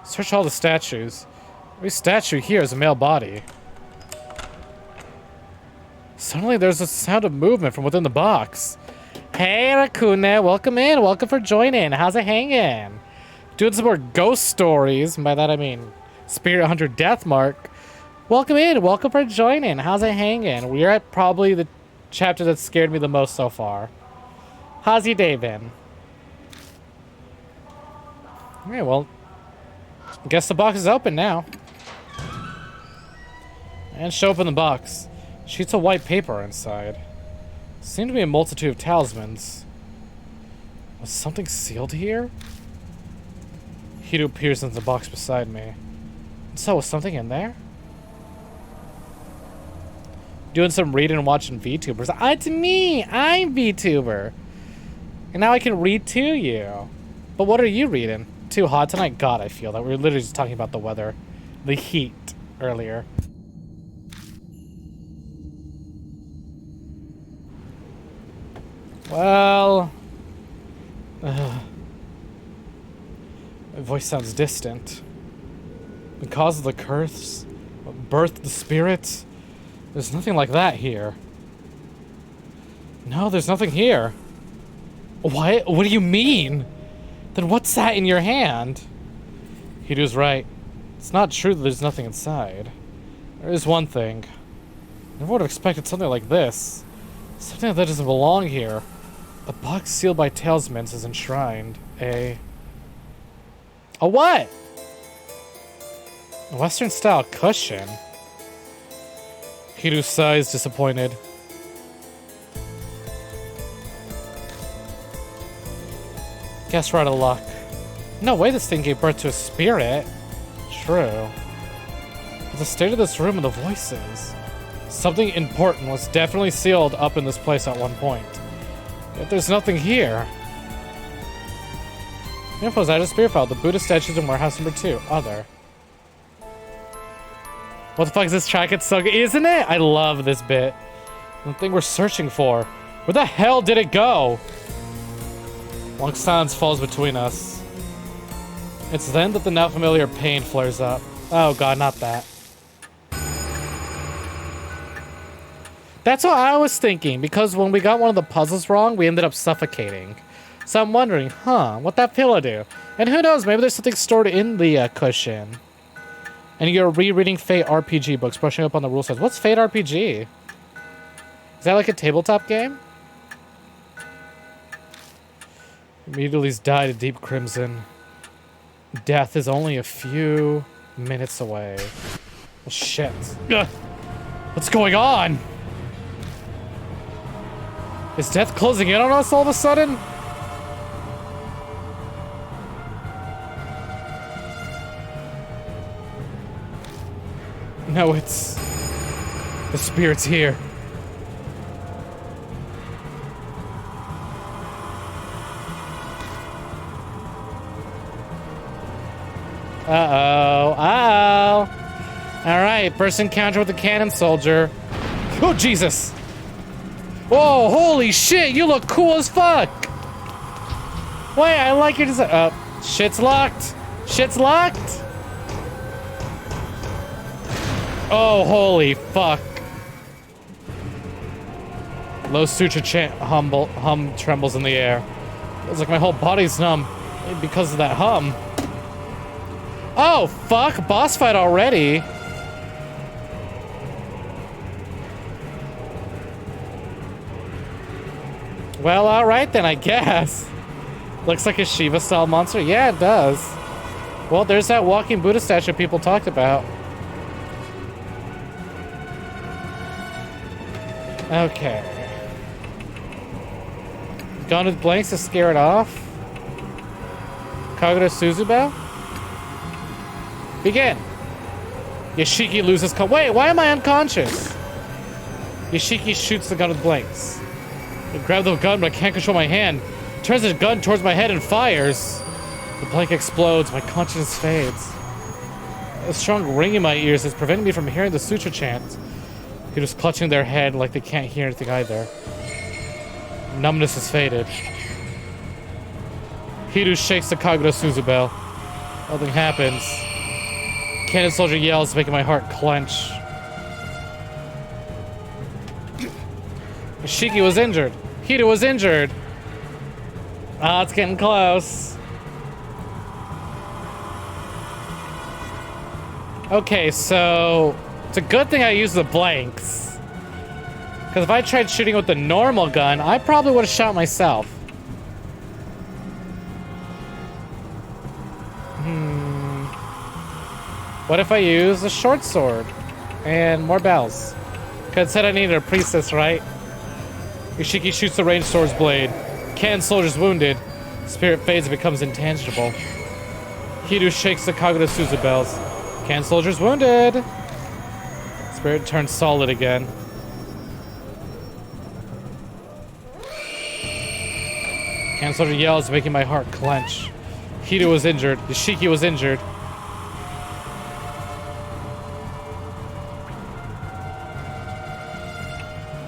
Search all the statues. Every statue here is a male body. Suddenly there's a sound of movement from within the box. Hey, Rakune, welcome in. Welcome for joining. How's it hanging? Doing some more ghost stories. And by that I mean Spirit Hunter Deathmark. Welcome in. Welcome for joining. How's it hanging? We're at probably the chapter that scared me the most so far. How's your day been? Alright, well, I guess the box is open now. And show open the box. Sheets of white paper inside. Seem to be a multitude of talismans. Was something sealed here? Hito appears in the box beside me. So, was something in there? Doing some reading and watching VTubers. It's me! I'm VTuber! And now I can read to you. But what are you reading? Too hot tonight? God, I feel that. We were literally just talking about the weather. The heat earlier. Well... my voice sounds distant. The cause of the curse? What birthed the spirits? There's nothing like that here. No, there's nothing here. What? What do you mean? Then what's that in your hand? Hido's right. It's not true that there's nothing inside. There is one thing. Never would have expected something like this. Something that doesn't belong here. A box sealed by talismans is enshrined. A what? A Western-style cushion. Hido sighs, disappointed. Guess we're out of luck. No way this thing gave birth to a spirit. True. But the state of this room and the voices. Something important was definitely sealed up in this place at one point. Yet there's nothing here. Info's out of spirit file. The Buddha statues in warehouse number 2. Other. What the fuck is this track? It's so good, isn't it? I love this bit. The thing we're searching for. Where the hell did it go? Long silence falls between us. It's then that the now familiar pain flares up. Oh god, not that. That's what I was thinking, because when we got one of the puzzles wrong, we ended up suffocating. So I'm wondering, what that pillow do? And who knows, maybe there's something stored in the cushion. And you're rereading Fate RPG books, brushing up on the rule sets. What's Fate RPG? Is that like a tabletop game? Immediately died a deep crimson. Death is only a few minutes away. Oh, shit. Ugh. What's going on? Is death closing in on us all of a sudden? No, it's... the spirit's here. Uh-oh. Uh-oh. Alright, first encounter with the cannon soldier. Oh, Jesus! Whoa, holy shit, you look cool as fuck! Wait, I like your design. Oh, shit's locked. Shit's locked? Oh, holy fuck. Low suture hum trembles in the air. Feels like my whole body's numb because of that hum. Oh, fuck, boss fight already. Well, alright then, I guess. Looks like a Shiva-style monster. Yeah, it does. Well, there's that walking Buddha statue people talked about. Okay. Gun with blanks to scare it off. Kagura Suzubao? Begin. Yoshiki loses wait, why am I unconscious? Yoshiki shoots the gun with blanks. I grab the gun, but I can't control my hand. Turns the gun towards my head and fires. The blank explodes, my consciousness fades. A strong ring in my ears is preventing me from hearing the sutra chant. They're just clutching their head like they can't hear anything either. Numbness has faded. Hiru shakes the Kagura Suzubao. Nothing happens. Cannon soldier yells, making my heart clench. Shiki was injured. Hiru was injured. Ah, it's getting close. Okay, so it's a good thing I used the blanks. Because if I tried shooting with the normal gun, I probably would have shot myself. What if I use a short sword and more bells? Because it said I needed a priestess, right? Yoshiki shoots the ranged sword's blade. Cannon soldier's wounded. Spirit fades and becomes intangible. Hiru shakes the Kagura Suzubels. Cannon soldier's wounded. Spirit turns solid again. Cannon soldier yells, making my heart clench. Hiru was injured. Yoshiki was injured.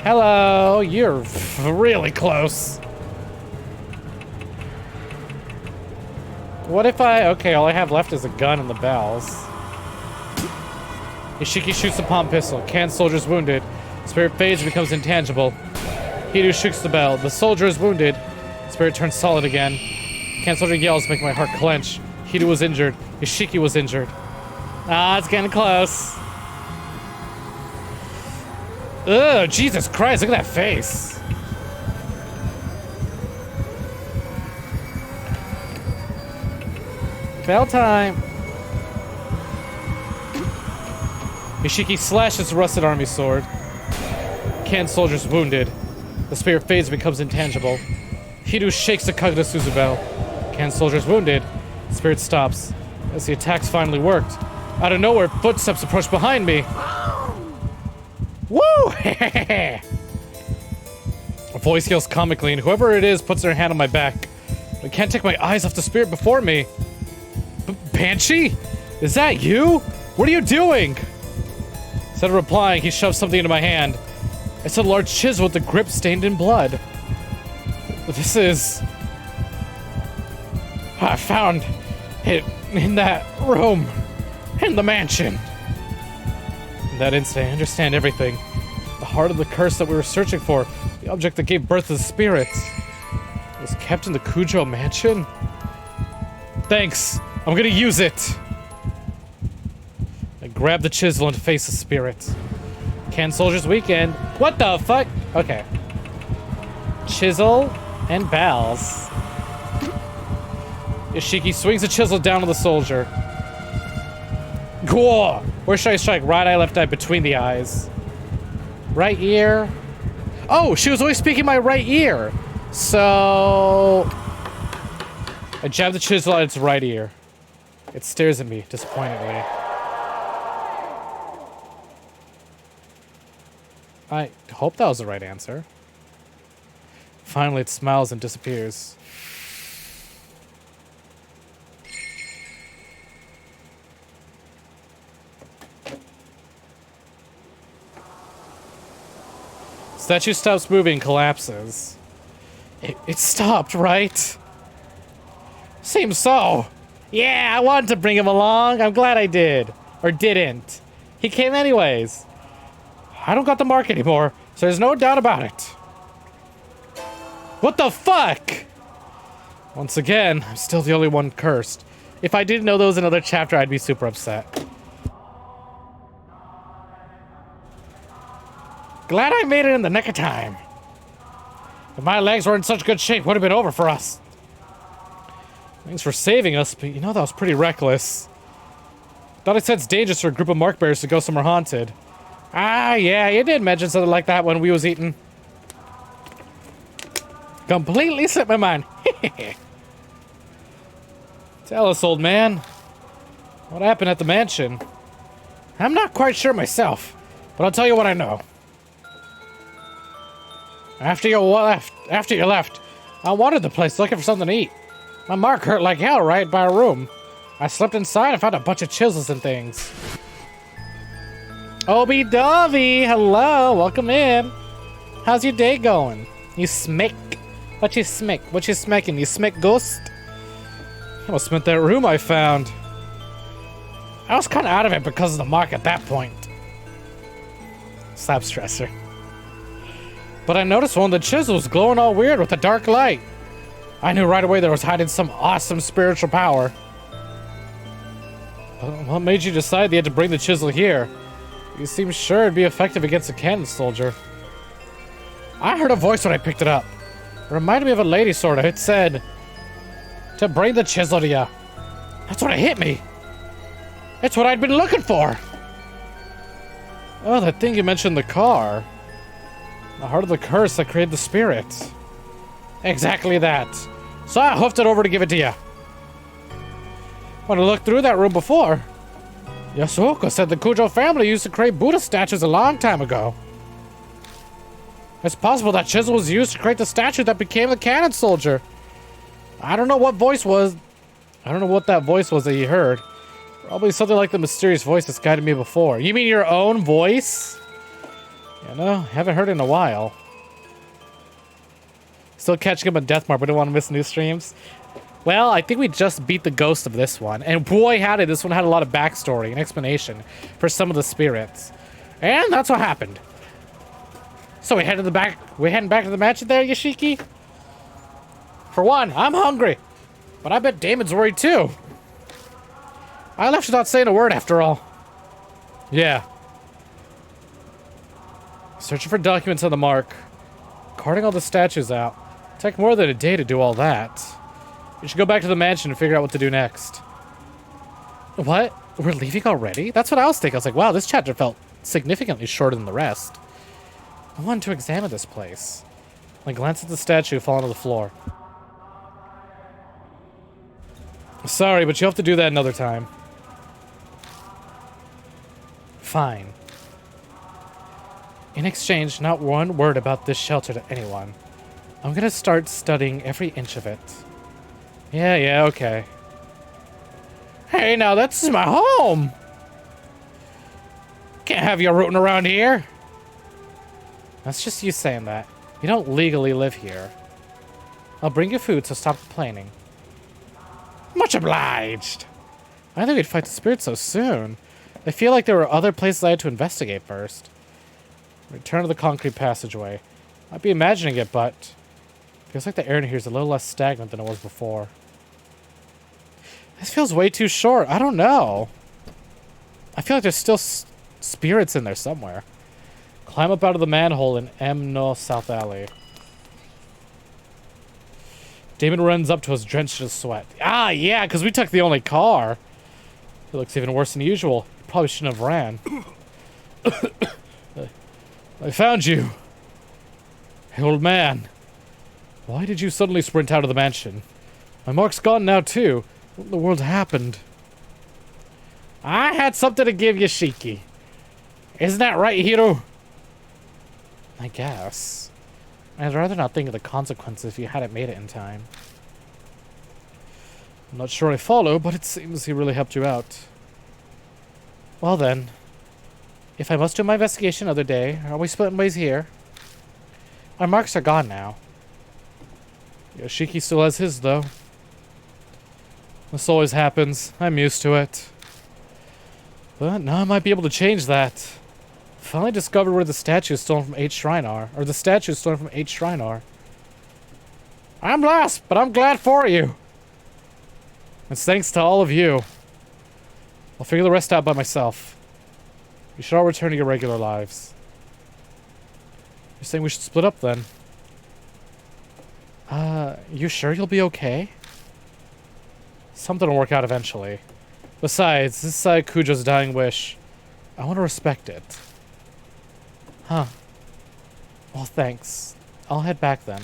Hello, you're really close. What if okay, all I have left is a gun and the bells. Yoshiki shoots the palm pistol. Cannon soldier's wounded. Spirit fades and becomes intangible. Hiru shoots the bell. The soldier is wounded. Spirit turns solid again. Cannon soldier yells, making my heart clench. Hiru was injured. Yoshiki was injured. Ah, it's getting close. Ugh, Jesus Christ, look at that face. Bell time. Yoshiki slashes the rusted army sword. Cannon soldier's wounded. The spirit fades and becomes intangible. Hiru shakes the Kagura Suzubao. Cannon soldier's wounded. Spirit stops. As the attacks finally worked. Out of nowhere, footsteps approach behind me. Woo! A voice yells comically, and whoever it is puts their hand on my back. I can't take my eyes off the spirit before me. Banshee? Is that you? What are you doing? Instead of replying, he shoves something into my hand. It's a large chisel with the grip stained in blood. This is... I found it in that room. In the mansion. In that instant, I understand everything. The heart of the curse that we were searching for. The object that gave birth to the spirits. Was kept in the Kujo mansion? Thanks. I'm gonna use it. I grab the chisel and face the spirit. Cannon soldier's weekend. What the fuck? Okay. Chisel and bells. Yoshiki swings the chisel down on the soldier. Cool. Where should I strike? Right eye, left eye, between the eyes. Right ear. Oh, she was always speaking my right ear. So... I jab the chisel at its right ear. It stares at me disappointingly. I hope that was the right answer. Finally, it smiles and disappears. Statue stops moving, collapses. It stopped, right? Seems so. Yeah, I wanted to bring him along. I'm glad I did. Or didn't. He came anyways. I don't got the mark anymore, so there's no doubt about it. What the fuck? Once again, I'm still the only one cursed. If I didn't know there was another chapter, I'd be super upset. Glad I made it in the nick of time. If my legs were in such good shape, it would have been over for us. Thanks for saving us, but you know that was pretty reckless. Thought I said it's dangerous for a group of mark bearers to go somewhere haunted. Ah, yeah, you did mention something like that when we was eating. Completely slipped my mind. Tell us, old man. What happened at the mansion? I'm not quite sure myself, but I'll tell you what I know. After you left, I wandered the place looking for something to eat. My mark hurt like hell right by our room. I slipped inside and found a bunch of chisels and things. Obi Dovey, hello, welcome in. How's your day going? You smick? What you smick? What you smacking? You smick ghost? I almost meant that room I found. I was kind of out of it because of the mark at that point. Slap stressor. But I noticed one of the chisels glowing all weird with a dark light. I knew right away there was hiding some awesome spiritual power. What made you decide they had to bring the chisel here? You seem sure it'd be effective against a cannon soldier. I heard a voice when I picked it up. It reminded me of a lady, sorta. It said, to bring the chisel to you. That's what it hit me. It's what I'd been looking for. Oh, that thing you mentioned in the car. The heart of the curse that created the spirit. Exactly that. So I hoofed it over to give it to you. When I looked through that room before, Yasuoka said the Kujo family used to create Buddha statues a long time ago. It's possible that chisel was used to create the statue that became the cannon soldier. I don't know what that voice was that you heard. Probably something like the mysterious voice that's guided me before. You mean your own voice? You know, haven't heard it in a while. Still catching up on Deathmark, but don't want to miss new streams. Well, I think we just beat the ghost of this one. And boy, howdy, this one had a lot of backstory and explanation for some of the spirits. And that's what happened. So we're heading back to the mansion there, Yashiki? For one, I'm hungry. But I bet Damon's worried too. I left without saying a word after all. Yeah. Searching for documents on the mark. Carting all the statues out. Take more than a day to do all that. We should go back to the mansion and figure out what to do next. What? We're leaving already? That's what I was thinking. I was like, wow, this chapter felt significantly shorter than the rest. I wanted to examine this place. I glanced at the statue falling to the floor. Sorry, but you'll have to do that another time. Fine. In exchange, not one word about this shelter to anyone. I'm gonna start studying every inch of it. Yeah, okay. Hey, now this is my home! Can't have you rooting around here. That's just you saying that. You don't legally live here. I'll bring you food, so stop complaining. Much obliged. I didn't think we'd fight the spirit so soon. I feel like there were other places I had to investigate first. Return to the concrete passageway. Might be imagining it, but feels like the air in here is a little less stagnant than it was before. This feels way too short. I don't know. I feel like there's still spirits in there somewhere. Climb up out of the manhole in M. South Alley. Damon runs up to us drenched in sweat. Ah, yeah, because we took the only car. It looks even worse than usual. Probably shouldn't have ran. I found you. Hey, old man. Why did you suddenly sprint out of the mansion? My mark's gone now, too. What in the world happened? I had something to give you, Shiki. Isn't that right, Hiro? I guess. I'd rather not think of the consequences if you hadn't made it in time. I'm not sure I follow, but it seems he really helped you out. Well then, if I must do my investigation another day, are we splitting ways here? Our marks are gone now. Yoshiki still has his, though. This always happens. I'm used to it. But now I might be able to change that. Finally discovered where the statue is stolen from H Shrine are. Or the statue is stolen from H Shrine are. I'm lost, but I'm glad for you. It's thanks to all of you. I'll figure the rest out by myself. You should all return to your regular lives. You're saying we should split up then? You sure you'll be okay? Something will work out eventually. Besides, this is Kujo's dying wish. I want to respect it. Huh. Well, thanks. I'll head back then.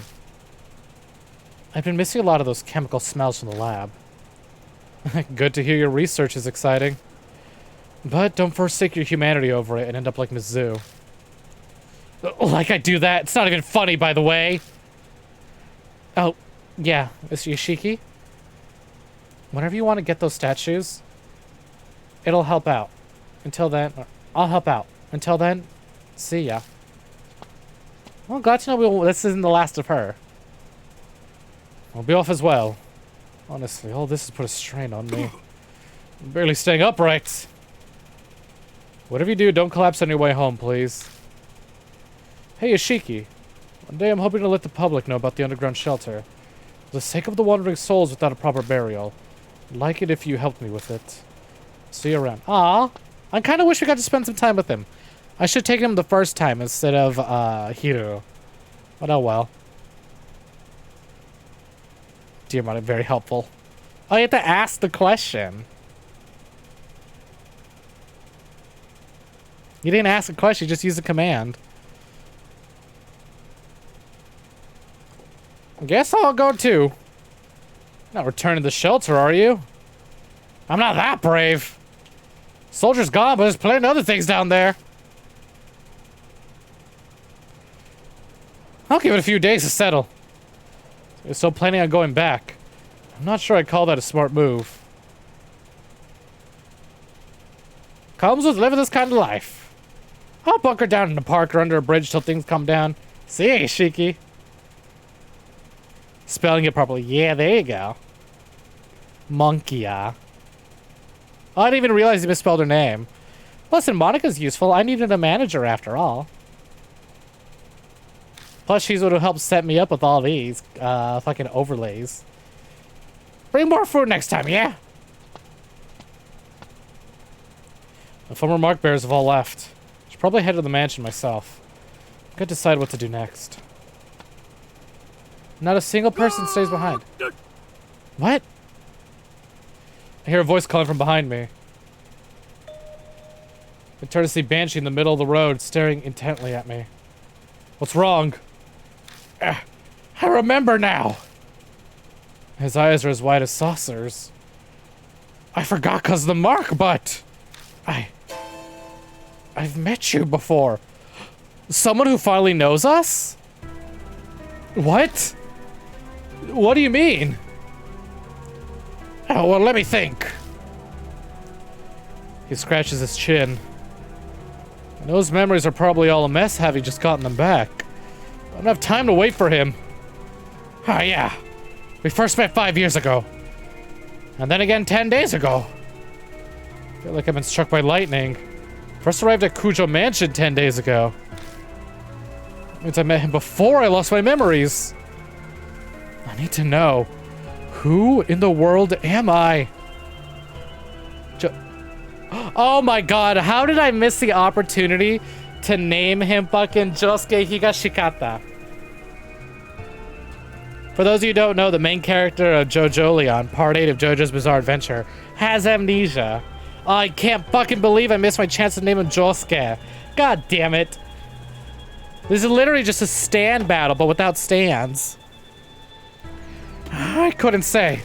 I've been missing a lot of those chemical smells from the lab. Good to hear your research is exciting. But don't forsake your humanity over it and end up like Mizzou. Like I do that? It's not even funny, by the way. Oh, yeah, Mr. Yoshiki? Whenever you want to get those statues, it'll help out. Until then, I'll help out. Until then, see ya. Well, glad to know this isn't the last of her. I'll be off as well. Honestly, all this has put a strain on me. I'm barely staying upright. Whatever you do, don't collapse on your way home, please. Hey, Yoshiki. One day I'm hoping to let the public know about the underground shelter. For the sake of the wandering souls without a proper burial, I'd like it if you helped me with it. See you around. Aw, I kind of wish we got to spend some time with him. I should have taken him the first time instead of Hiru. But oh well. Dear Mom, very helpful. Oh, you have to ask the question. You didn't ask a question, you just used a command. Guess I'll go too. Not returning to the shelter, are you? I'm not that brave. Soldier's gone, but there's plenty of other things down there. I'll give it a few days to settle. I'm still planning on going back. I'm not sure I'd call that a smart move. Comes with living this kind of life. I'll bunker down in the park or under a bridge till things calm down. See ya, Shiki. Spelling it properly. Yeah, there you go. Monkey-a. Oh, I didn't even realize he misspelled her name. Listen, Monica's useful. I needed a manager after all. Plus, she's what will help set me up with all these fucking overlays. Bring more food next time, yeah? The former mark bearers have all left. Should probably head to the mansion myself. I've got to decide what to do next. Not a single person stays behind. What? I hear a voice calling from behind me. I turn to see Banshee in the middle of the road, staring intently at me. What's wrong? I remember now. His eyes are as wide as saucers. I forgot 'cause of the mark, but... I've met you before. Someone who finally knows us? What? What do you mean? Oh, well, let me think. He scratches his chin. And those memories are probably all a mess, having just gotten them back. I don't have time to wait for him. Ah, yeah. We first met 5 years ago. And then again 10 days ago. I feel like I've been struck by lightning. First arrived at Kujo Mansion 10 days ago. That means I met him before I lost my memories. I need to know. Who in the world am I? Oh my god, how did I miss the opportunity to name him fucking Josuke Higashikata? For those of you who don't know, the main character of JoJo Leon, part 8 of JoJo's Bizarre Adventure, has amnesia. I can't fucking believe I missed my chance to name him Josuke. God damn it. This is literally just a stand battle, but without stands. I couldn't say.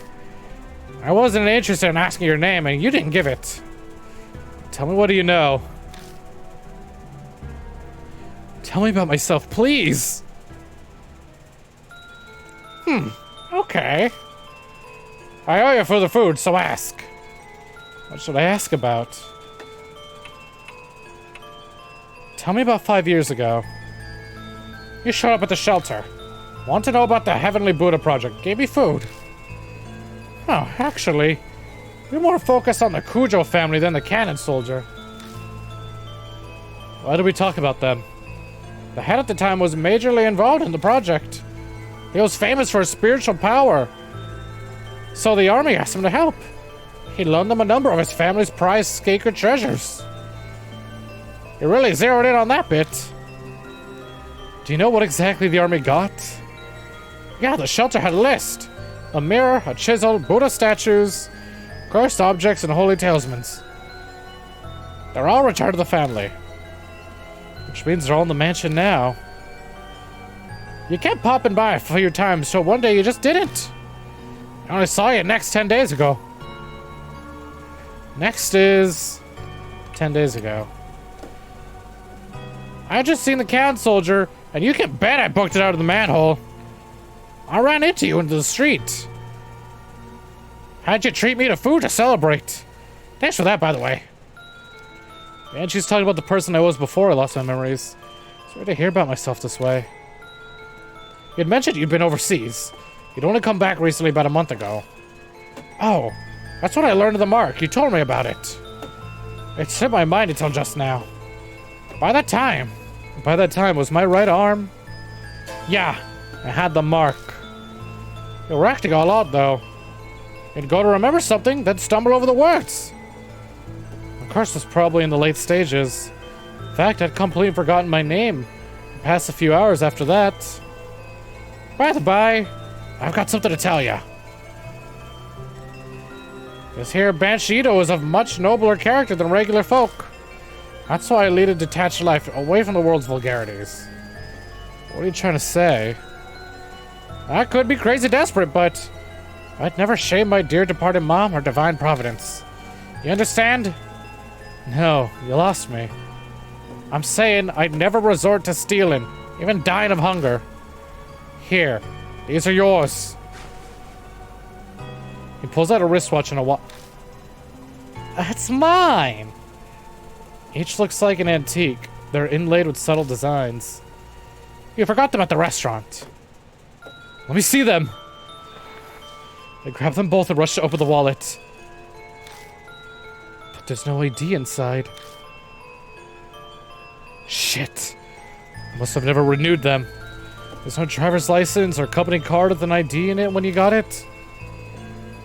I wasn't interested in asking your name, and you didn't give it. Tell me, what do you know? Tell me about myself, please. Okay. I owe you for the food, so ask. What should I ask about? Tell me about 5 years ago. You showed up at the shelter. Want to know about the Heavenly Buddha project. Gave me food. Oh, actually, you're more focused on the Kujo family than the cannon soldier. Why did we talk about them? The head at the time was majorly involved in the project. He was famous for his spiritual power. So the army asked him to help. He loaned them a number of his family's prized sacred treasures. He really zeroed in on that bit. Do you know what exactly the army got? Yeah, the shelter had a list. A mirror, a chisel, Buddha statues, Cursed objects and holy talismans. They're all returned to the family. Which means they're all in the mansion now. You kept popping by a few times, so one day you just didn't. I only saw you next 10 days ago. Next is 10 days ago. I just seen the can soldier, and you can bet I booked it out of the manhole. I ran into you into the street. How'd you treat me to food to celebrate? Thanks for that, by the way. And she's talking about the person I was before I lost my memories. Sorry to hear about myself this way. You'd mentioned you'd been overseas. You'd only come back recently about a month ago. Oh, that's what I learned of the mark. You told me about it. It slipped my mind until just now. By that time, was my right arm? Yeah, I had the mark. You were acting all odd, though. You'd go to remember something, then stumble over the words. Of course, it's probably in the late stages. In fact, I'd completely forgotten my name. Past a few hours after that. By the by, I've got something to tell you. This here Bansheedo is of much nobler character than regular folk. That's why I lead a detached life, away from the world's vulgarities. What are you trying to say? I could be crazy desperate, but I'd never shame my dear departed mom or divine providence. You understand? No, you lost me. I'm saying I'd never resort to stealing, even dying of hunger. Here, these are yours. He pulls out a wristwatch and a watch. That's mine! Each looks like an antique. They're inlaid with subtle designs. You forgot them at the restaurant. Let me see them! I grab them both and rush to open the wallet. But there's no ID inside. Shit. I must have never renewed them. There's no driver's license or company card with an ID in it when you got it.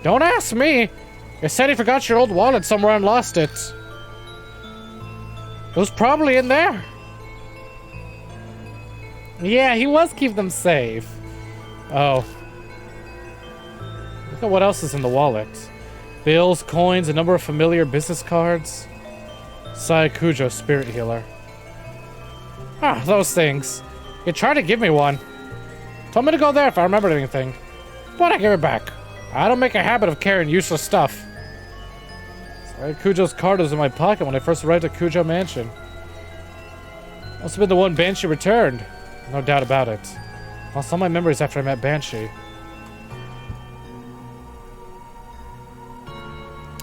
Don't ask me! You said you forgot your old wallet somewhere and lost it. It was probably in there. Yeah, he was keep them safe. Oh. Look at what else is in the wallet. Bills, coins, a number of familiar business cards. Sayakujo, spirit healer. Ah, those things. You tried to give me one. Told me to go there if I remembered anything. But I give it back. I don't make a habit of carrying useless stuff. Kujo's card was in my pocket when I first arrived at Kujo Mansion. Must have been the one Banshee returned. No doubt about it. Lost all my memories after I met Banshee.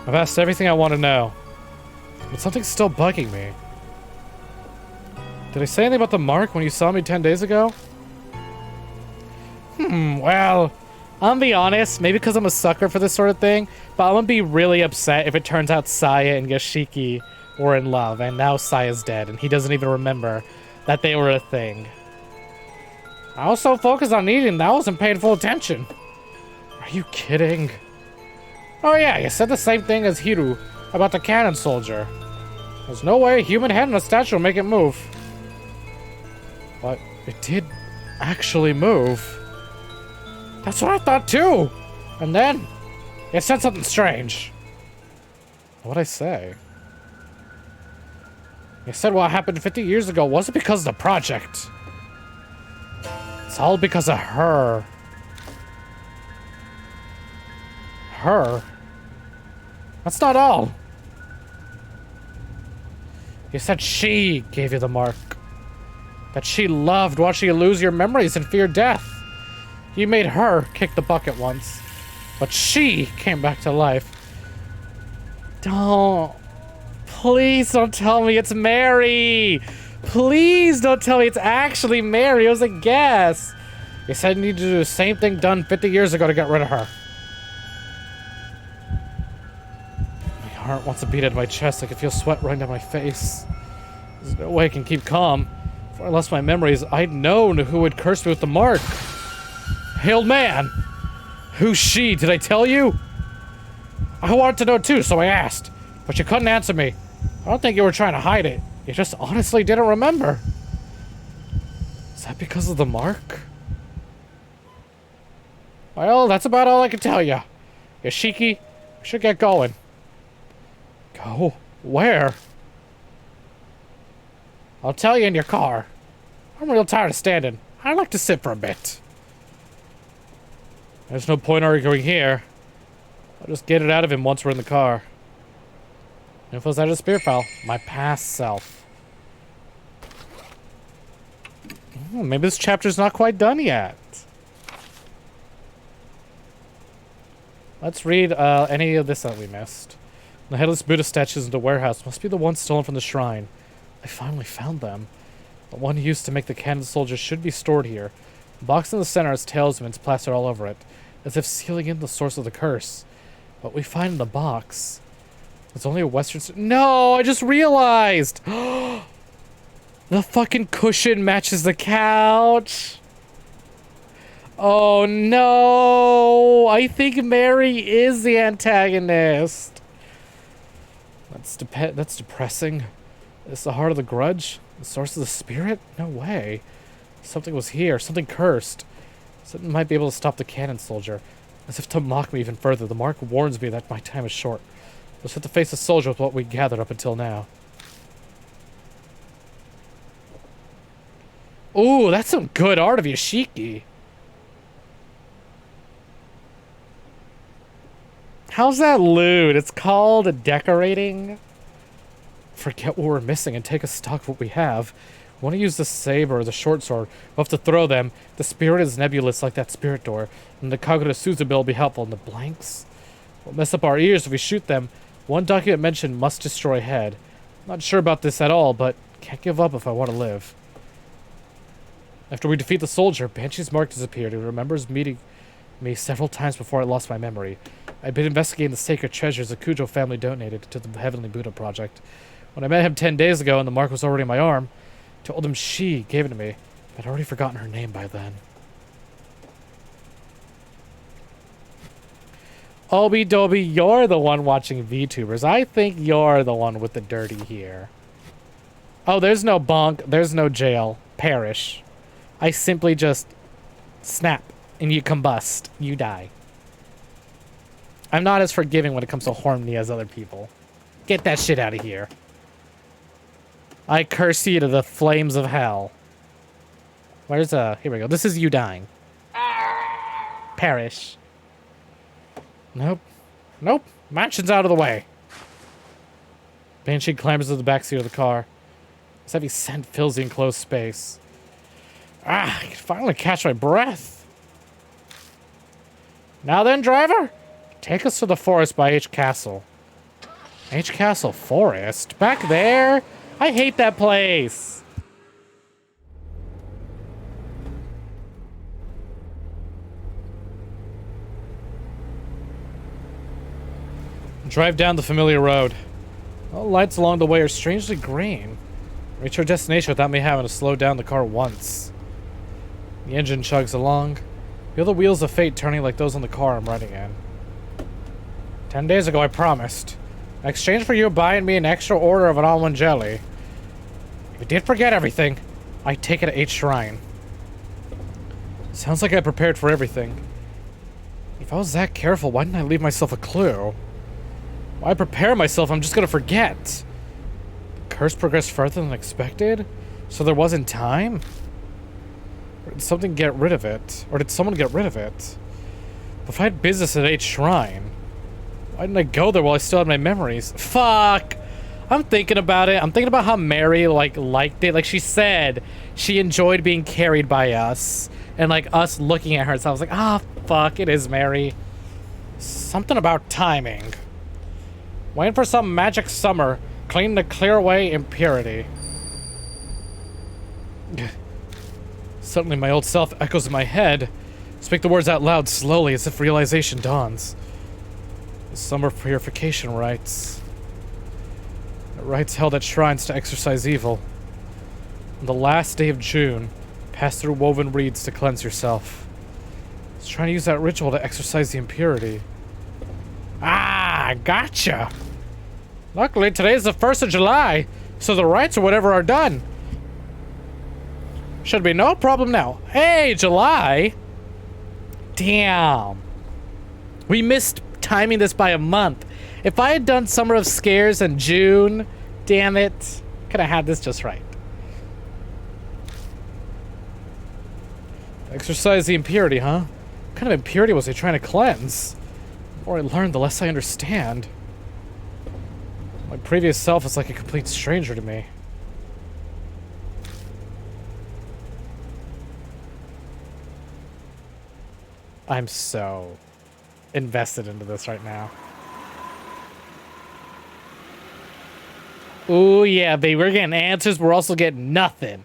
I've asked everything I want to know. But something's still bugging me. Did I say anything about the mark when you saw me 10 days ago? Well, I'll be honest, maybe because I'm a sucker for this sort of thing, but I'm gonna be really upset if it turns out Saya and Yashiki were in love, and now Saya's dead, and he doesn't even remember that they were a thing. I was so focused on eating that I wasn't paying full attention. Are you kidding? Oh yeah, you said the same thing as Hiru about the cannon soldier. There's no way a human head on a statue will make it move. But it did actually move. That's what I thought too. And then it said something strange. What'd I say? You said what happened 50 years ago wasn't because of the project. It's all because of her. Her? That's not all. You said she gave you the mark. That she loved watching you lose your memories and fear death. You made her kick the bucket once. But she came back to life. Don't. Please don't tell me it's Mary. Please don't tell me it's actually Mary. It was a guess. You said you needed to do the same thing done 50 years ago to get rid of her. My heart wants to beat out of my chest. I can feel sweat running down my face. There's no way I can keep calm. Before I lost my memories, I'd known who had cursed me with the mark. Hailed man. Who's she? Did I tell you? I wanted to know too, so I asked. But you couldn't answer me. I don't think you were trying to hide it. You just honestly didn't remember. Is that because of the mark? Well, that's about all I can tell you. Yashiki We should get going. Go? Where? I'll tell you in your car. I'm real tired of standing. I'd like to sit for a bit. There's no point arguing here. I'll just get it out of him once we're in the car. Info's out of spirit file. My past self. Maybe this chapter's not quite done yet. Let's read any of this that we missed. The Headless Buddha statues in the warehouse must be the ones stolen from the shrine. I finally found them. The one used to make the cannon soldiers should be stored here. The box in the center has talismans plastered all over it, as if sealing in the source of the curse. What we find in the box... It's only a western... No! I just realized! The fucking cushion matches the couch! Oh no! I think Mary is the antagonist. That's depressing. It's the heart of the grudge? The source of the spirit? No way. Something was here. Something cursed. Something might be able to stop the cannon soldier. As if to mock me even further, the mark warns me that my time is short. Let's have to face the soldier with what we gathered up until now. Ooh, that's some good art of Yoshiki. How's that lewd? It's called decorating. Forget what we're missing and take a stock of what we have. Want to use the saber or the short sword? We'll have to throw them. The spirit is nebulous like that spirit door. And the Kagura Suzubil will be helpful. And the blanks? We'll mess up our ears if we shoot them. One document mentioned must destroy head. Not sure about this at all, but can't give up if I want to live. After we defeat the soldier, Banshee's mark disappeared. He remembers meeting me several times before I lost my memory. I'd been investigating the sacred treasures the Kujo family donated to the Heavenly Buddha Project. When I met him 10 days ago and the mark was already on my arm, I told him she gave it to me. I'd already forgotten her name by then. Obi-Dobi, you're the one watching VTubers. I think you're the one with the dirty here. Oh, there's no bonk. There's no jail. Perish. I simply just snap and you combust. You die. I'm not as forgiving when it comes to Hormny as other people. Get that shit out of here. I curse you to the flames of hell. Where's here we go. This is you dying. Perish. Nope. Nope. Mansion's out of the way. Banshee clambers to the backseat of the car. This heavy scent fills the enclosed space. Ah, I can finally catch my breath. Now then, driver, take us to the forest by H Castle. H Castle Forest? Back there? I hate that place. Drive down the familiar road. All lights along the way are strangely green. Reach our destination without me having to slow down the car once. The engine chugs along. Feel the wheels of fate turning like those on the car I'm riding in. 10 days ago I promised. In exchange for you buying me an extra order of an almond jelly. If you did forget everything, I'd take it at H Shrine. Sounds like I prepared for everything. If I was that careful, why didn't I leave myself a clue? Why prepare myself? I'm just gonna forget. The curse progressed further than expected? So there wasn't time? Or did something get rid of it? Or did someone get rid of it? If I had business at H Shrine, why didn't I go there while I still had my memories? Fuck! I'm thinking about it. I'm thinking about how Mary, liked it. Like, she said she enjoyed being carried by us. And, us looking at her. So I was like, fuck, it is Mary. Something about timing. Waiting for some magic summer. Clean to clear away impurity. Suddenly my old self echoes in my head. Speak the words out loud slowly as if realization dawns. The summer purification rites. The rites held at shrines to exorcise evil. On the last day of June, pass through woven reeds to cleanse yourself. I was trying to use that ritual to exorcise the impurity. Ah, gotcha! Luckily, today's the 1st of July, so the rites or whatever are done. Should be no problem now. Hey, July! Damn. We missed timing this by a month. If I had done Summer of Scares in June, damn it, could have had this just right. Exercise the impurity, huh? What kind of impurity was he trying to cleanse? The more I learn, the less I understand. My previous self is like a complete stranger to me. I'm so invested into this right now. Ooh, yeah, baby. We're getting answers. We're also getting nothing.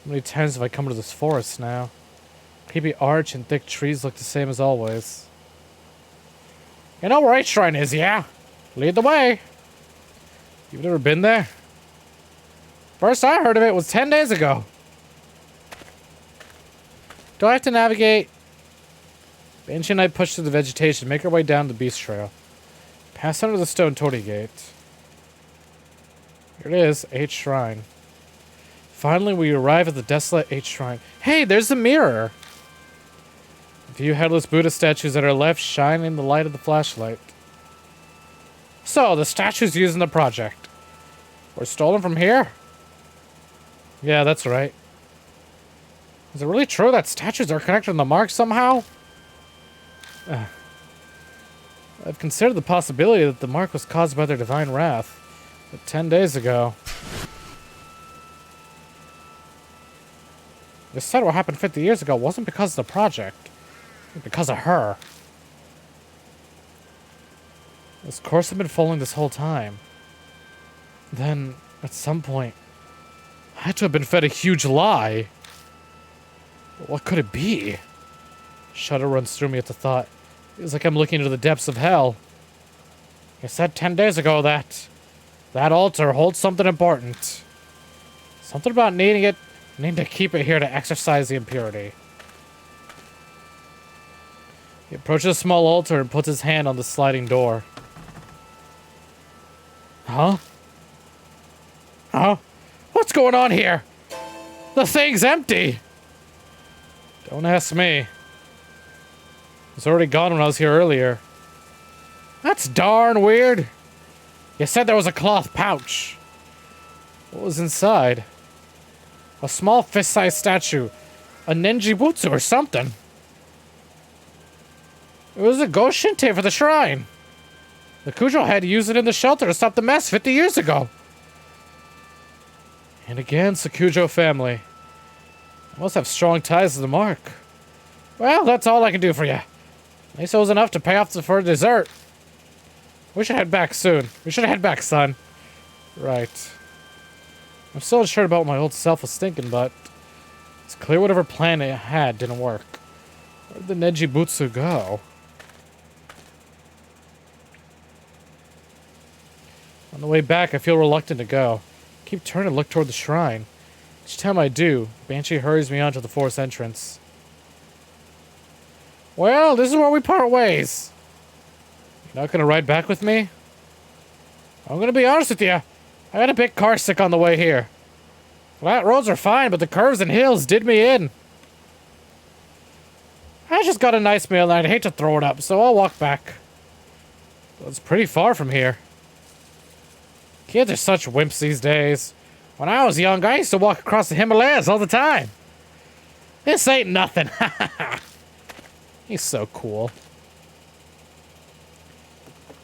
How many times have I come to this forest now? Creepy arch and thick trees look the same as always. You know where H Shrine is, yeah? Lead the way. You've never been there? First I heard of it was 10 days ago. Do I have to navigate? Banshee and I push through the vegetation, make our way down the beast trail. Pass under the stone torii gate. Here it is, H Shrine. Finally, we arrive at the desolate H Shrine. Hey, there's a mirror. A few headless Buddha statues at our left shine in the light of the flashlight. So, the statues used in the project were stolen from here? Yeah, that's right. Is it really true that statues are connected to the mark somehow? I've considered the possibility that the mark was caused by their divine wrath. But 10 days ago... They said what happened 50 years ago wasn't because of the project. It was because of her. This course I've been following this whole time. Then, at some point, I had to have been fed a huge lie. But what could it be? Shudder runs through me at the thought. It's like I'm looking into the depths of hell. You said 10 days ago that altar holds something important. Something about needing it. Need to keep it here to exercise the impurity. He approaches a small altar and puts his hand on the sliding door. Huh? Huh? What's going on here? The thing's empty. Don't ask me. It was already gone when I was here earlier. That's darn weird. You said there was a cloth pouch. What was inside? A small fist-sized statue. A ninjibutsu or something. It was a ghost shinte for the shrine. The Kujo had used it in the shelter to stop the mess 50 years ago. And again, it's the Kujo family. I must have strong ties to the mark. Well, that's all I can do for you. At least it was enough to pay off for dessert. We should head back soon. We should head back, son. Right. I'm still unsure about what my old self was thinking, but it's clear whatever plan it had didn't work. Where did the Nejibutsu go? On the way back, I feel reluctant to go. I keep turning to look toward the shrine. Each time I do, Banshee hurries me on to the forest entrance. Well, this is where we part ways. You're not gonna ride back with me? I'm gonna be honest with you. I got a bit car sick on the way here. Flat roads are fine, but the curves and hills did me in. I just got a nice meal and I'd hate to throw it up, so I'll walk back. Well, it's pretty far from here. Kids are such wimps these days. When I was young, I used to walk across the Himalayas all the time. This ain't nothing. He's so cool.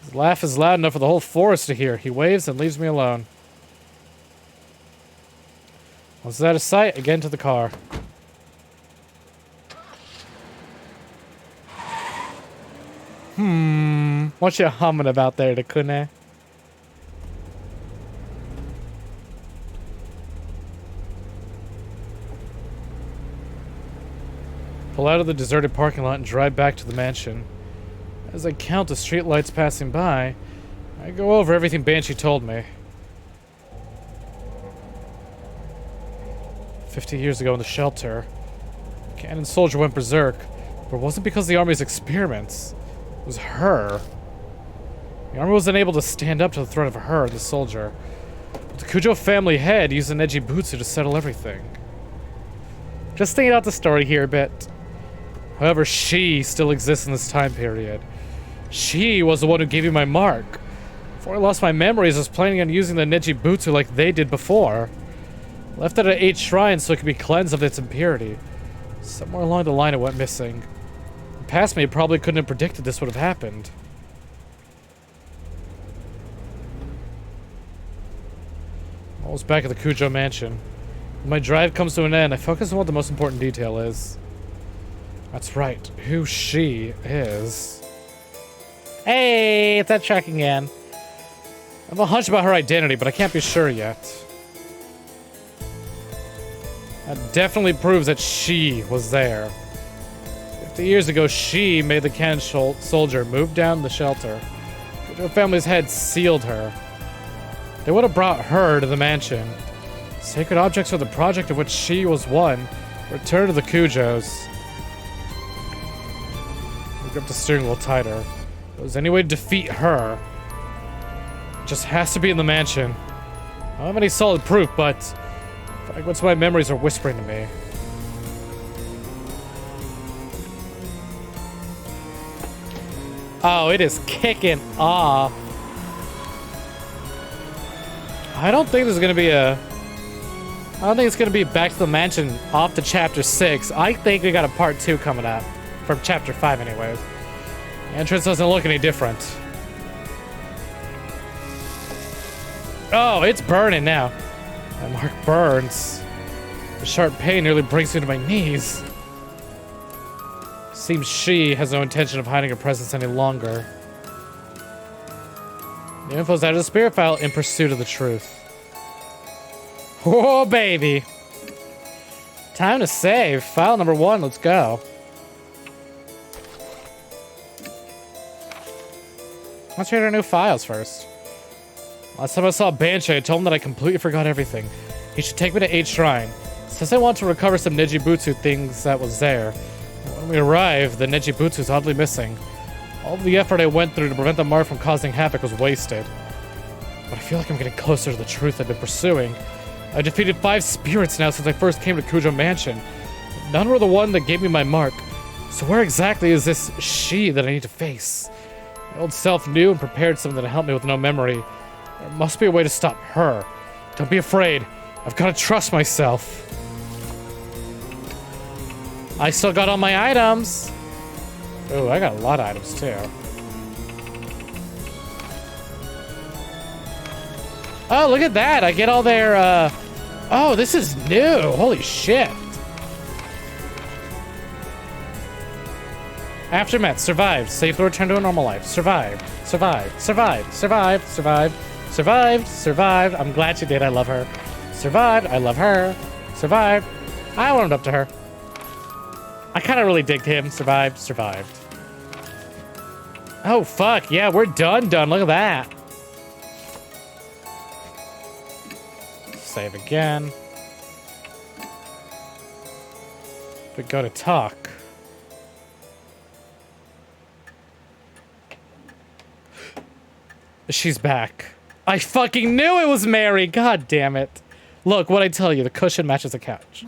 His laugh is loud enough for the whole forest to hear. He waves and leaves me alone. Once out of sight, again to the car. What you humming about there, Takune? Pull out of the deserted parking lot and drive back to the mansion. As I count the streetlights passing by, I go over everything Banshee told me. 50 years ago in the shelter, the cannon soldier went berserk, but it wasn't because of the army's experiments. It was her. The army was unable to stand up to the threat of her, the soldier. But the Kujo family head used the Nejibutsu to settle everything. Just thinking out the story here a bit. However, she still exists in this time period. She was the one who gave me my mark. Before I lost my memories, I was planning on using the Nejibutsu like they did before. Left it at 8 shrines so it could be cleansed of its impurity. Somewhere along the line it went missing. Past me, probably couldn't have predicted this would have happened. Almost back at the Kujo mansion. When my drive comes to an end, I focus on what the most important detail is. That's right, who she is. Hey, it's that track again. I have a hunch about her identity, but I can't be sure yet. That definitely proves that she was there. 50 years ago, she made the cannon soldier move down the shelter. Her family's head sealed her. They would have brought her to the mansion. Sacred objects are the project of which she was one. Return to the Kujos. I grip the steering wheel tighter. If there's any way to defeat her, it just has to be in the mansion. I don't have any solid proof, but fragments of my memories are whispering to me. Oh, it is kicking off. I don't think there's gonna be I don't think it's gonna be back to the mansion off to chapter 6. I think we got a part 2 coming up. From chapter 5 anyways. The entrance doesn't look any different. Oh, it's burning now. My mark burns. The sharp pain nearly brings me to my knees. Seems she has no intention of hiding her presence any longer. The info's out of the spirit file in pursuit of the truth. Oh, baby. Time to save. File number 1, let's go. Let's read our new files first. Last time I saw Banshee, I told him that I completely forgot everything. He should take me to 8 Shrine. Since I want to recover some Nejibutsu things that was there. When we arrived, the Nejibutsu is oddly missing. All the effort I went through to prevent the mark from causing havoc was wasted. But I feel like I'm getting closer to the truth I've been pursuing. I've defeated 5 spirits now since I first came to Kujo Mansion. None were the one that gave me my mark. So where exactly is this she that I need to face? My old self knew and prepared something to help me with no memory. There must be a way to stop her. Don't be afraid. I've got to trust myself. I still got all my items. Oh, I got a lot of items too. Oh, look at that. I get all their, oh, this is new. Holy shit. Aftermath. Survived. Safely returned to a normal life. Survived. Survived. Survived. Survived. Survived. Survived. Survived. I'm glad she did. I love her. Survived. I love her. Survived. I warmed up to her. I kind of really digged him. Survived. Survived. Oh, fuck. Yeah, we're done. Look at that. Save again. We go to talk. She's back. I fucking knew it was Mary. God damn it. Look, what'd I tell you? The cushion matches the couch.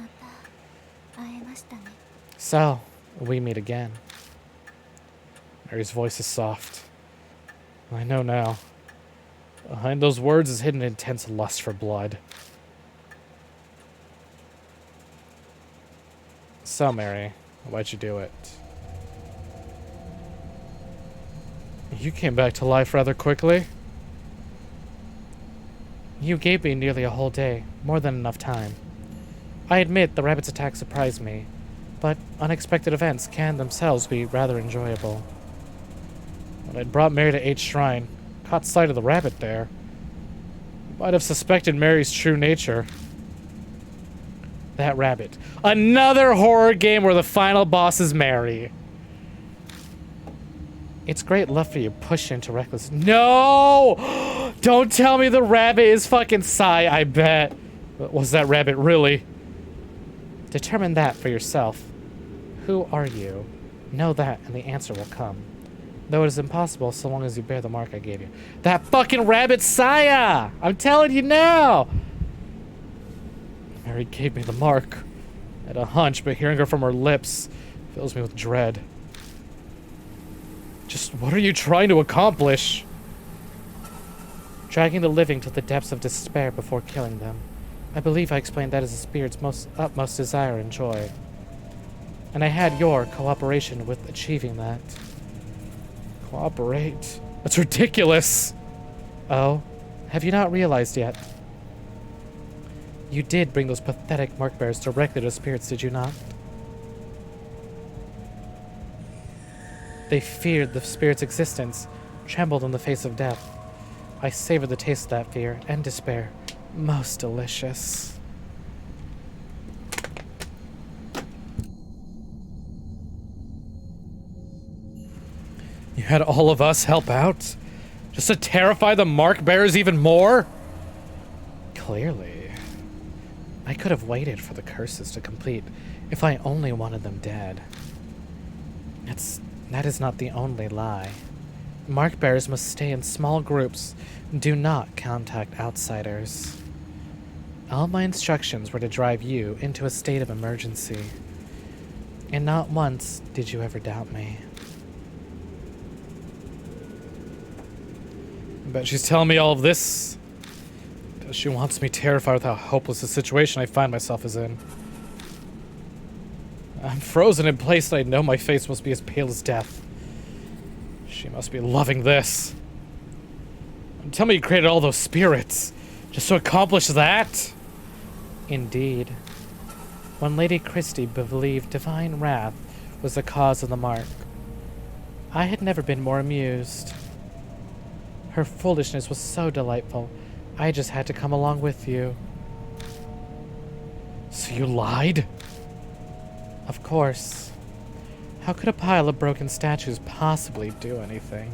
So, we meet again. Mary's voice is soft. I know now. Behind those words is hidden intense lust for blood. So, Mary, why'd you do it? You came back to life rather quickly. You gave me nearly a whole day, more than enough time. I admit the rabbit's attack surprised me, but unexpected events can themselves be rather enjoyable. When I'd brought Mary to H Shrine, caught sight of the rabbit there. Might have suspected Mary's true nature. That rabbit. Another horror game where the final boss is Mary. It's great love for you, push into reckless. No! Don't tell me the rabbit is fucking Sai, I bet. Was that rabbit really? Determine that for yourself. Who are you? Know that, and the answer will come. Though it is impossible so long as you bear the mark I gave you. That fucking rabbit Saya! I'm telling you now! Mary gave me the mark. I had a hunch, but hearing her from her lips fills me with dread. Just what are you trying to accomplish? Dragging the living to the depths of despair before killing them. I believe I explained that as a spirit's utmost desire and joy. And I had your cooperation with achieving that. Cooperate? That's ridiculous! Oh, have you not realized yet? You did bring those pathetic mark bearers directly to spirits, did you not? They feared the spirit's existence, trembled in the face of death. I savored the taste of that fear and despair. Most delicious. You had all of us help out? Just to terrify the mark bearers even more? Clearly. I could have waited for the curses to complete if I only wanted them dead. That is not the only lie. Mark bearers must stay in small groups. Do not contact outsiders. All my instructions were to drive you into a state of emergency. And not once did you ever doubt me. I bet she's telling me all of this because she wants me terrified with how hopeless the situation I find myself is in. I'm frozen in place and I know my face must be as pale as death. She must be loving this. Tell me you created all those spirits just to accomplish that? Indeed. When Lady Christie believed divine wrath was the cause of the mark, I had never been more amused. Her foolishness was so delightful, I just had to come along with you. So you lied? Of course. How could a pile of broken statues possibly do anything?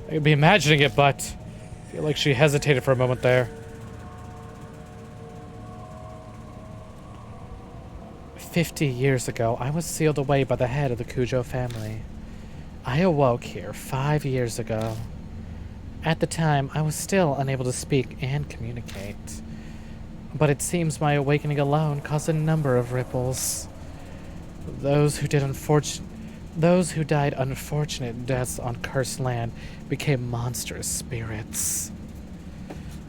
I could be imagining it, but I feel like she hesitated for a moment there. 50 years ago, I was sealed away by the head of the Cujo family. I awoke here 5 years ago. At the time, I was still unable to speak and communicate. But it seems my awakening alone caused a number of ripples. Those who died unfortunate deaths on cursed land became monstrous spirits.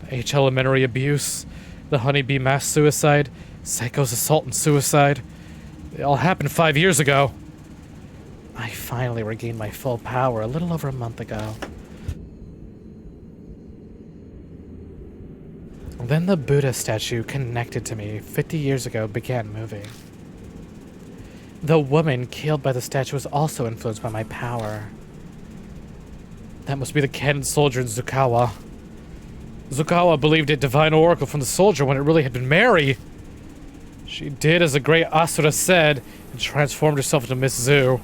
The H elementary abuse, the honeybee mass suicide, Psycho's assault and suicide. They all happened 5 years ago. I finally regained my full power a little over a month ago. Then the Buddha statue connected to me 50 years ago began moving. The woman killed by the statue was also influenced by my power. That must be the cannon soldier in Zukawa. Zukawa believed it divine oracle from the soldier when it really had been Mary. She did as the great Asura said and transformed herself into Miss Zu.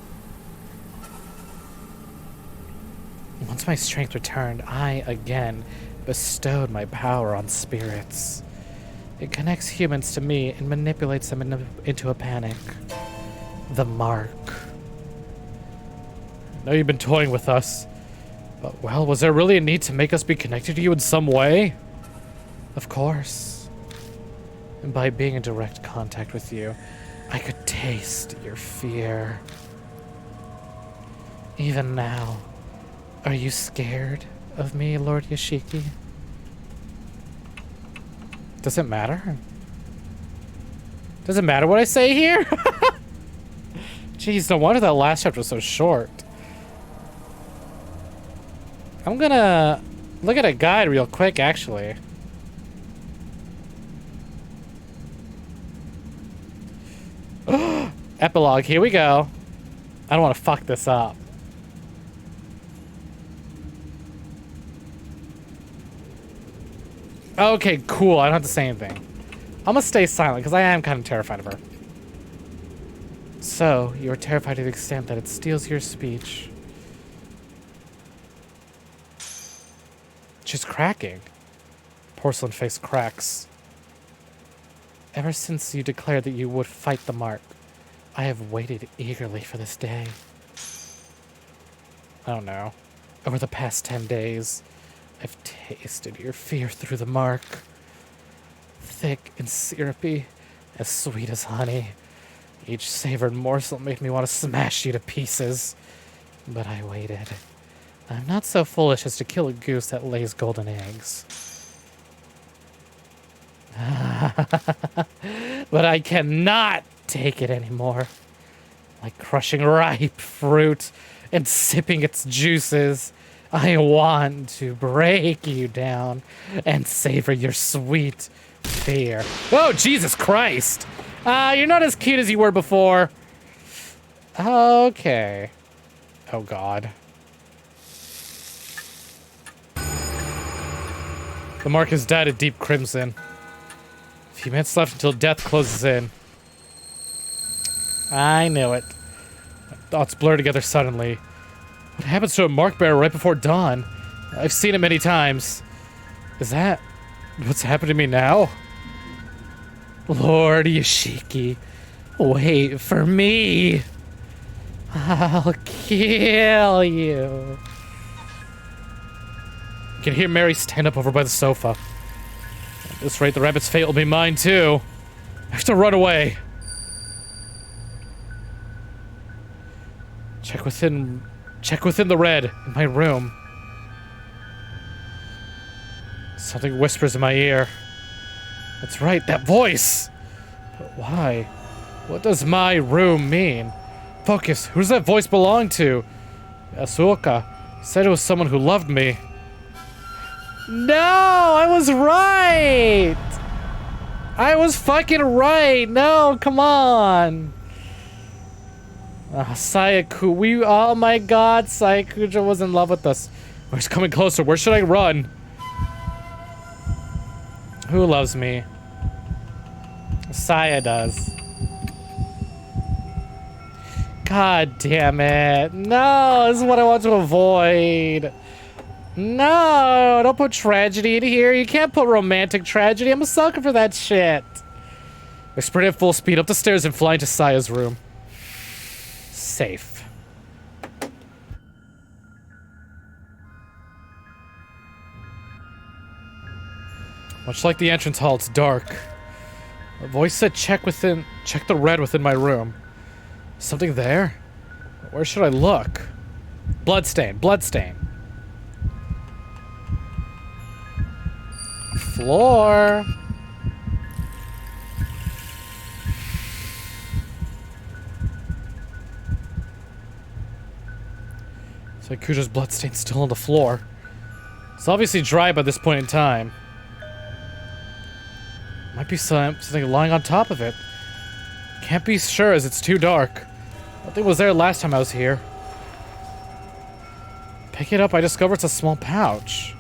Once my strength returned, I again bestowed my power on spirits. It connects humans to me and manipulates them into a panic. The mark. I know you've been toying with us, but well, was there really a need to make us be connected to you in some way? Of course. And by being in direct contact with you, I could taste your fear. Even now, are you scared of me, Lord Yashiki? Does it matter? Does it matter what I say here? Jeez, no wonder that last chapter was so short. I'm gonna look at a guide real quick, actually. Epilogue, here we go. I don't want to fuck this up. Okay, cool. I don't have to say anything. I'm gonna stay silent because I am kind of terrified of her. So, you're terrified to the extent that it steals your speech. She's cracking. Porcelain face cracks. Ever since you declared that you would fight the mark, I have waited eagerly for this day. I don't know. Over the past 10 days, I've tasted your fear through the mark. Thick and syrupy, as sweet as honey. Each savored morsel made me want to smash you to pieces. But I waited. I'm not so foolish as to kill a goose that lays golden eggs. But I cannot take it anymore. Like crushing ripe fruit and sipping its juices, I want to break you down and savor your sweet fear. Oh, Jesus Christ! You're not as cute as you were before. Okay. Oh, God. The mark has dyed a deep crimson. A few minutes left until death closes in. I knew it. My thoughts blur together suddenly. What happens to a mark bearer right before dawn? I've seen it many times. Is that what's happened to me now? Lord Yashiki, wait for me. I'll kill you. You can hear Mary stand up over by the sofa. At this rate, the rabbit's fate will be mine too. I have to run away. Check within the red in my room. Something whispers in my ear. That's right, that voice! But why? What does my room mean? Focus, who does that voice belong to? Asuoka said it was someone who loved me. No, I was right! I was fucking right! No, come on! Sayaku, oh my god, Sayakuja was in love with us. Oh, he's coming closer, where should I run? Who loves me? Saya does. God damn it. No, this is what I want to avoid. No, don't put tragedy in here. You can't put romantic tragedy. I'm a sucker for that shit. I sprint at full speed up the stairs and fly into Saya's room. Safe. Much like the entrance hall, it's dark. A voice said check the red within my room. Something there? Where should I look? Bloodstain, bloodstain. Floor. It's like Kuja's bloodstain's still on the floor. It's obviously dry by this point in time. Might be something lying on top of it. Can't be sure as it's too dark. Nothing was there last time I was here. Pick it up, I discover it's a small pouch.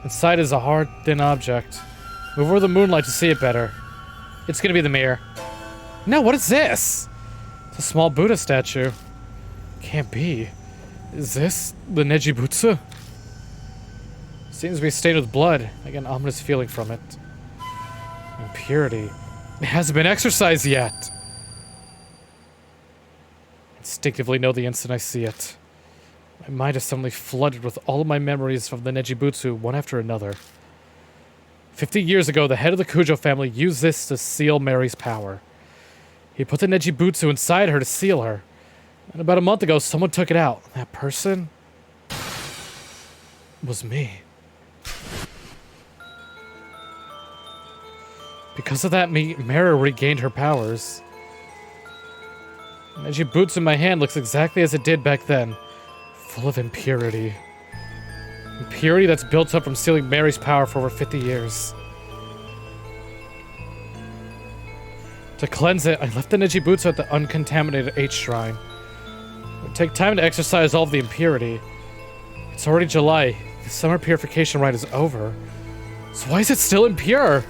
Inside is a hard, thin object. Move over the moonlight to see it better. It's gonna be the mirror. No, what is this? It's a small Buddha statue. Can't be. Is this the Nejibutsu? Seems to be stained with blood. I get an ominous feeling from it. Impurity. It hasn't been exorcised yet. Instinctively know the instant I see it. My mind is suddenly flooded with all of my memories of the Nejibutsu, one after another. 50 years ago, the head of the Kujo family used this to seal Mary's power. He put the Nejibutsu inside her to seal her. And about a month ago, someone took it out. That person was me. Because of that, Mary regained her powers. The Nejibutsu in my hand looks exactly as it did back then. Full of impurity. Impurity that's built up from sealing Mary's power for over 50 years. To cleanse it, I left the Nejibutsu at the uncontaminated H Shrine. It would take time to exorcise all of the impurity. It's already July. The summer purification rite is over. So why is it still impure?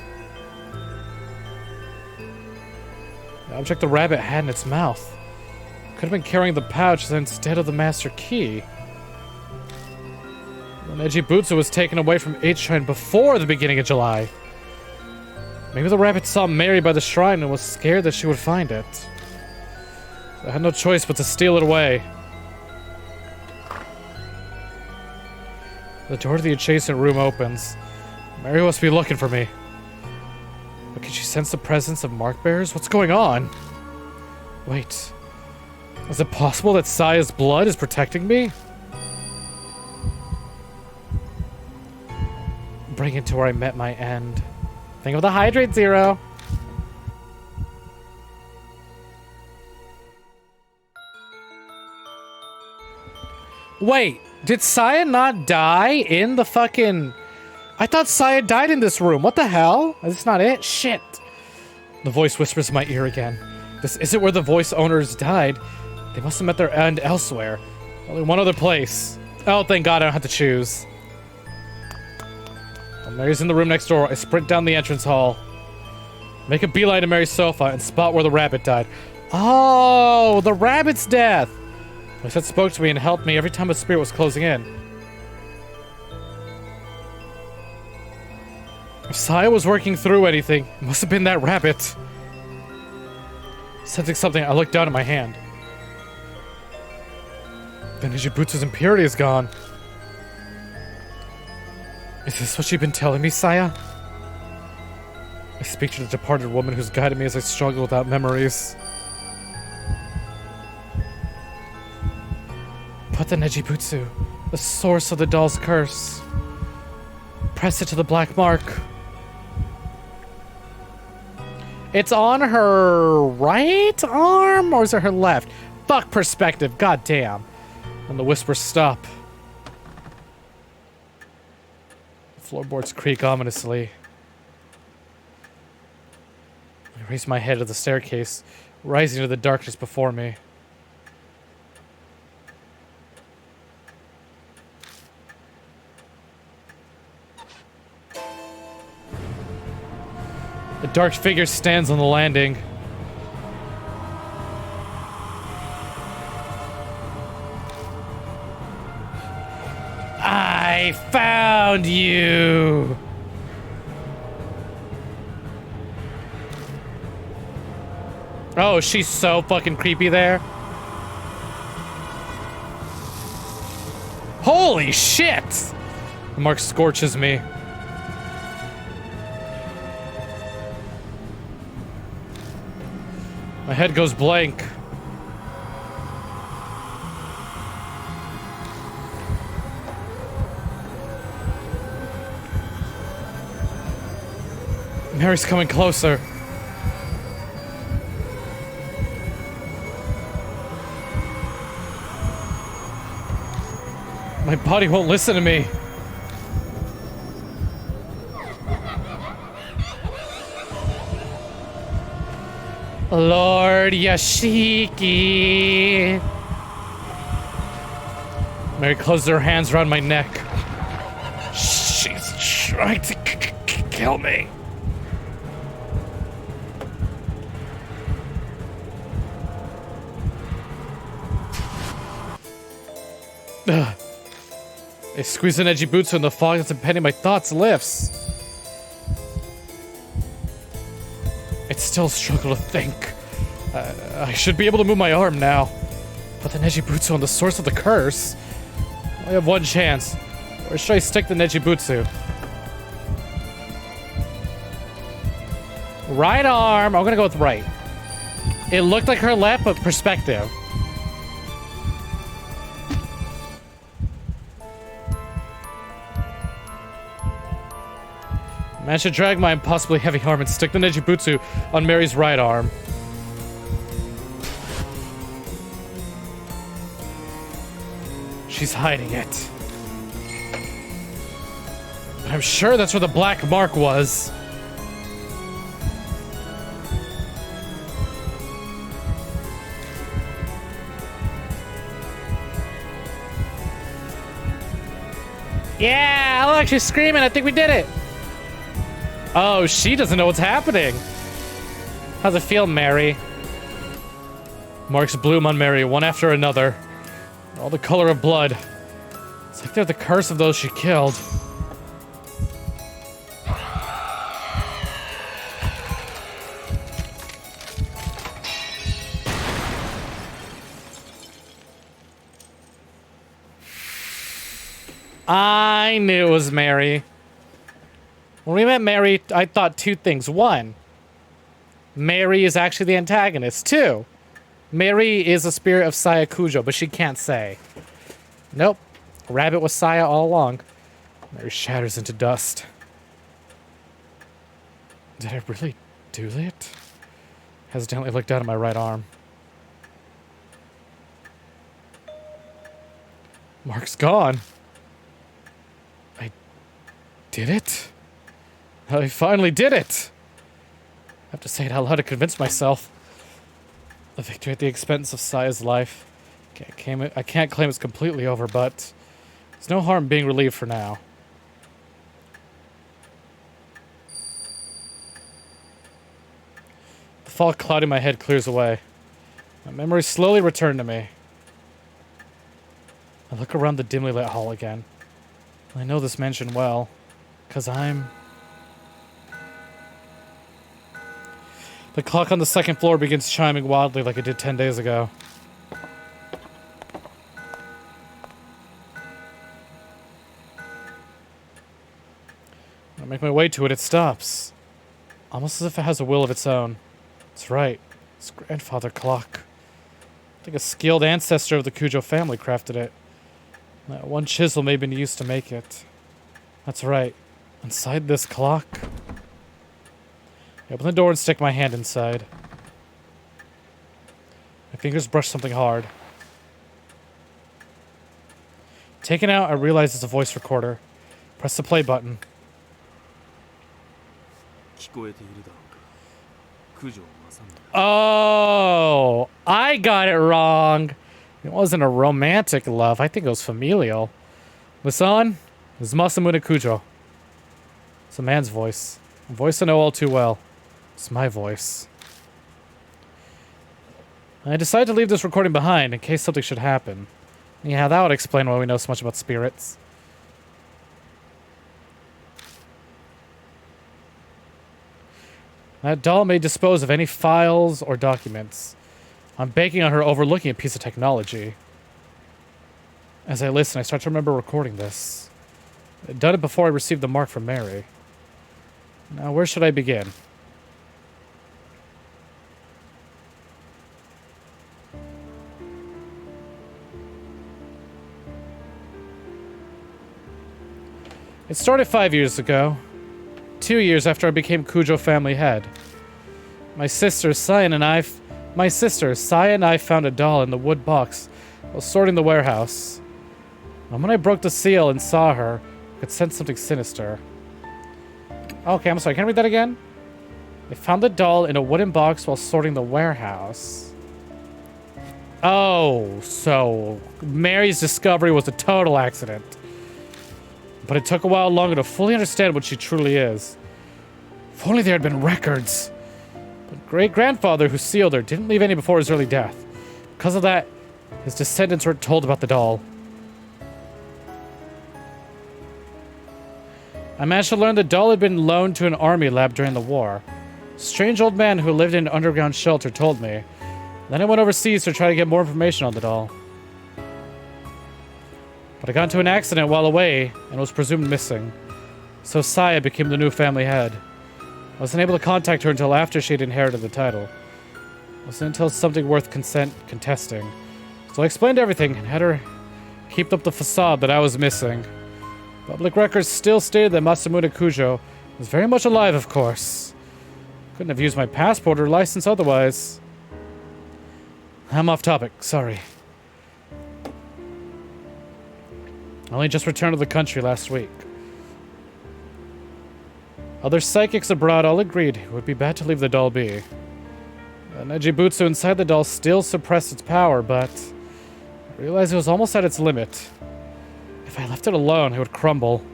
The object the rabbit had in its mouth. Could have been carrying the pouch instead of the master key. The Nejibutsu was taken away from H Shrine before the beginning of July. Maybe the rabbit saw Mary by the shrine and was scared that she would find it. So I had no choice but to steal it away. The door to the adjacent room opens. Mary must be looking for me. But can she sense the presence of mark bearers? What's going on? Wait. Is it possible that Saya's blood is protecting me? Bring it to where I met my end. Think of the hydrate, Zero. Wait, did Saya not die in the fucking... I thought Saya died in this room. What the hell? Is this not it? Shit. The voice whispers in my ear again. This isn't where the voice owners died. They must have met their end elsewhere. Only one other place. Oh, thank God I don't have to choose. While Mary's in the room next door, I sprint down the entrance hall. Make a beeline to Mary's sofa and spot where the rabbit died. Oh, the rabbit's death. My set spoke to me and helped me every time a spirit was closing in. If Saya was working through anything, it must have been that rabbit. Sensing something, I looked down at my hand. Then Nijibutsu's impurity is gone. Is this what you've been telling me, Saya? I speak to the departed woman who's guided me as I struggle without memories. Put the Nijibutsu, the source of the doll's curse. Press it to the black mark. It's on her right arm, or is it her left? Fuck perspective, goddamn. And the whispers stop. The floorboards creak ominously. I raise my head to the staircase, rising to the darkness before me. A dark figure stands on the landing. I found you! Oh, she's so fucking creepy there. Holy shit! The mark scorches me. My head goes blank. Mary's coming closer. My body won't listen to me. Lord Yashiki. Mary closes her hands around my neck. She's trying to kill me. Ugh. I squeeze an edgy boots and the fog that's impeding my thoughts lifts. I still struggle to think. I should be able to move my arm now. But the Nejibutsu on the source of the curse? I have one chance. Where should I stick the Nejibutsu? Right arm. I'm gonna go with right. It looked like her left, but perspective. Man should drag my impossibly heavy arm and stick the Nejibutsu on Mary's right arm. She's hiding it. But I'm sure that's where the black mark was. Yeah, look, she's screaming. I think we did it. Oh, she doesn't know what's happening. How's it feel, Mary? Marks bloom on Mary, one after another. All the color of blood. It's like they're the curse of those she killed. I knew it was Mary. When we met Mary, I thought two things. One, Mary is actually the antagonist, too. Mary is a spirit of Saya Kujo, but she can't say. Nope. Rabbit was Saya all along. Mary shatters into dust. Did I really do that? Hesitantly looked down at my right arm. Mark's gone. I did it? I finally did it! I have to say it out loud to convince myself. A victory at the expense of Saya's life. I can't claim it's completely over, but there's no harm being relieved for now. The fog clouding my head clears away. My memories slowly return to me. I look around the dimly lit hall again. I know this mansion well, because I'm... The clock on the second floor begins chiming wildly like it did 10 days ago. When I make my way to it, it stops. Almost as if it has a will of its own. It's right. It's grandfather clock. I think a skilled ancestor of the Kujo family crafted it. That one chisel may have been used to make it. That's right. Inside this clock... I open the door and stick my hand inside. My fingers brush something hard. Taken out, I realize it's a voice recorder. Press the play button. Oh, I got it wrong. It wasn't a romantic love. I think it was familial. Listen, this is Masamune Kujo. It's a man's voice. A voice I know all too well. It's my voice. I decided to leave this recording behind in case something should happen. Yeah, that would explain why we know so much about spirits. That doll may dispose of any files or documents. I'm banking on her overlooking a piece of technology. As I listen, I start to remember recording this. I'd done it before I received the mark from Mary. Now, where should I begin? It started 5 years ago. 2 years after I became Kujo family head. My sister, Saya and I found a doll in the wood box while sorting the warehouse. And when I broke the seal and saw her, I could sense something sinister. Okay, I'm sorry, can I read that again? They found the doll in a wooden box while sorting the warehouse. Oh, so Mary's discovery was a total accident. But it took a while longer to fully understand what she truly is. If only there had been records. But great-grandfather who sealed her didn't leave any before his early death. Because of that, his descendants weren't told about the doll. I managed to learn the doll had been loaned to an army lab during the war. A strange old man who lived in an underground shelter told me. Then I went overseas to try to get more information on the doll. But I got into an accident while away and was presumed missing. So Saya became the new family head. I wasn't able to contact her until after she'd inherited the title. It wasn't until something worth contesting. So I explained everything and had her keep up the facade that I was missing. Public records still stated that Masamune Kujo was very much alive, of course. Couldn't have used my passport or license otherwise. I'm off topic, sorry. I only just returned to the country last week. Other psychics abroad all agreed it would be bad to leave the doll be. The Nejibutsu inside the doll still suppressed its power, but I realized it was almost at its limit. If I left it alone, it would crumble.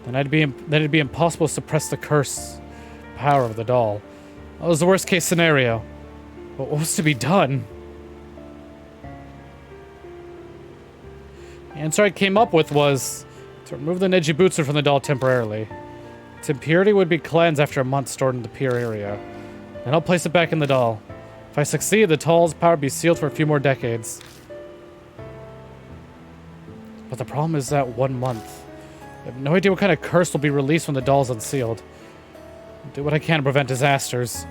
Then it'd be impossible to suppress the curse power of the doll. That was the worst case scenario. But what was to be done? The answer I came up with was to remove the Nejibutsu from the doll temporarily. Its impurity would be cleansed after a month stored in the pure area. Then I'll place it back in the doll. If I succeed, the doll's power will be sealed for a few more decades. But the problem is that 1 month. I have no idea what kind of curse will be released when the doll's unsealed. Do what I can to prevent disasters.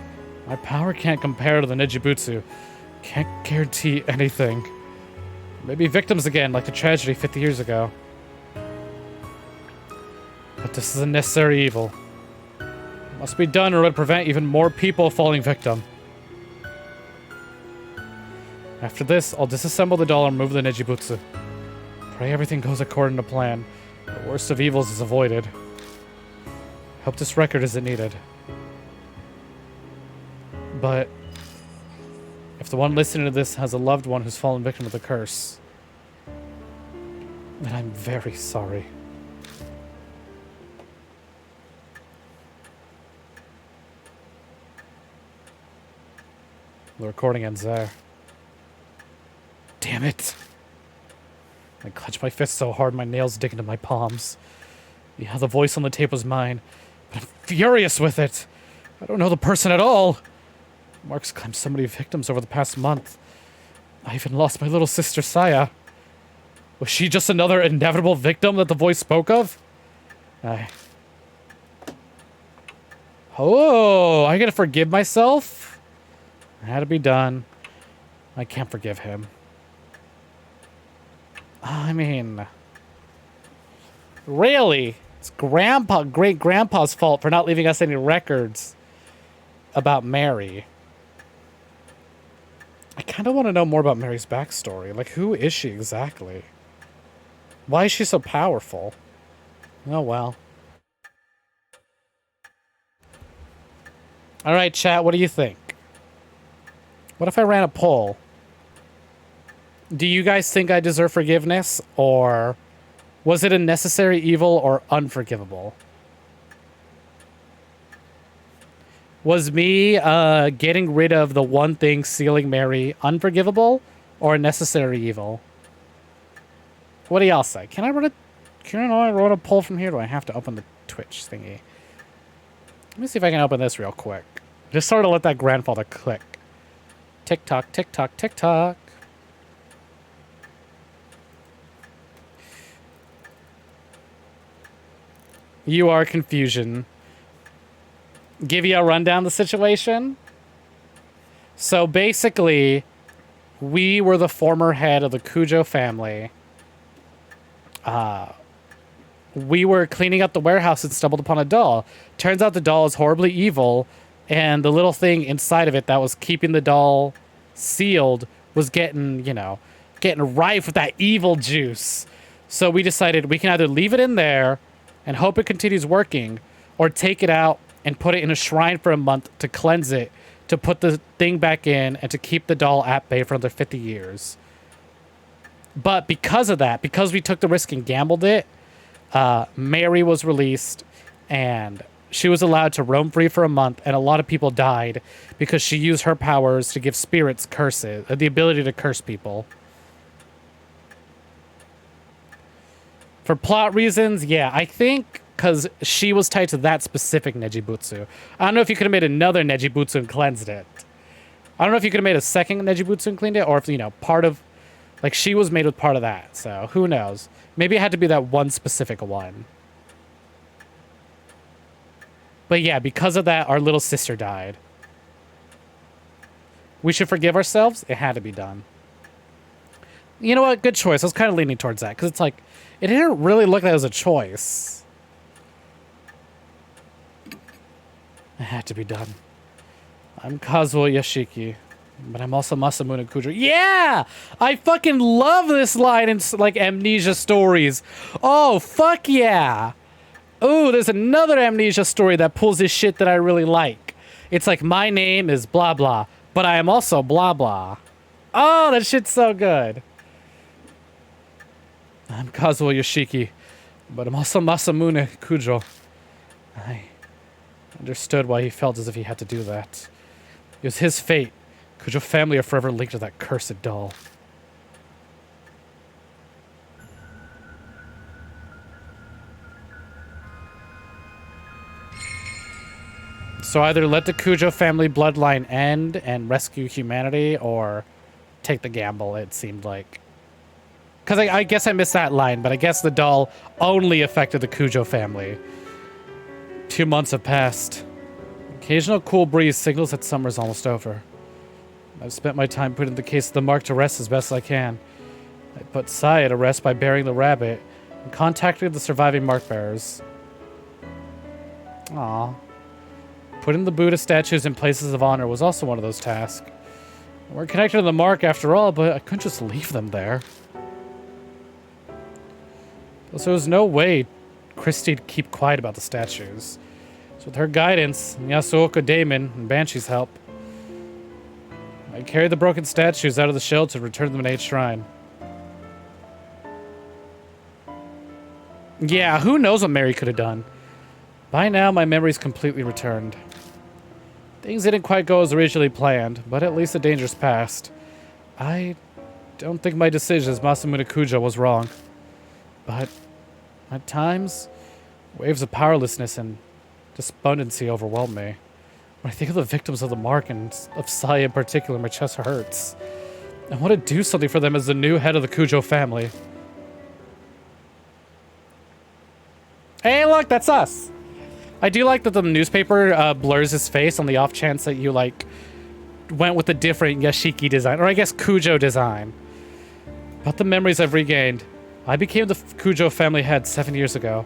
My power can't compare to the Nijibutsu. Can't guarantee anything. Maybe victims again, like the tragedy 50 years ago. But this is a necessary evil. It must be done or it would prevent even more people falling victim. After this, I'll disassemble the doll and remove the Nijibutsu. Pray everything goes according to plan. The worst of evils is avoided. Hope this record isn't needed. But if the one listening to this has a loved one who's fallen victim of the curse, then I'm very sorry. The recording ends there. Damn it! I clench my fist so hard my nails dig into my palms. Yeah, the voice on the tape was mine, but I'm furious with it. I don't know the person at all. Mark's claimed so many victims over the past month. I even lost my little sister, Saya. Was she just another inevitable victim that the voice spoke of? Oh, I gotta forgive myself? It had to be done. I can't forgive him. I mean, really? It's great-grandpa's fault for not leaving us any records about Mary. I kind of want to know more about Mary's backstory. Like, who is she exactly? Why is she so powerful? Oh, well. All right, chat, what do you think? What if I ran a poll? Do you guys think I deserve forgiveness, or was it a necessary evil or unforgivable? Was me getting rid of the one thing sealing Mary unforgivable or a necessary evil? What do y'all say? Can I run a poll from here? Or do I have to open the Twitch thingy? Let me see if I can open this real quick. Just sort of let that grandfather click. Tick tock, tick tock, tick tock. You are confusion. Give you a rundown of the situation. So basically, we were the former head of the Cujo family. We were cleaning up the warehouse and stumbled upon a doll. Turns out the doll is horribly evil, and the little thing inside of it that was keeping the doll sealed was getting rife with that evil juice. So we decided we can either leave it in there and hope it continues working, or take it out and put it in a shrine for a month to cleanse it, to put the thing back in, and to keep the doll at bay for another 50 years. But because of that, because we took the risk and gambled it, Mary was released, and she was allowed to roam free for a month, and a lot of people died because she used her powers to give spirits curses, the ability to curse people. For plot reasons, yeah, I think because she was tied to that specific Nijibutsu. I don't know if you could have made another Nijibutsu and cleansed it. I don't know if you could have made a second Nijibutsu and cleaned it, or if, part of... Like, she was made with part of that, so who knows? Maybe it had to be that one specific one. But yeah, because of that, our little sister died. We should forgive ourselves? It had to be done. You know what? Good choice. I was kind of leaning towards that, because it's like, it didn't really look like it was a choice. It had to be done. I'm Kazuo Yashiki, but I'm also Masamune Kujo. Yeah! I fucking love this line in, like, Amnesia stories. Oh, fuck yeah! Ooh, there's another Amnesia story that pulls this shit that I really like. It's like, my name is blah blah, but I am also blah blah. Oh, that shit's so good. I'm Kazuo Yoshiki, but I'm also Masamune Kujo. I understood why he felt as if he had to do that. It was his fate. Kujo family are forever linked to that cursed doll. So either let the Kujo family bloodline end and rescue humanity, or take the gamble, it seemed like. Because I guess I missed that line, but I guess the doll only affected the Kujo family. 2 months have passed. Occasional cool breeze signals that summer's almost over. I've spent my time putting the case of the mark to rest as best I can. I put Saya to rest by burying the rabbit and contacting the surviving mark bearers. Aww. Putting the Buddha statues in places of honor was also one of those tasks. We're connected to the mark after all, but I couldn't just leave them there. Plus, there was no way Christie'd keep quiet about the statues. So with her guidance, and Yasuoka Daemon, and Banshee's help, I carried the broken statues out of the shelter and returned them to Nate Shrine. Yeah, who knows what Mary could have done. By now, my memory's completely returned. Things didn't quite go as originally planned, but at least the danger's passed. I don't think my decision as Masamune Kujo was wrong. But at times, waves of powerlessness and despondency overwhelm me. When I think of the victims of the mark and of Saya in particular, my chest hurts. I want to do something for them as the new head of the Kujo family. Hey, look, that's us! I do like that the newspaper blurs his face on the off chance that you, like, went with a different Yashiki design, or I guess Kujo design. About the memories I've regained, I became the Kujo family head 7 years ago.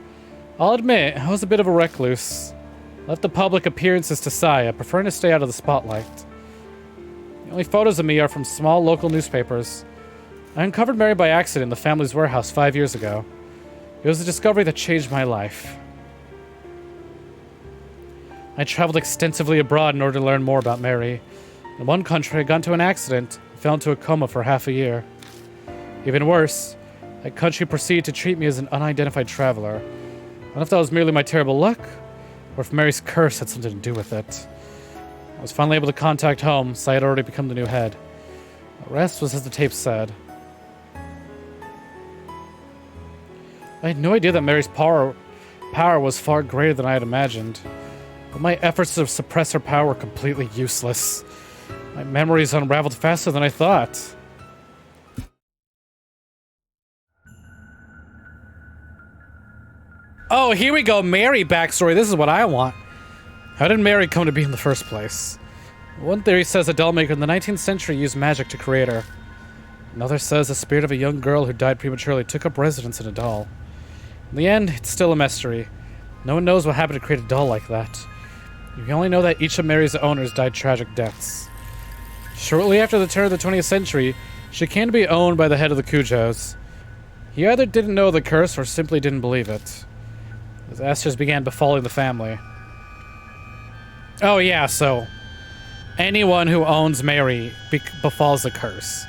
I'll admit, I was a bit of a recluse. Left the public appearances to Saya, preferring to stay out of the spotlight. The only photos of me are from small local newspapers. I uncovered Mary by accident in the family's warehouse 5 years ago. It was a discovery that changed my life. I traveled extensively abroad in order to learn more about Mary. In one country, I got into an accident and fell into a coma for half a year. Even worse, that country proceeded to treat me as an unidentified traveler. I don't know if that was merely my terrible luck, or if Mary's curse had something to do with it. I was finally able to contact home, so I had already become the new head. The rest was as the tape said. I had no idea that Mary's power was far greater than I had imagined. But my efforts to suppress her power were completely useless. My memories unraveled faster than I thought. Oh, here we go, Mary backstory. This is what I want. How did Mary come to be in the first place? One theory says a doll maker in the 19th century used magic to create her. Another says the spirit of a young girl who died prematurely took up residence in a doll. In the end, it's still a mystery. No one knows what happened to create a doll like that. We only know that each of Mary's owners died tragic deaths. Shortly after the turn of the 20th century, she came to be owned by the head of the Kujos. He either didn't know the curse or simply didn't believe it. Disasters began befalling the family. Oh yeah, so anyone who owns Mary befalls the curse.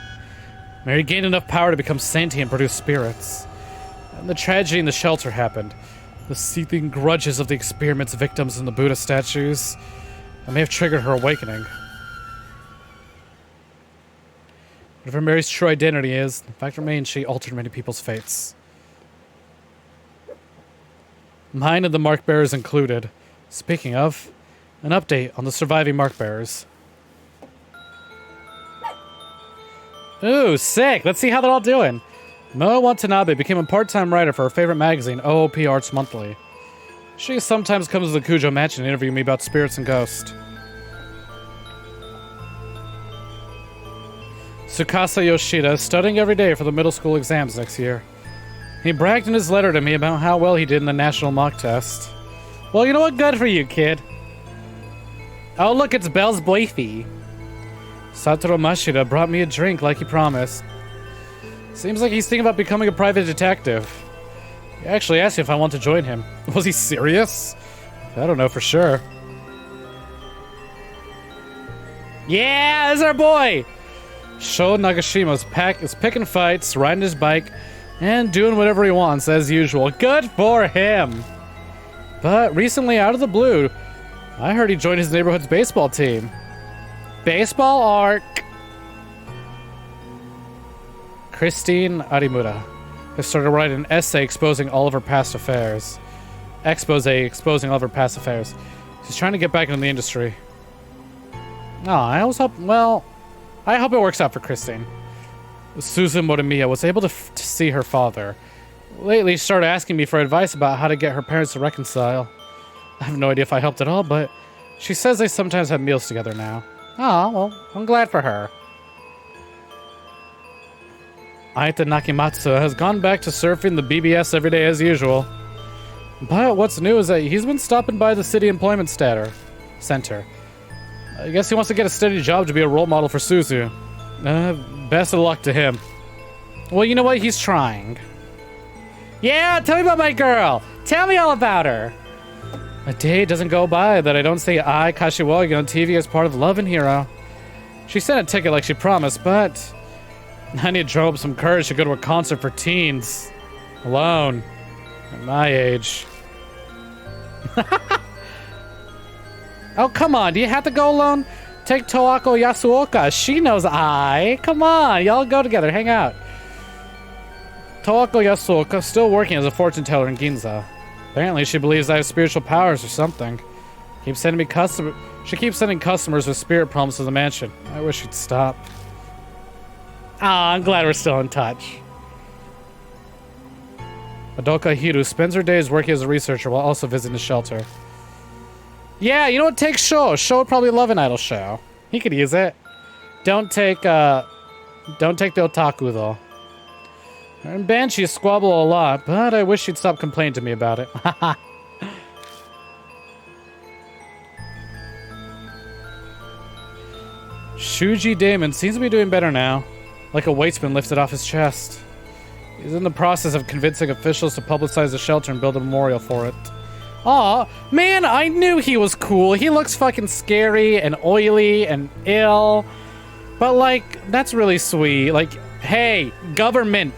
Mary gained enough power to become sentient and produce spirits. And the tragedy in the shelter happened. The seething grudges of the experiment's victims and the Buddha statues that may have triggered her awakening. Whatever Mary's true identity is, the fact remains she altered many people's fates. Mine and the mark bearers included. Speaking of, an update on the surviving mark bearers. Ooh, sick! Let's see how they're all doing. Moa Watanabe became a part-time writer for her favorite magazine, OOP Arts Monthly. She sometimes comes to the Kujo Mansion to interview me about spirits and ghosts. Tsukasa Yoshida is studying every day for the middle school exams next year. He bragged in his letter to me about how well he did in the national mock test. Well, you know what? Good for you, kid. Oh, look, it's Belle's boyfie. Satoru Mashida brought me a drink like he promised. Seems like he's thinking about becoming a private detective. He actually asked me if I want to join him. Was he serious? I don't know for sure. Yeah, this is our boy! Sho Nagashima is picking fights, riding his bike, and doing whatever he wants as usual. Good for him! But recently, out of the blue, I heard he joined his neighborhood's baseball team. Baseball arc! Christine Arimura has started writing an essay exposing all of her past affairs. Exposing all of her past affairs. She's trying to get back into the industry. Oh, I hope it works out for Christine. Susan Morimiya was able to see her father. Lately, she started asking me for advice about how to get her parents to reconcile. I have no idea if I helped at all, but She says they sometimes have meals together now. Oh, well, I'm glad for her. Aita Nakimatsu has gone back to surfing the BBS every day as usual. But what's new is that he's been stopping by the city employment center. I guess he wants to get a steady job to be a role model for Suzu. Best of luck to him. Well, you know what? He's trying. Yeah, tell me about my girl. Tell me all about her. A day doesn't go by that I don't see Ai Kashiwagi on TV as part of Love and Hero. She sent a ticket like she promised, but I need to drum up some courage to go to a concert for teens. Alone. At my age. Oh, come on. Do you have to go alone? Take Toako Yasuoka. She knows Ai. Come on. Y'all go together. Hang out. Toako Yasuoka still working as a fortune teller in Ginza. Apparently, she believes I have spiritual powers or something. She keeps sending customers with spirit problems to the mansion. I wish she'd stop. Ah, I'm glad we're still in touch. Madoka Hiru spends her days working as a researcher while also visiting the shelter. Yeah, you know what? Take Sho. Sho would probably love an idol show. He could use it. Don't take the otaku, though. Her and Banshee squabble a lot, but I wish she'd stop complaining to me about it. Shuji Damon seems to be doing better now. Like a weight's been lifted off his chest. He's in the process of convincing officials to publicize the shelter and build a memorial for it. Aw, man, I knew he was cool. He looks fucking scary and oily and ill. But, like, that's really sweet. Like, hey, government,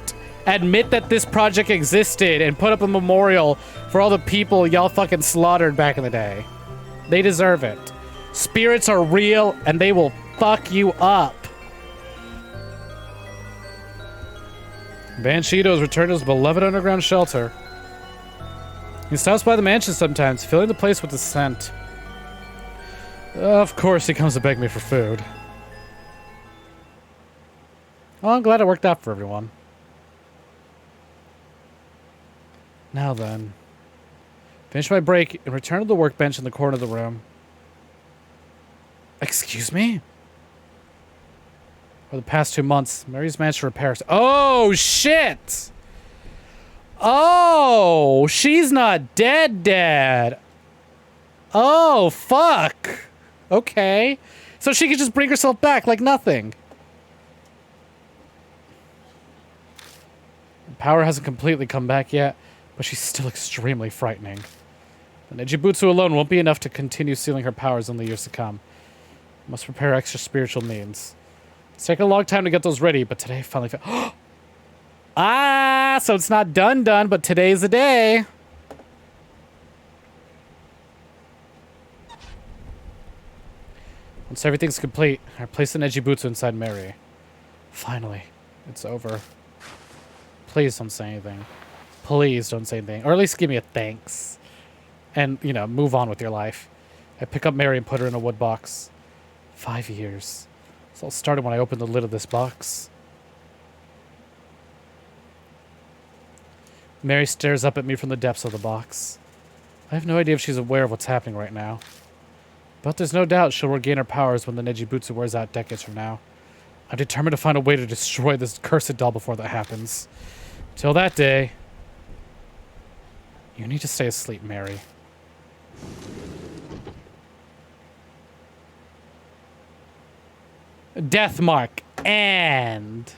admit that this project existed and put up a memorial for all the people y'all fucking slaughtered back in the day. They deserve it. Spirits are real and they will fuck you up. Banshido has returned to his beloved underground shelter. He stops by the mansion sometimes, filling the place with his scent. Of course, he comes to beg me for food. Well, I'm glad it worked out for everyone. Now then. Finish my break and return to the workbench in the corner of the room. Excuse me? For the past 2 months, Mary's managed to repair... Oh, shit! Oh, she's not dead. Oh, fuck. Okay. So she could just bring herself back like nothing. Her power hasn't completely come back yet, but she's still extremely frightening. The Nejibutsu alone won't be enough to continue sealing her powers in the years to come. Must prepare extra spiritual means. It's taken a long time to get those ready, but today I finally found... Ah, so it's not done, but today's the day. Once everything's complete, I place the Nejibutsu inside Mary. Finally, it's over. Please don't say anything. Please don't say anything. Or at least give me a thanks. And, you know, move on with your life. I pick up Mary and put her in a wood box. 5 years. This all started when I opened the lid of this box. Mary stares up at me from the depths of the box. I have no idea if she's aware of what's happening right now. But there's no doubt she'll regain her powers when the Nejibutsu wears out decades from now. I'm determined to find a way to destroy this cursed doll before that happens. Till that day... You need to stay asleep, Mary. Death mark. And...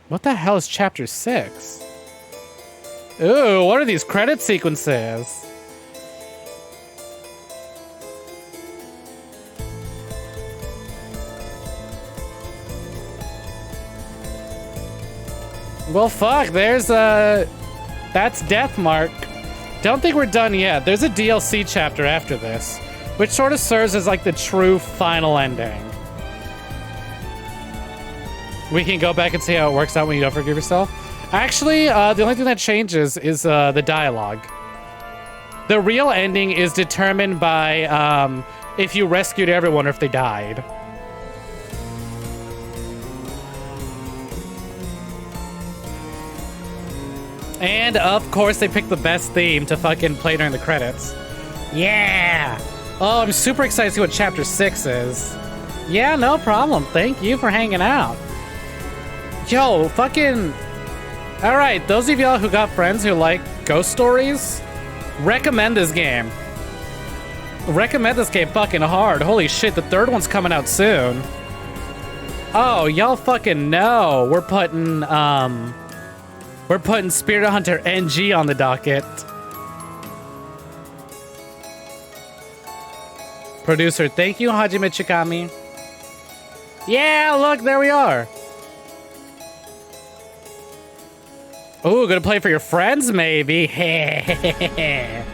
What the hell is chapter 6? Ooh, what are these credit sequences? Well, fuck, there's that's Death Mark. Don't think we're done yet. There's a DLC chapter after this, which sort of serves as like the true final ending. We can go back and see how it works out when you don't forgive yourself. Actually, the only thing that changes is the dialogue. The real ending is determined by if you rescued everyone or if they died. And of course they picked the best theme to fucking play during the credits. Yeah! Oh, I'm super excited to see what Chapter 6 is. Yeah, no problem. Thank you for hanging out. Yo, fucking... Alright, those of y'all who got friends who like ghost stories, recommend this game. Recommend this game fucking hard. Holy shit, the third one's coming out soon. Oh, y'all fucking know. We're putting Spirit Hunter NG on the docket. Producer, thank you, Hajime Chikami. Yeah, look, there we are. Ooh, gonna play for your friends, maybe. Have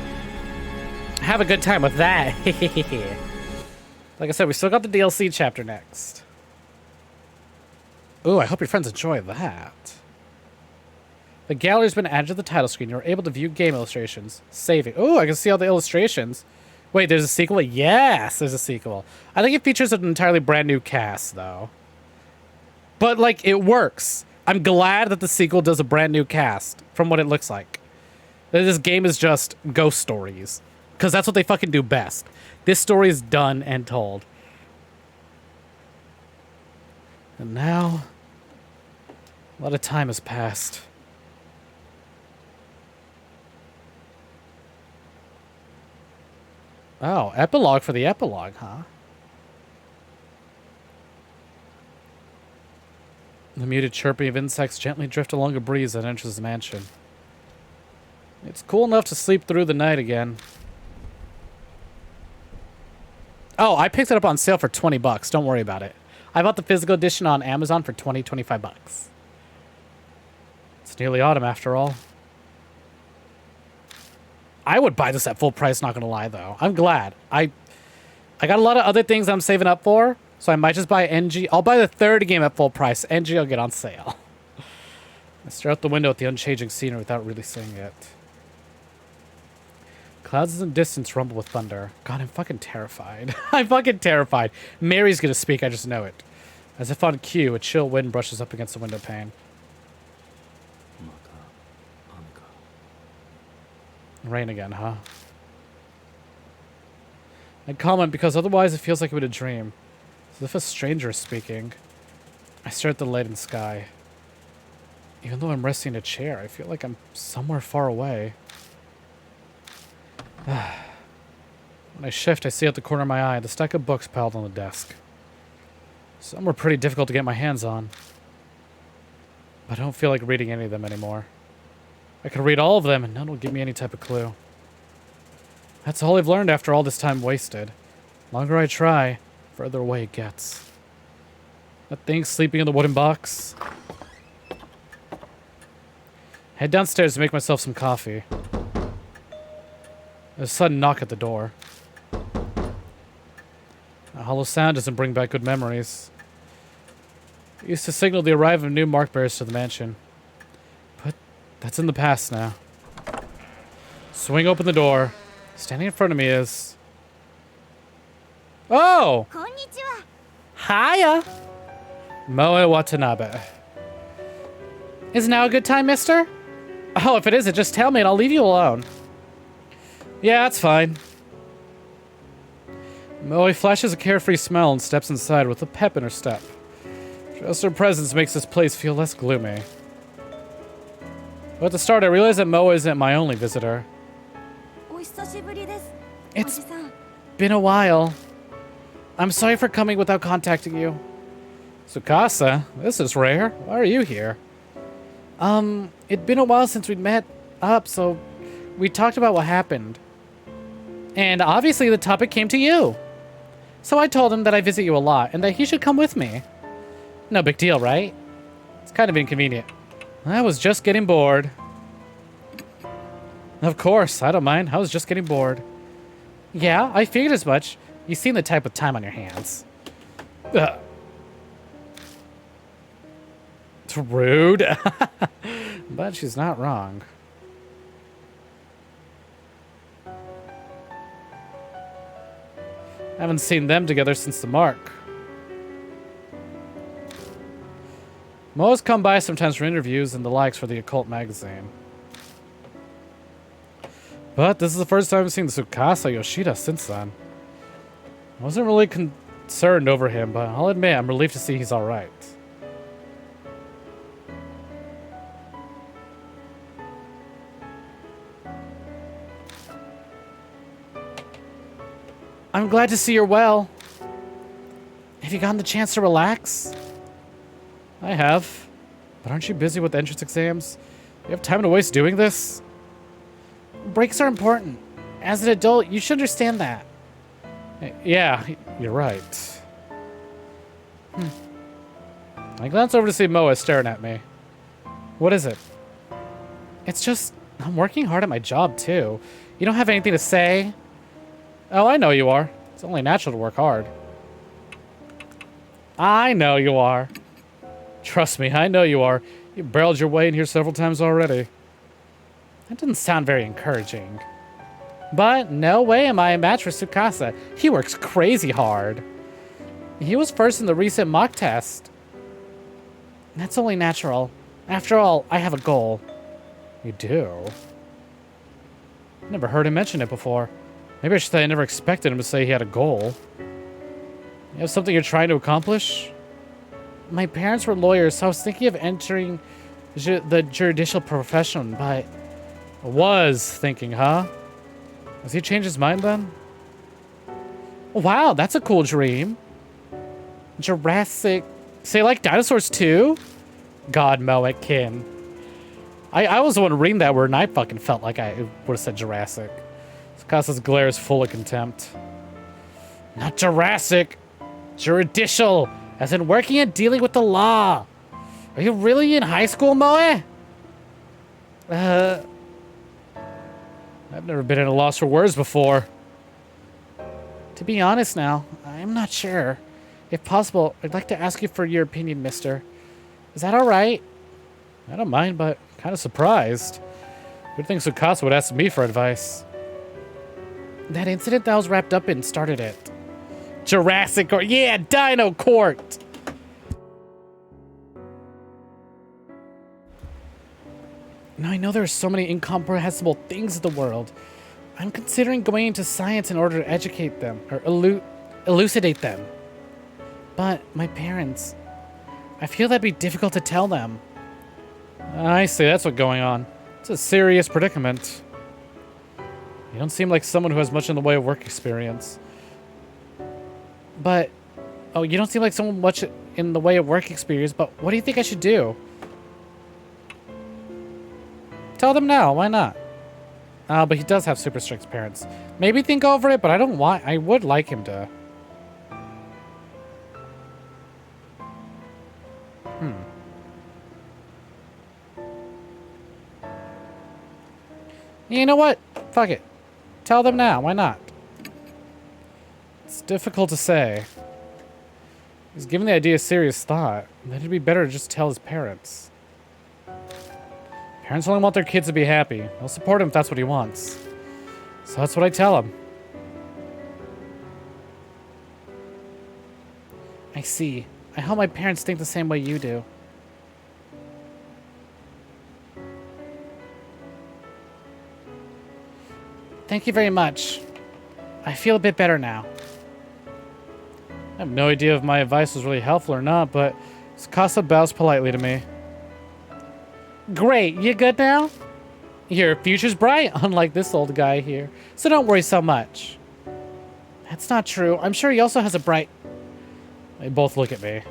a good time with that. Like I said, we still got the DLC chapter next. Ooh, I hope your friends enjoy that. The gallery's been added to the title screen. You're able to view game illustrations. Saving. Ooh, I can see all the illustrations. Wait, there's a sequel? Yes, there's a sequel. I think it features an entirely brand new cast, though. But, like, it works. I'm glad that the sequel does a brand new cast, from what it looks like. This game is just ghost stories. Because that's what they fucking do best. This story is done and told. And now, a lot of time has passed. Oh, epilogue for the epilogue, huh? The muted chirping of insects gently drift along a breeze that enters the mansion. It's cool enough to sleep through the night again. Oh, I picked it up on sale for 20 bucks. Don't worry about it. I bought the physical edition on Amazon for 25 bucks. It's nearly autumn after all. I would buy this at full price, not gonna lie though. I'm glad. I got a lot of other things I'm saving up for, so I might just buy NG. I'll buy the third game at full price. NG I'll get on sale. I stare out the window at the unchanging scenery without really seeing it. Clouds in the distance rumble with thunder. God, I'm fucking terrified. I'm fucking terrified. Mary's gonna speak, I just know it. As if on cue, a chill wind brushes up against the window pane. Rain again, huh? I comment because otherwise it feels like I'm in a dream. As if a stranger is speaking. I stare at the light and sky. Even though I'm resting in a chair, I feel like I'm somewhere far away. When I shift, I see out the corner of my eye the stack of books piled on the desk. Some were pretty difficult to get my hands on. But I don't feel like reading any of them anymore. I could read all of them and none will give me any type of clue. That's all I've learned after all this time wasted. The longer I try, further away it gets. That thing sleeping in the wooden box. Head downstairs to make myself some coffee. There's a sudden knock at the door. A hollow sound doesn't bring back good memories. It used to signal the arrival of new mark bearers to the mansion. But that's in the past now. Swing open the door. Standing in front of me is... Oh! Konnichiwa. Hiya! Moe Watanabe. Is now a good time, mister? Oh, if it isn't, just tell me and I'll leave you alone. Yeah, that's fine. Moe flashes a carefree smile and steps inside with a pep in her step. Just her presence makes this place feel less gloomy. But at the start, I realized that Moe isn't my only visitor. It's been a while. I'm sorry for coming without contacting you. Tsukasa, this is rare. Why are you here? It'd been a while since we'd met up, so we talked about what happened. And obviously the topic came to you. So I told him that I visit you a lot and that he should come with me. No big deal, right? It's kind of inconvenient. I was just getting bored. Of course, I don't mind. I was just getting bored. Yeah, I figured as much. You seem the type with time on your hands. Ugh. It's rude. But she's not wrong. Haven't seen them together since the mark. Mo's come by sometimes for interviews and the likes for the occult magazine. But this is the first time I've seen Tsukasa Yoshida since then. I wasn't really concerned over him, but I'll admit I'm relieved to see he's alright. I'm glad to see you're well. Have you gotten the chance to relax? I have. But aren't you busy with entrance exams? Do you have time to waste doing this? Breaks are important. As an adult, you should understand that. Yeah, you're right. I glance over to see Moa staring at me. What is it? It's just, I'm working hard at my job, too. You don't have anything to say? Oh, I know you are. It's only natural to work hard. I know you are. Trust me, I know you are. You barreled your way in here several times already. That doesn't sound very encouraging. But no way am I a match for Tsukasa. He works crazy hard. He was first in the recent mock test. That's only natural. After all, I have a goal. You do? Never heard him mention it before. Maybe I should say I never expected him to say he had a goal. You have something you're trying to accomplish? My parents were lawyers, so I was thinking of entering the judicial profession, but... Was thinking, huh? Has he changed his mind then? Wow, that's a cool dream. Jurassic... Say like dinosaurs too? God, Moekin. I was the one reading that word and I fucking felt like I would have said Jurassic. Tsukasa's glare is full of contempt. Not Jurassic. Judicial. As in working and dealing with the law. Are you really in high school, Moe? I've never been at a loss for words before. To be honest now, I'm not sure. If possible, I'd like to ask you for your opinion, mister. Is that alright? I don't mind, but kind of surprised. Good thing Tsukasa would ask me for advice. That incident that I was wrapped up in started it. Jurassic Court. Yeah, Dino Court! Now I know there are so many incomprehensible things in the world. I'm considering going into science in order to educate them, or elucidate them. But my parents, I feel that'd be difficult to tell them. I see, that's what's going on. It's a serious predicament. You don't seem like someone who has much in the way of work experience. But, oh, you don't seem like someone much in the way of work experience, but what do you think I should do? Tell them now, why not? But he does have super strict parents. Maybe think over it, but I would like him to. You know what? Fuck it. Tell them now, why not? It's difficult to say. He's given the idea serious thought. Then it'd be better to just tell his parents. Parents only want their kids to be happy. They'll support him if that's what he wants. So that's what I tell him. I see. I hope my parents think the same way you do. Thank you very much. I feel a bit better now. I have no idea if my advice was really helpful or not, but Tsukasa bows politely to me. Great, you good now? Your future's bright, unlike this old guy here, so don't worry so much. That's not true. I'm sure he also has a bright... They both look at me.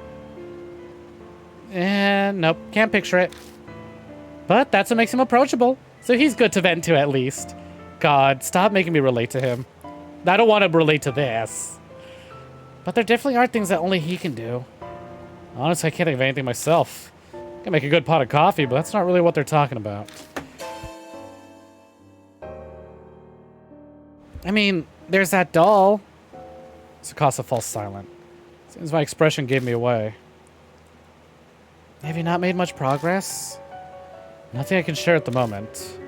And nope, can't picture it. But that's what makes him approachable, so he's good to vent to at least. God, stop making me relate to him. I don't want to relate to this. But there definitely are things that only he can do. Honestly, I can't think of anything myself. I can make a good pot of coffee, but that's not really what they're talking about. I mean, there's that doll. Tsukasa falls silent. Seems my expression gave me away. Have you not made much progress? Nothing I can share at the moment.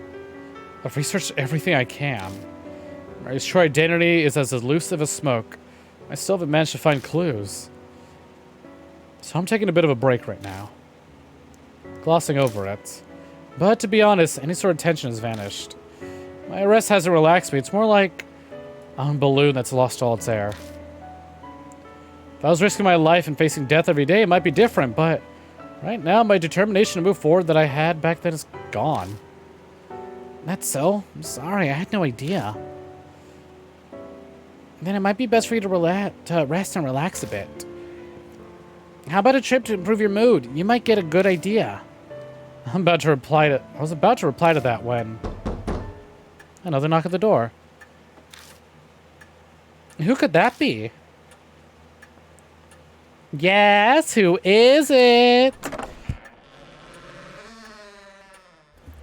I've researched everything I can. My true identity is as elusive as smoke. I still haven't managed to find clues. So I'm taking a bit of a break right now. Glossing over it. But to be honest, any sort of tension has vanished. My arrest hasn't relaxed me. It's more like a balloon that's lost all its air. If I was risking my life and facing death every day, it might be different, but right now my determination to move forward that I had back then is gone. That's so? I'm sorry, I had no idea. Then it might be best for you to rest and relax a bit. How about a trip to improve your mood? You might get a good idea. I was about to reply to that when another knock at the door. Who could that be? Yes, who is it?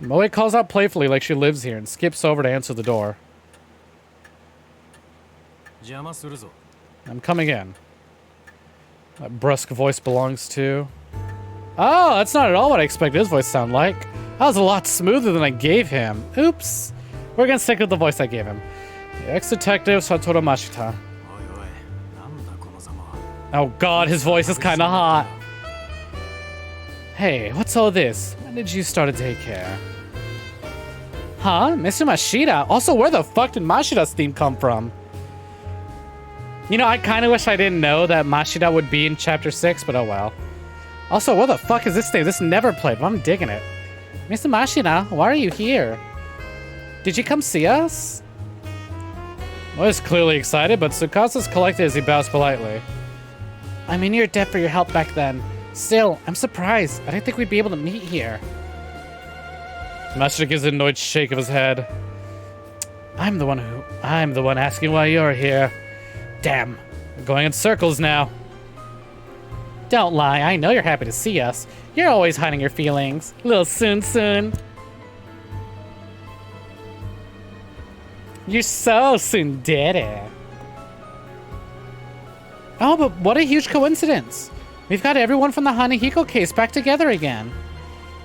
Moe calls out playfully like she lives here and skips over to answer the door. I'm coming in. That brusque voice belongs to... Oh, that's not at all what I expected his voice to sound like. That was a lot smoother than I gave him. Oops. We're gonna stick with the voice I gave him. The ex-detective Satoru Mashita. Oh god, his voice is kinda hot. Hey, what's all this? When did you start to take care? Huh? Mr. Mashita? Also, where the fuck did Mashita's theme come from? You know, I kinda wish I didn't know that Mashita would be in Chapter 6, but oh well. Also, where the fuck is this thing? This never played, but I'm digging it. Mr. Mashita, why are you here? Did you come see us? Well, he's clearly excited, but Tsukasa's collected as he bows politely. I'm in your debt for your help back then. Still, I'm surprised. I didn't think we'd be able to meet here. Mashita gives an annoyed shake of his head. I'm the one asking why you're here. Damn, we're going in circles now. Don't lie, I know you're happy to see us. You're always hiding your feelings. Little soon. You're so tsundere. Oh, but what a huge coincidence. We've got everyone from the Hanahiko case back together again.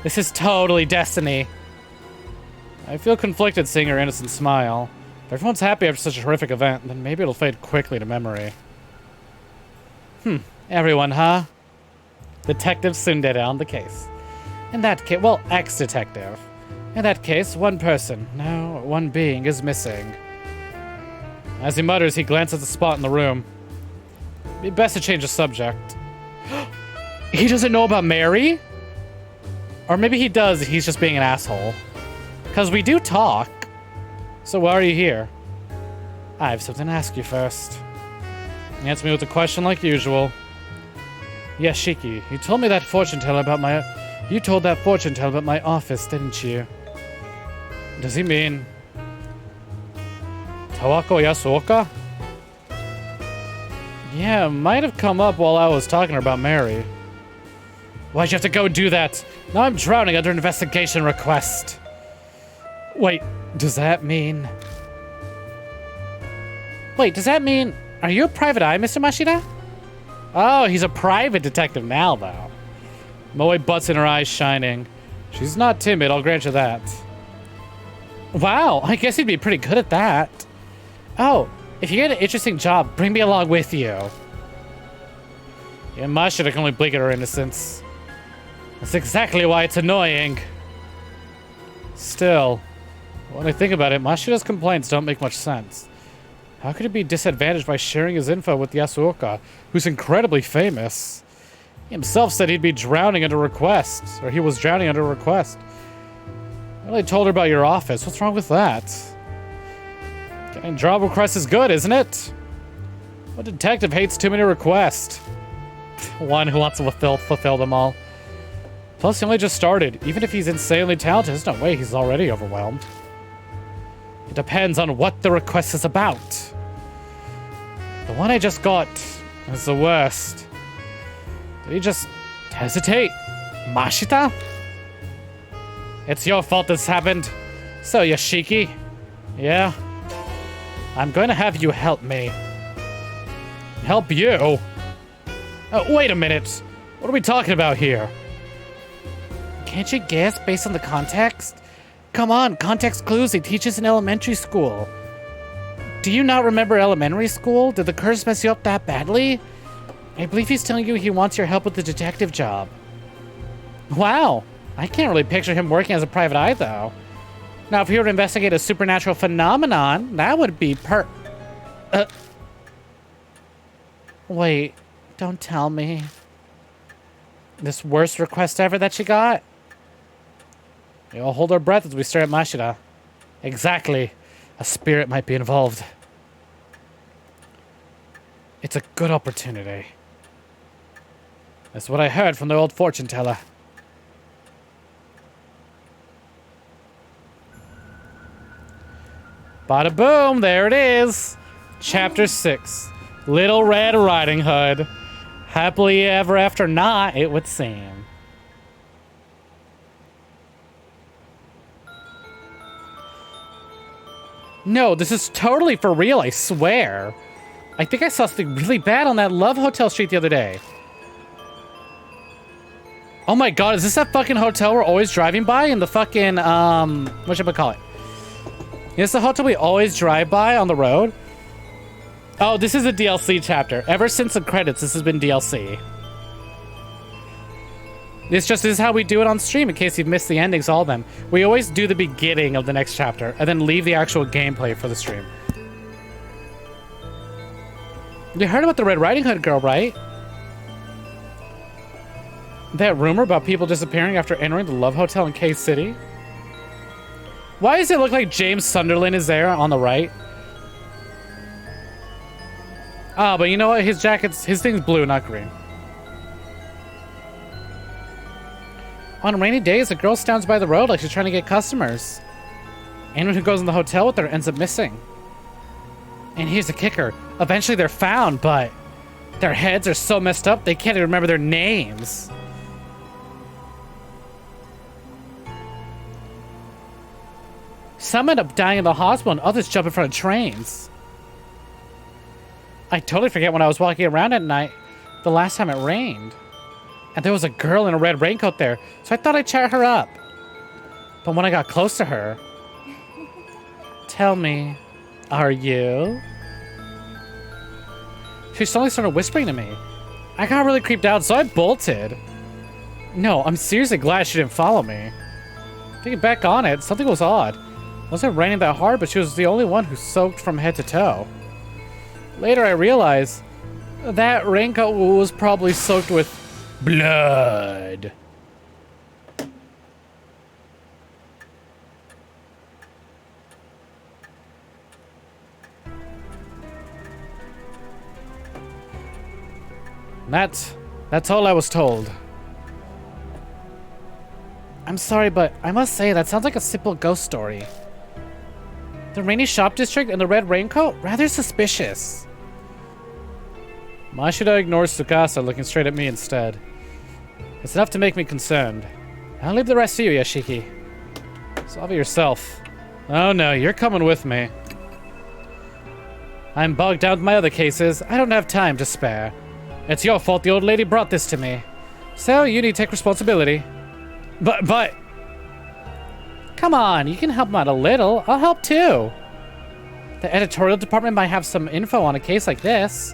This is totally destiny. I feel conflicted seeing her innocent smile. If everyone's happy after such a horrific event, then maybe it'll fade quickly to memory. Everyone, huh? Detective Tsundere on the case. In that case, well, ex-detective. In that case, one person, no, one being is missing. As he mutters, he glances at the spot in the room. Be best to change the subject. He doesn't know about Mary? Or maybe he does, he's just being an asshole. Because we do talk. So why are you here? I have something to ask you first. Answer me with a question like usual. Yes, Shiki, you told that fortune teller about my office, didn't you? Does he mean Tawako Yasuoka? Yeah, might have come up while I was talking to her about Mary. Why'd you have to go and do that? Now I'm drowning under investigation request. Wait, does that mean... Are you a private eye, Mr. Mashita? Oh, he's a private detective now, though. Moe butts in her eyes shining. She's not timid, I'll grant you that. Wow, I guess he'd be pretty good at that. Oh, if you get an interesting job, bring me along with you. Yeah, Mashita can only blink at her innocence. That's exactly why it's annoying. Still, when I think about it, Mashita's complaints don't make much sense. How could he be disadvantaged by sharing his info with Yasuoka, who's incredibly famous? He himself said he'd be drowning under request, or he was drowning under request. Well, I told her about your office. What's wrong with that? Getting job requests is good, isn't it? What detective hates too many requests? One who wants to fulfill them all. Plus, he only just started. Even if he's insanely talented, there's no way he's already overwhelmed. It depends on what the request is about. The one I just got is the worst. Did he just hesitate? Mashita? It's your fault this happened. So, Yashiki. Yeah? I'm going to have you help me. Help you? Wait a minute. What are we talking about here? Can't you guess based on the context? Come on, context clues they teach us in elementary school. Do you not remember elementary school? Did the curse mess you up that badly? I believe he's telling you he wants your help with the detective job. Wow, I can't really picture him working as a private eye though. Now, if you were to investigate a supernatural phenomenon, that would be Wait, don't tell me. This worst request ever that she got? We all hold our breath as we stare at Mashida. Exactly. A spirit might be involved. It's a good opportunity. That's what I heard from the old fortune teller. Bada boom, there it is. Chapter 6. Little Red Riding Hood. Happily ever after not, it would seem. No, this is totally for real, I swear. I think I saw something really bad on that Love Hotel street the other day. Oh my god, is this that fucking hotel we're always driving by in the fucking, what should I call it? Is this the hotel we always drive by on the road? Oh, this is a DLC chapter. Ever since the credits, this has been DLC. This is how we do it on stream, in case you've missed the endings, all of them. We always do the beginning of the next chapter, and then leave the actual gameplay for the stream. You heard about the Red Riding Hood girl, right? That rumor about people disappearing after entering the Love Hotel in K-City? Why does it look like James Sunderland is there on the right? Ah, but you know what? His thing's blue, not green. On rainy days, a girl stands by the road like she's trying to get customers. Anyone who goes in the hotel with her ends up missing. And here's the kicker. Eventually they're found, but their heads are so messed up they can't even remember their names. Some end up dying in the hospital and others jump in front of trains. I totally forget when I was walking around at night the last time it rained. And there was a girl in a red raincoat there, so I thought I'd chat her up. But when I got close to her... Tell me, are you? She suddenly started whispering to me. I got really creeped out, so I bolted. No, I'm seriously glad she didn't follow me. Thinking back on it, something was odd. It wasn't raining that hard, but she was the only one who soaked from head to toe. Later I realized that raincoat was probably soaked with blood. That's all I was told. I'm sorry, but I must say that sounds like a simple ghost story. The rainy shop district and the red raincoat? Rather suspicious. Mashida ignores Tsukasa, looking straight at me instead. It's enough to make me concerned. I'll leave the rest to you, Yashiki. Solve it yourself. Oh no, you're coming with me. I'm bogged down with my other cases. I don't have time to spare. It's your fault the old lady brought this to me. So you need to take responsibility. But... Come on, you can help him out a little. I'll help too. The editorial department might have some info on a case like this.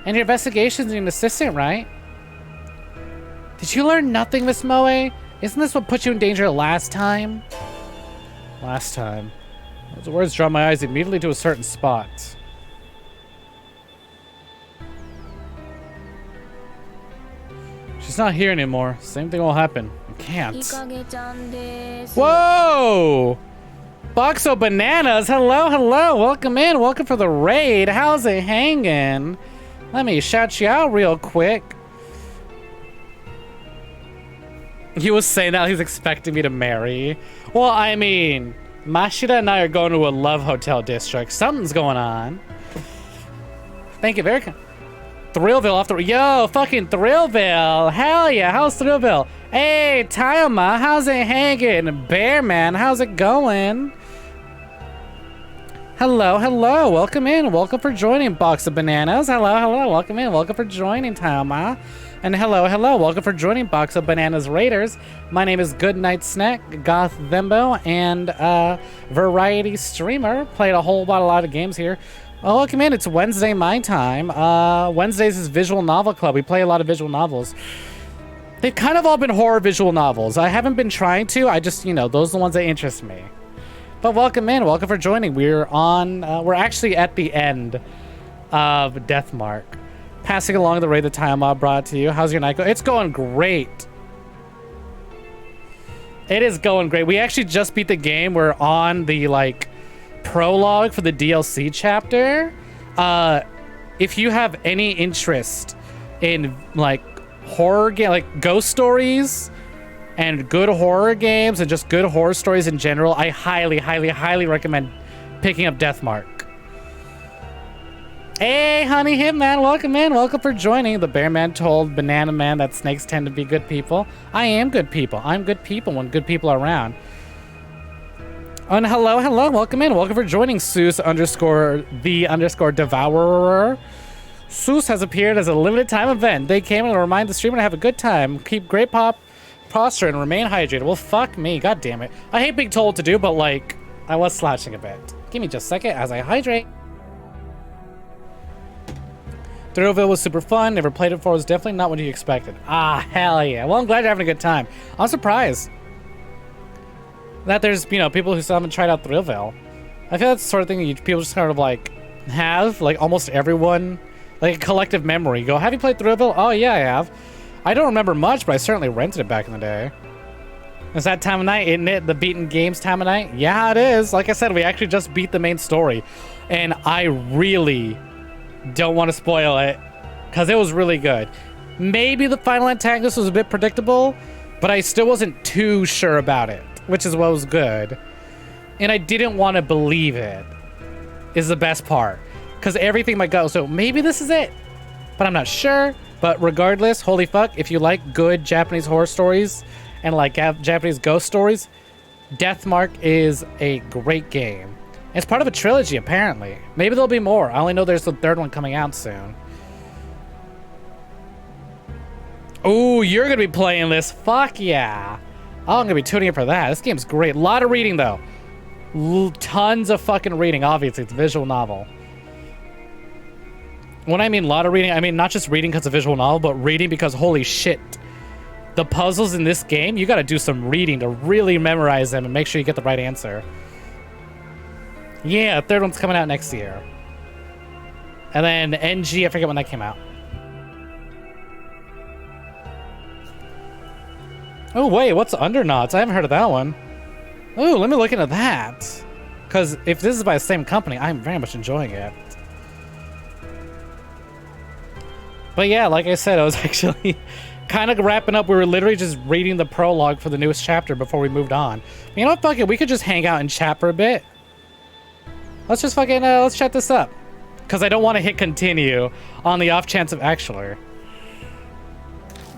And your investigations need an assistant, right? Did you learn nothing, Miss Moe? Isn't this what put you in danger last time? Last time. Those words draw my eyes immediately to a certain spot. She's not here anymore. Same thing will happen. I can't. Whoa! Boxo Bananas, hello, hello. Welcome in. Welcome for the raid. How's it hanging? Let me shout you out real quick. He was saying that he's expecting me to marry. Well, I mean, Mashida and I are going to a love hotel district. Something's going on. Thank you, very kind. Thrillville off the... Yo, fucking Thrillville. Hell yeah, how's Thrillville? Hey, Tayama, how's it hanging? Bearman, how's it going? Hello, hello. Welcome in. Welcome for joining Box of Bananas. Hello, hello. Welcome in. Welcome for joining Tayama. And hello, hello. Welcome for joining Box of Bananas Raiders. My name is Goodnight Snek, Goth Thembo, and variety streamer. Played a lot of games here. Oh, welcome in. It's Wednesday my time. Wednesdays is Visual Novel Club. We play a lot of visual novels. They've kind of all been horror visual novels. I haven't been trying to. I just, you know, those are the ones that interest me. But welcome in. Welcome for joining. We're actually at the end of Deathmark. Passing along the raid the time mob brought to you. How's your night going? It's going great. It is going great. We actually just beat the game. We're on the, like, prologue for the DLC chapter. If you have any interest in, like, horror game, like ghost stories and good horror games and just good horror stories in general, I highly, highly, highly recommend picking up Deathmark. Hey, Honey Hitman, welcome in. Welcome for joining. The Bear Man told Banana Man that snakes tend to be good people. I am good people. I'm good people when good people are around. And hello, welcome in. Welcome for joining Seuss _the Devourer. Seuss has appeared as a limited time event. They came in to remind the streamer to have a good time, keep great posture, and remain hydrated. Well, fuck me. God damn it. I hate being told what to do, but, like, I was slouching a bit. Give me just a second as I hydrate. Thrillville was super fun. Never played it before. It was definitely not what you expected. Ah, hell yeah. Well, I'm glad you're having a good time. I'm surprised that there's, you know, people who still haven't tried out Thrillville. I feel that's the sort of thing that people just kind of, like, have. Like, almost everyone, like, a collective memory. Go, have you played Thrillville? Oh, yeah, I have. I don't remember much, but I certainly rented it back in the day. It's that time of night, isn't it? The beaten games time of night? Yeah, it is. Like I said, we actually just beat the main story. And I really don't want to spoil it, because it was really good. Maybe the final antagonist was a bit predictable, but I still wasn't too sure about it, which is what was good. And I didn't want to believe it, is the best part, because everything might go, so maybe this is it, but I'm not sure. But regardless, holy fuck, if you like good Japanese horror stories and like Japanese ghost stories, Deathmark is a great game. It's part of a trilogy, apparently. Maybe there'll be more. I only know there's the third one coming out soon. Oh, you're going to be playing this. Fuck yeah. Oh, I'm going to be tuning in for that. This game's great. A lot of reading, though. Tons of fucking reading, obviously. It's a visual novel. When I mean a lot of reading, I mean not just reading because it's a visual novel, but reading because, holy shit, the puzzles in this game, you got to do some reading to really memorize them and make sure you get the right answer. Yeah, third one's coming out next year. And then NG, I forget when that came out. Oh, wait, what's Underknots? I haven't heard of that one. Oh, let me look into that. Because if this is by the same company, I'm very much enjoying it. But yeah, like I said, I was actually kind of wrapping up. We were literally just reading the prologue for the newest chapter before we moved on. You know what, fuck it, we could just hang out and chat for a bit. Let's just fucking, let's chat this up. Because I don't want to hit continue on the off chance of actually.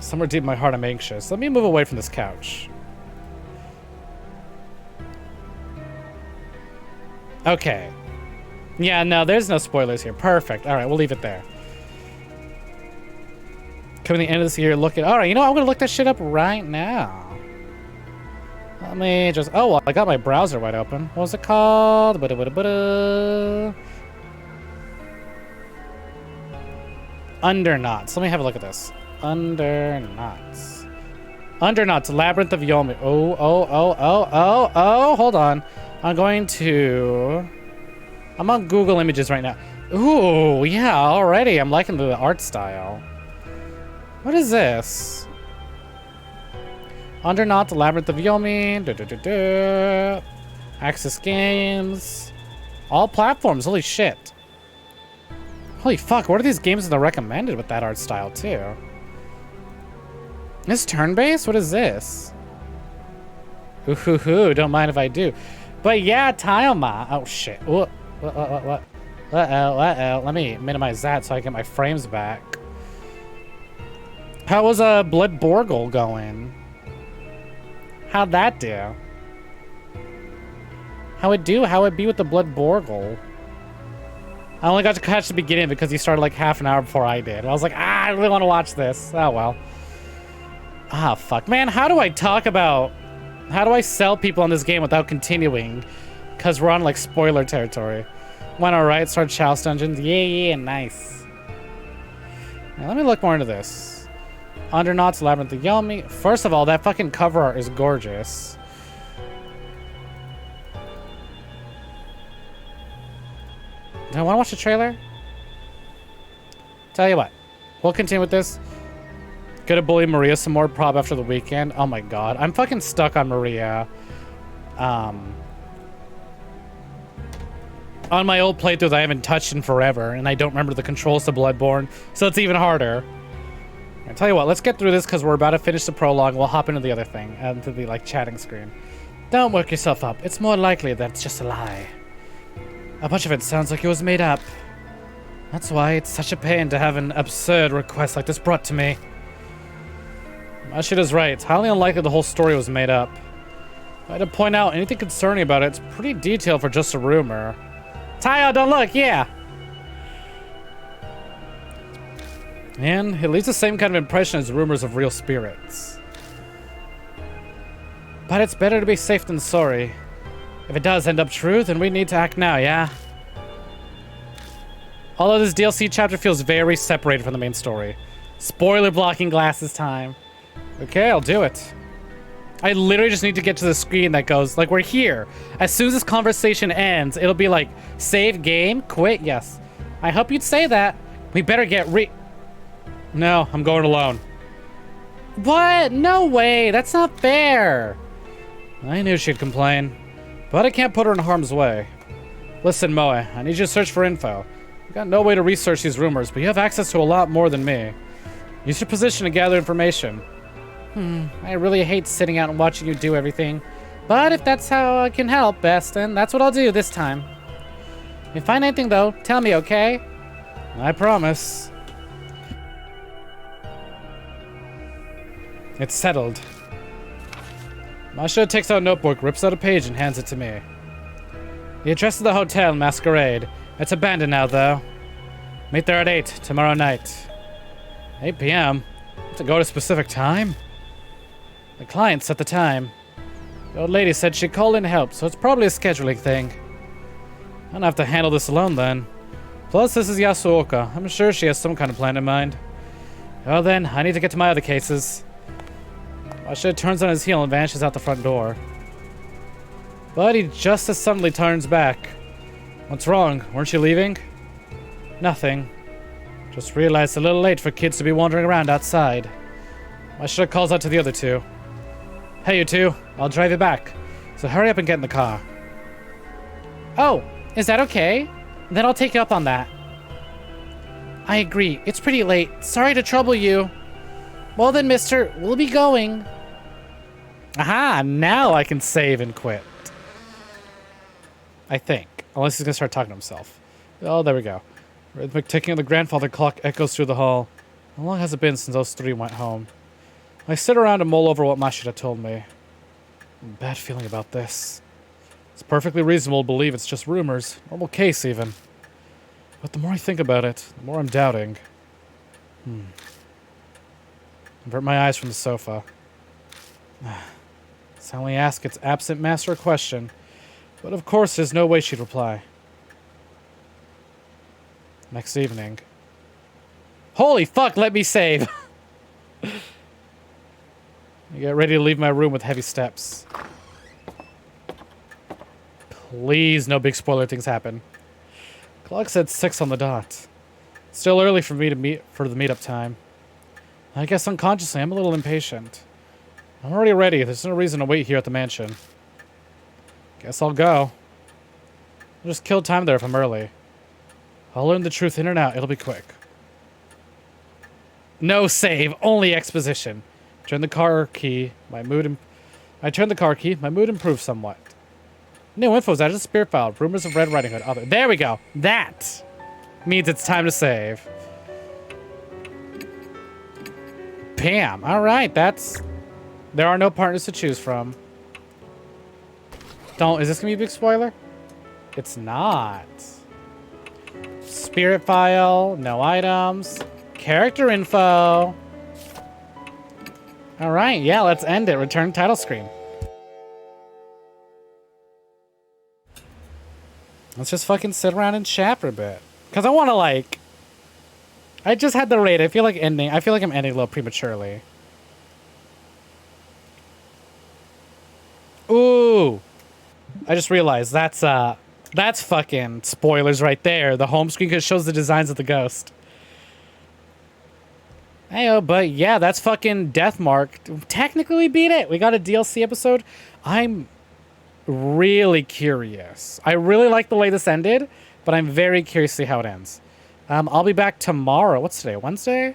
Somewhere deep in my heart, I'm anxious. Let me move away from this couch. Okay. Yeah, no, there's no spoilers here. Perfect. All right, we'll leave it there. Coming the end of this year, look at... All right, you know what? I'm going to look that shit up right now. Let me just... Oh, well, I got my browser wide open. What was it called? Underknots. Let me have a look at this. Underknots. Underknots, Labyrinth of Yomi. Oh, hold on. I'm on Google Images right now. Ooh, yeah, already. I'm liking the art style. What is this? Underknots, Labyrinth of Yomi. Access Games. All platforms. Holy shit. Holy fuck, what are these games that are recommended with that art style, too? This turn-based? What is this? Ooh, don't mind if I do. But yeah, Tioma. Oh, shit. What? Uh-oh. Let me minimize that so I get my frames back. How was Blood Borgle going? How'd that do? How it be with the Blood Borgle? I only got to catch the beginning because he started like half an hour before I did. I was like, I really want to watch this. Oh, well. Ah, fuck. Man, how do I sell people on this game without continuing? Because we're on like spoiler territory. Went alright, start Chalice Dungeons. Yeah, nice. Now, let me look more into this. Underknots, Labyrinth of Yomi. First of all, that fucking cover art is gorgeous. Do I want to watch the trailer? Tell you what. We'll continue with this. Gonna bully Maria some more prob after the weekend. Oh my god. I'm fucking stuck on Maria. On my old playthroughs, I haven't touched in forever, and I don't remember the controls to Bloodborne, so it's even harder. I tell you what, let's get through this because we're about to finish the prologue. We'll hop into the other thing, into the like chatting screen. Don't work yourself up. It's more likely that it's just a lie. A bunch of it sounds like it was made up. That's why it's such a pain to have an absurd request like this brought to me. My shit is right. It's highly unlikely the whole story was made up. I had to point out anything concerning about it. It's pretty detailed for just a rumor. Tayo, don't look, yeah! And it leaves the same kind of impression as rumors of real spirits. But it's better to be safe than sorry. If it does end up true, then we need to act now, yeah? Although this DLC chapter feels very separated from the main story. Spoiler blocking glasses time. Okay, I'll do it. I literally just need to get to the screen that goes, like, we're here. As soon as this conversation ends, it'll be like, save game, quit, yes. I hope you'd say that. We better get No, I'm going alone. What? No way, that's not fair. I knew she'd complain, but I can't put her in harm's way. Listen, Moe, I need you to search for info. You've got no way to research these rumors, but you have access to a lot more than me. Use your position to gather information. I really hate sitting out and watching you do everything. But if that's how I can help best, then that's what I'll do this time. If you find anything, though, tell me, okay? I promise. It's settled. Masha takes out a notebook, rips out a page, and hands it to me. The address of the hotel, Masquerade. It's abandoned now, though. Meet there at 8 tomorrow night. 8 p.m.? To go at a specific time? The client set the time. The old lady said she'd call in help, so it's probably a scheduling thing. I don't have to handle this alone, then. Plus, this is Yasuoka. I'm sure she has some kind of plan in mind. Well then, I need to get to my other cases. Masha turns on his heel and vanishes out the front door. But he just as suddenly turns back. What's wrong? Weren't you leaving? Nothing. Just realized it's a little late for kids to be wandering around outside. Masha calls out to the other two. Hey, you two. I'll drive you back. So hurry up and get in the car. Oh, is that okay? Then I'll take you up on that. I agree. It's pretty late. Sorry to trouble you. Well then, mister, we'll be going. Aha, now I can save and quit. I think. Unless he's gonna start talking to himself. Oh, there we go. Rhythmic ticking of the grandfather clock echoes through the hall. How long has it been since those three went home? I sit around and mull over what Mashita told me. Bad feeling about this. It's perfectly reasonable to believe it's just rumors. Normal case, even. But the more I think about it, the more I'm doubting. Avert my eyes from the sofa. Silently ask its absent master a question. But of course, there's no way she'd reply. Next evening. Holy fuck, let me save! I get ready to leave my room with heavy steps. Please, no big spoiler things happen. Clock said 6 on the dot. Still early for me to for the meetup time. I guess unconsciously I'm a little impatient. I'm already ready. There's no reason to wait here at the mansion. Guess I'll go. I'll just kill time there if I'm early. I'll learn the truth in and out. It'll be quick. No save, only exposition. Turn the car key. I turned the car key. My mood improved somewhat. New info is added to the spirit file. Rumors of Red Riding Hood. Other. There we go. That means it's time to save. Bam. All right. There are no partners to choose from. Is this gonna be a big spoiler? It's not. Spirit file. No items. Character info. All right. Yeah. Let's end it. Return title screen. Let's just fucking sit around and chat for a bit. Because I want to, I just had the raid. I feel like I'm ending a little prematurely. Ooh. I just realized that's That's fucking spoilers right there. The home screen shows the designs of the ghost. Hey, but yeah, that's fucking Deathmark. Technically we beat it. We got a DLC episode. I'm really curious. I really like the way this ended, but I'm very curious to see how it ends. I'll be back tomorrow. What's today? Wednesday?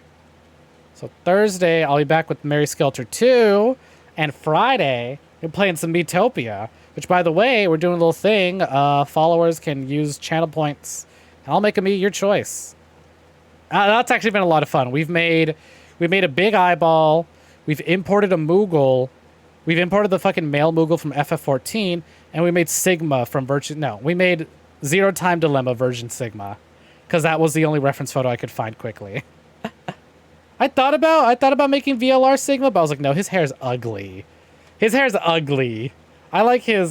So Thursday, I'll be back with Mary Skelter 2. And Friday, we're playing some Metopia. Which, by the way, we're doing a little thing. Followers can use channel points. And I'll make a me your choice. That's actually been a lot of fun. We made a big eyeball. We've imported a Moogle. We've imported the fucking male Moogle from FF14. And we made Sigma from version... No, we made Zero Time Dilemma version Sigma. Because that was the only reference photo I could find quickly. I thought about making VLR Sigma, but I was like, no, his hair's ugly. His hair's ugly. I like his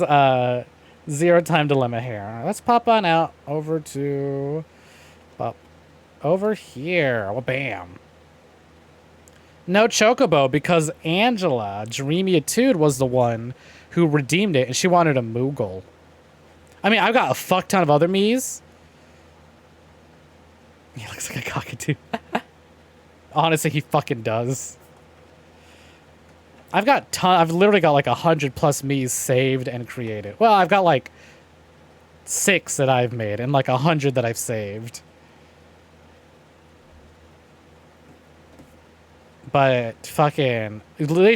Zero Time Dilemma hair. Let's pop on out over to... over here. Well, bam. No Chocobo, because Angela, Dreamy Etude, was the one who redeemed it, and she wanted a Moogle. I mean, I've got a fuck ton of other Miis. He looks like a cockatoo. Honestly, he fucking does. I've literally got like 100 plus Miis saved and created. Well, I've got like 6 that I've made and like 100 that I've saved. But fucking,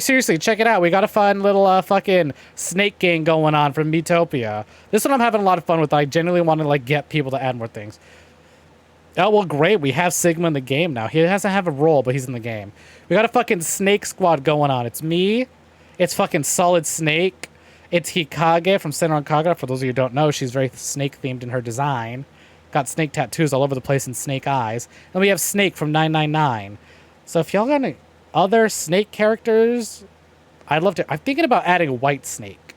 seriously, check it out. We got a fun little fucking snake game going on from Metopia. This one I'm having a lot of fun with. I genuinely want to like get people to add more things. Oh, well, great. We have Sigma in the game now. He doesn't have a role, but he's in the game. We got a fucking snake squad going on. It's me. It's fucking Solid Snake. It's Hikage from Senran Kagura. For those of you who don't know, she's very snake-themed in her design. Got snake tattoos all over the place and snake eyes. And we have Snake from 999. So if y'all got any other snake characters, I'd love to. I'm thinking about adding White Snake.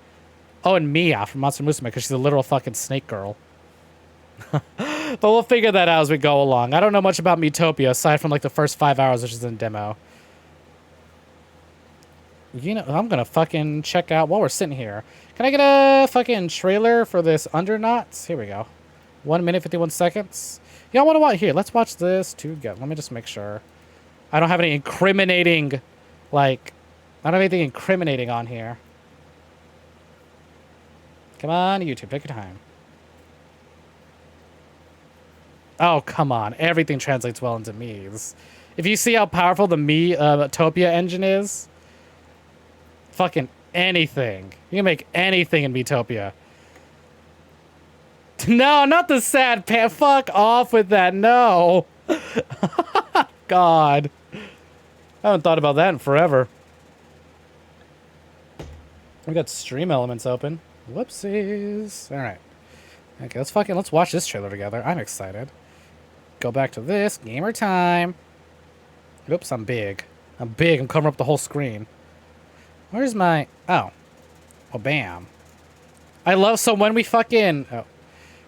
Oh, and Mia from Monster Musume, because she's a literal fucking snake girl. But we'll figure that out as we go along. I don't know much about Metopia aside from like the first 5 hours, which is in demo. You know, I'm gonna fucking check out while we're sitting here. Can I get a fucking trailer for this Underknots? Here we go. 1 minute, 51 seconds. Y'all want to watch? Here, let's watch this together. Let me just make sure. I don't have any incriminating, like, I don't have anything incriminating on here. Come on, YouTube, take your time. Oh, come on. Everything translates well into Mii's. If you see how powerful the Metopia engine is, fucking anything. You can make anything in Metopia. No, not the sad pant. Fuck off with that. No. God. I haven't thought about that in forever. We got stream elements open. Whoopsies. All right. Okay, let's watch this trailer together. I'm excited. Go back to this. Gamer time. Oops, I'm big. I'm covering up the whole screen. Where's my... Oh. Oh, bam. I love... So when we fucking... Oh.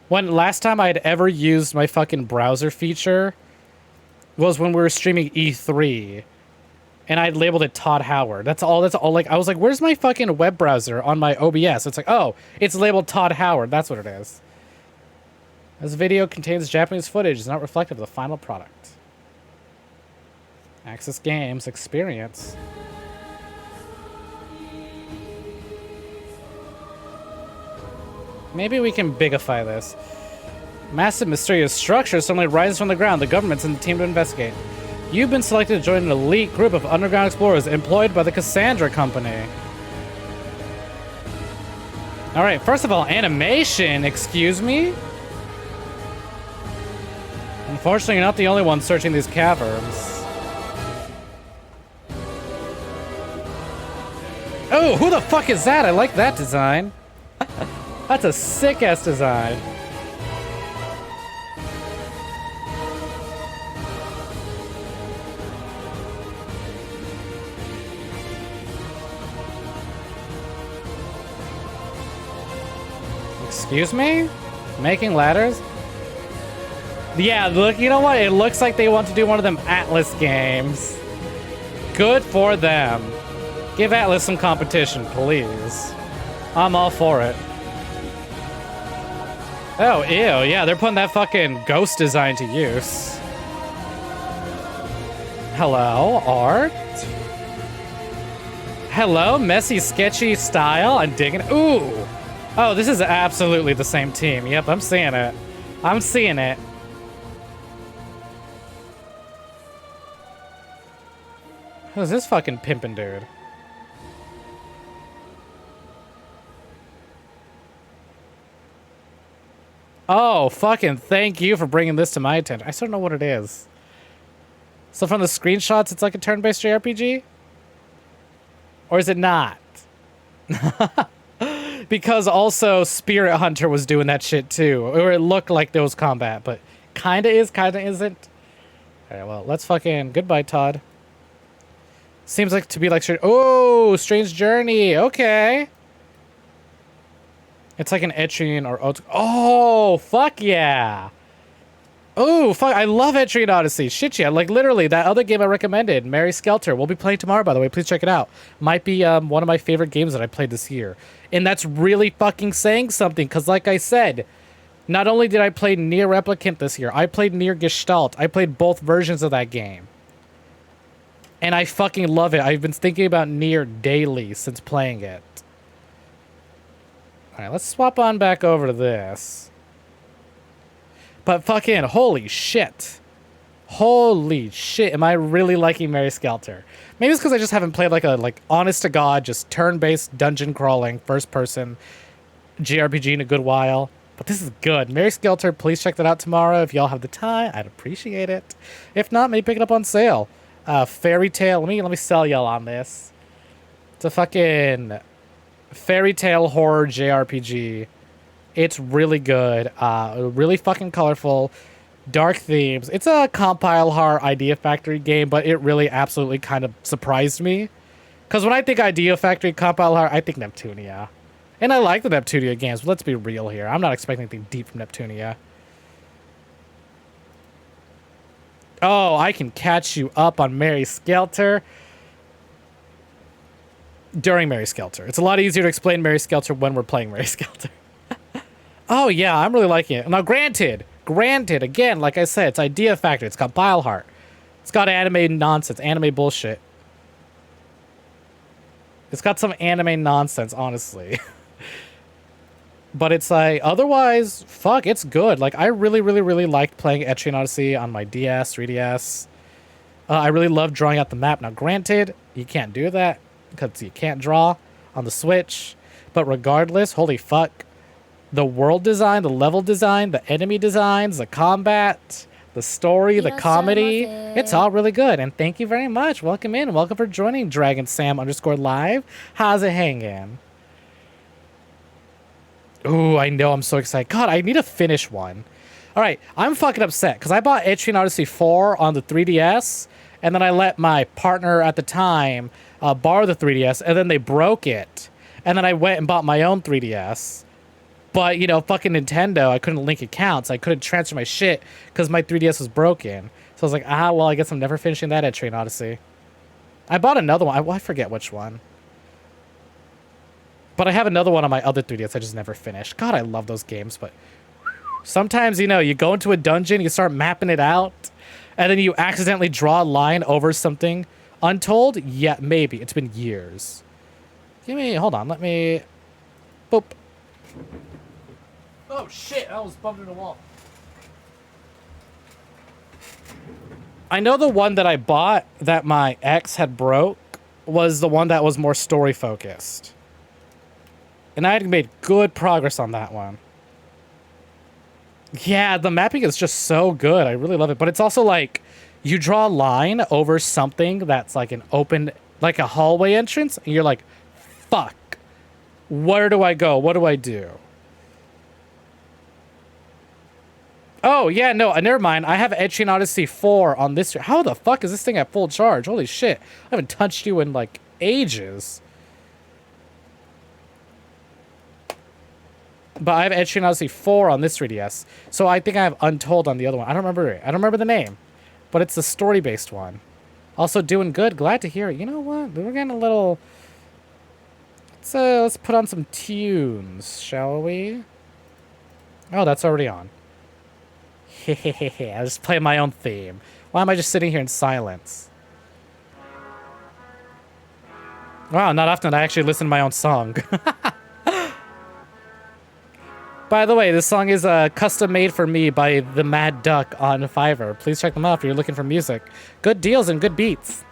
When last time I'd ever used my fucking browser feature was when we were streaming E3. And I'd labeled it Todd Howard. That's all. Like, I was like, where's my fucking web browser on my OBS? It's like, oh, it's labeled Todd Howard. That's what it is. This video contains Japanese footage. It's not reflective of the final product. Access Games Experience. Maybe we can bigify this. Massive mysterious structure suddenly rises from the ground. The government's in the team to investigate. You've been selected to join an elite group of underground explorers employed by the Cassandra Company. Alright, first of all, animation, excuse me? Unfortunately, you're not the only one searching these caverns. Oh, who the fuck is that? I like that design. That's a sick-ass design. Excuse me? Making ladders? Yeah, look, you know what? It looks like they want to do one of them Atlas games. Good for them. Give Atlas some competition, please. I'm all for it. Oh, ew. Yeah, they're putting that fucking ghost design to use. Hello, art? Hello, messy, sketchy style. I'm digging it. Ooh. Oh, this is absolutely the same team. Yep, I'm seeing it. I'm seeing it. Who's this fucking pimpin' dude? Oh, fucking thank you for bringing this to my attention. I still don't know what it is. So from the screenshots, it's like a turn-based JRPG? Or is it not? Because also Spirit Hunter was doing that shit too. Or it looked like there was combat, but kinda is, kinda isn't. Alright, well, let's fucking... Goodbye, Todd. Seems like to be like... Oh, Strange Journey. Okay. It's like an Etrian or... Oh, fuck yeah. Oh, fuck. I love Etrian Odyssey. Shit, yeah. Like, literally, that other game I recommended, Mary Skelter. We'll be playing tomorrow, by the way. Please check it out. Might be one of my favorite games that I played this year. And that's really fucking saying something, because like I said, not only did I play Nier Replicant this year, I played Nier Gestalt. I played both versions of that game. And I fucking love it. I've been thinking about Nier daily since playing it. Alright, let's swap on back over to this. But fucking, holy shit. Holy shit, am I really liking Mary Skelter? Maybe it's because I just haven't played like a, honest to God, just turn-based dungeon crawling, first-person JRPG in a good while. But this is good. Mary Skelter, please check that out tomorrow. If y'all have the time, I'd appreciate it. If not, maybe pick it up on sale. Fairy Tale, let me sell y'all on this. It's a fucking fairy tale horror JRPG. It's really good. Really fucking colorful. Dark themes. It's a Compile Horror Idea Factory game, but it really absolutely kind of surprised me. Because when I think Idea Factory, Compile Horror, I think Neptunia. And I like the Neptunia games, but let's be real here. I'm not expecting anything deep from Neptunia. Oh, I can catch you up on Mary Skelter. During Mary Skelter. It's a lot easier to explain Mary Skelter when we're playing Mary Skelter. Oh, yeah, I'm really liking it. Now, granted, again, like I said, it's Idea Factory. It's got Bile Heart. It's got anime nonsense, anime bullshit. It's got some anime nonsense, honestly. But it's like, otherwise, fuck, it's good. Like, I really, really, really liked playing Etrian Odyssey on my DS, 3DS. I really love drawing out the map. Now, granted, you can't do that because you can't draw on the Switch. But regardless, holy fuck. The world design, the level design, the enemy designs, the combat, the story, the comedy. It's all really good. And thank you very much. Welcome in. Welcome for joining Dragon Sam _live. How's it hanging? Ooh, I know. I'm so excited. God, I need to finish one. All right. I'm fucking upset because I bought Etrian Odyssey 4 on the 3DS. And then I let my partner at the time borrow the 3DS. And then they broke it. And then I went and bought my own 3DS. But, you know, fucking Nintendo, I couldn't link accounts. I couldn't transfer my shit because my 3DS was broken. So I was like, well, I guess I'm never finishing that Etrian Odyssey. I bought another one. I forget which one. But I have another one on my other 3DS I just never finished. God, I love those games, but sometimes, you know, you go into a dungeon, you start mapping it out, and then you accidentally draw a line over something untold? Yeah, maybe. It's been years. Hold on, let me... Boop. Oh shit, I almost bumped into the wall. I know the one that I bought that my ex had broke was the one that was more story focused. And I had made good progress on that one. Yeah, the mapping is just so good. I really love it. But it's also like, you draw a line over something that's like an open, like a hallway entrance, and you're like, fuck. Where do I go? What do I do? Oh, yeah, no, never mind. I have Etrian Odyssey 4 on this. How the fuck is this thing at full charge? Holy shit. I haven't touched you in, like, ages. But I have Etrian Odyssey 4 on this 3DS. So I think I have Untold on the other one. I don't remember it. I don't remember the name. But it's the story-based one. Also doing good. Glad to hear it. You know what? We're getting a little... Let's put on some tunes, shall we? Oh, that's already on. Hehehe, I just play my own theme. Why am I just sitting here in silence? Wow, not often I actually listen to my own song. By the way, this song is custom made for me by the Mad Duck on Fiverr. Please check them out if you're looking for music. Good deals and good beats.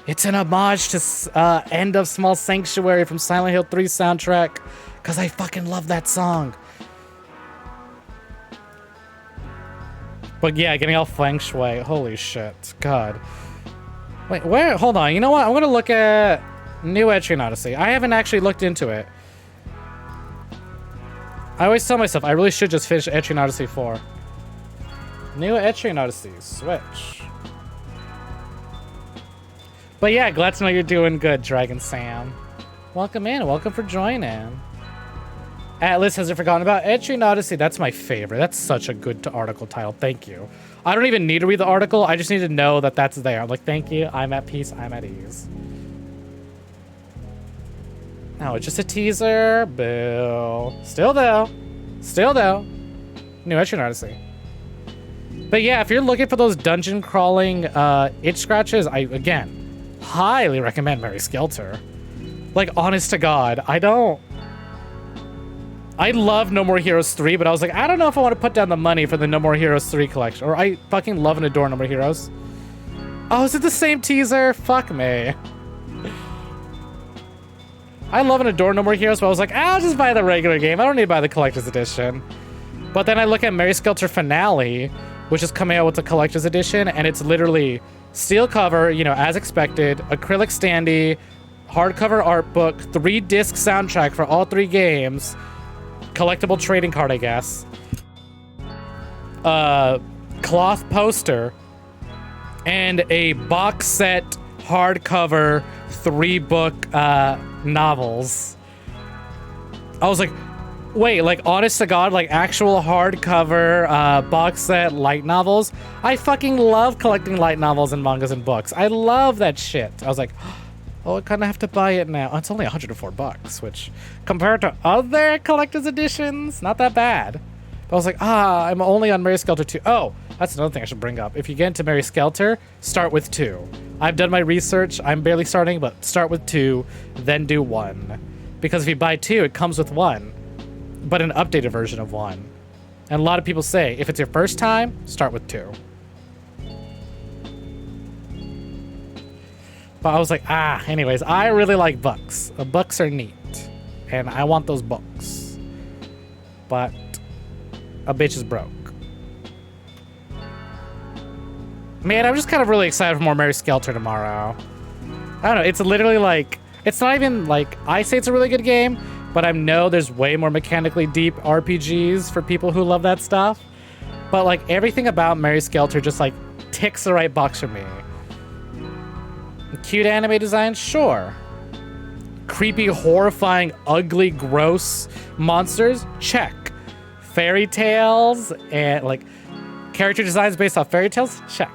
It's an homage to End of Small Sanctuary from Silent Hill 3 soundtrack, because I fucking love that song. But yeah, getting all feng shui. Holy shit. God. Wait, where? Hold on. You know what? I'm going to look at New Etrian Odyssey. I haven't actually looked into it. I always tell myself I really should just finish Etrian Odyssey 4. New Etrian Odyssey. Switch. But yeah, glad to know you're doing good, Dragon Sam. Welcome in. Welcome for joining. Atlas hasn't forgotten about Etrian Odyssey. That's my favorite. That's such a good article title. Thank you. I don't even need to read the article. I just need to know that that's there. I'm like, thank you. I'm at peace. I'm at ease. Oh, it's just a teaser. Boo. Still though. Still though. New Etrian Odyssey. But yeah, if you're looking for those dungeon crawling itch scratches, I, again, highly recommend Mary Skelter. Like, honest to God, I love No More Heroes 3, but I was like, I don't know if I want to put down the money for the No More Heroes 3 collection. Or I fucking love and adore No More Heroes. Oh, is it the same teaser? Fuck me. I love and adore No More Heroes, but I was like, I'll just buy the regular game. I don't need to buy the collector's edition. But then I look at Mary Skelter Finale, which is coming out with the collector's edition, and it's literally steel cover, you know, as expected, acrylic standee, hardcover art book, 3-disc soundtrack for all 3 games, collectible trading card, I guess, cloth poster, and a box set hardcover 3-book novels. I was like, wait, like, honest to God, like actual hardcover box set light novels? I fucking love collecting light novels and mangas and books. I love that shit. I was like, oh, I kind of have to buy it now. Oh, it's only $104, which compared to other collector's editions, not that bad. But I was like, I'm only on Mary Skelter 2. Oh, that's another thing I should bring up. If you get into Mary Skelter, start with 2. I've done my research. I'm barely starting, but start with 2, then do 1. Because if you buy 2, it comes with 1, but an updated version of 1. And a lot of people say, if it's your first time, start with 2. But I was like, anyways, I really like books. The books are neat. And I want those books. But a bitch is broke. Man, I'm just kind of really excited for more Mary Skelter tomorrow. I don't know, it's literally like, it's not even like, I say it's a really good game, but I know there's way more mechanically deep RPGs for people who love that stuff. But like, everything about Mary Skelter just like ticks the right box for me. Cute anime design? Sure. Creepy, horrifying, ugly, gross monsters? Check. Fairy tales and like character designs based off fairy tales? Check.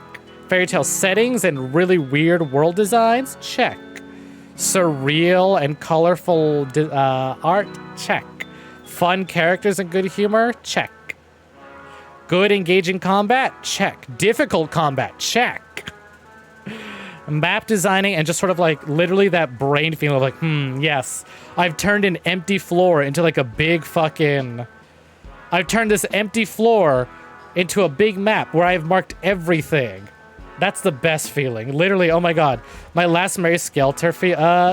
Fairy tale settings and really weird world designs? Check. Surreal and colorful art? Check. Fun characters and good humor? Check. Good engaging combat? Check. Difficult combat? Check. Map designing and just sort of like literally that brain feeling of like, yes, I've turned an empty floor into like a big fucking... I've turned this empty floor into a big map where I've marked everything. That's the best feeling. Literally, oh my God. My last Mary Skelter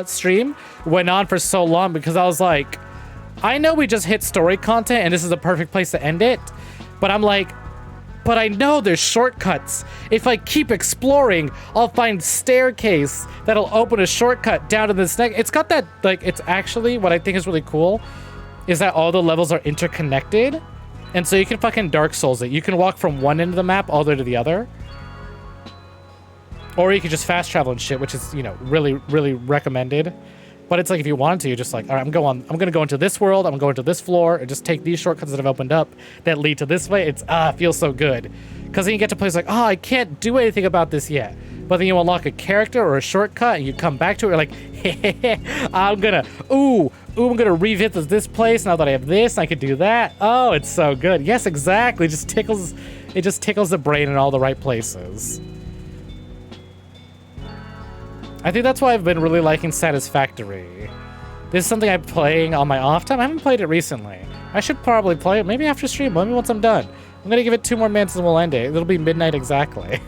stream went on for so long because I was like, I know we just hit story content and this is a perfect place to end it. But I'm like, but I know there's shortcuts. If I keep exploring, I'll find staircase that'll open a shortcut down to the Snek. It's got that, like, it's actually, what I think is really cool is that all the levels are interconnected. And so you can fucking Dark Souls it. You can walk from one end of the map all the way to the other. Or you can just fast travel and shit, which is, you know, really, really recommended. But it's like, if you wanted to, you're just like, all right, I'm going to go into this world. I'm going to this floor and just take these shortcuts that have opened up that lead to this way. It's, it feels so good. Because then you get to places like, I can't do anything about this yet. but then you unlock a character or a shortcut and you come back to it, you're like, hey, I'm gonna revisit this place now that I have this, I could do that. Oh, it's so good. Yes, exactly. It just tickles the brain in all the right places. I think that's why I've been really liking Satisfactory. This is something I'm playing on my off time. I haven't played it recently. I should probably play it, maybe after stream, maybe once I'm done. I'm gonna give it 2 more minutes and we'll end it. It'll be midnight exactly.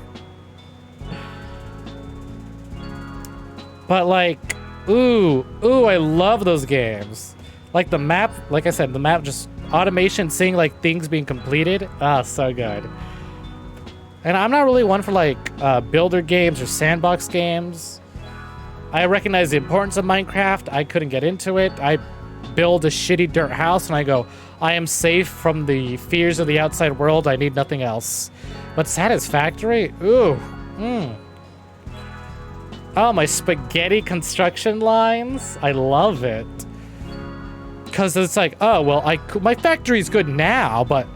But like, ooh, I love those games. Like the map, like I said, the map just automation, seeing like things being completed. Ah, so good. And I'm not really one for like builder games or sandbox games. I recognize the importance of Minecraft. I couldn't get into it. I build a shitty dirt house and I go, I am safe from the fears of the outside world. I need nothing else. But Satisfactory, ooh, Oh, my spaghetti construction lines. I love it. Because it's like, oh, well, my factory's good now, but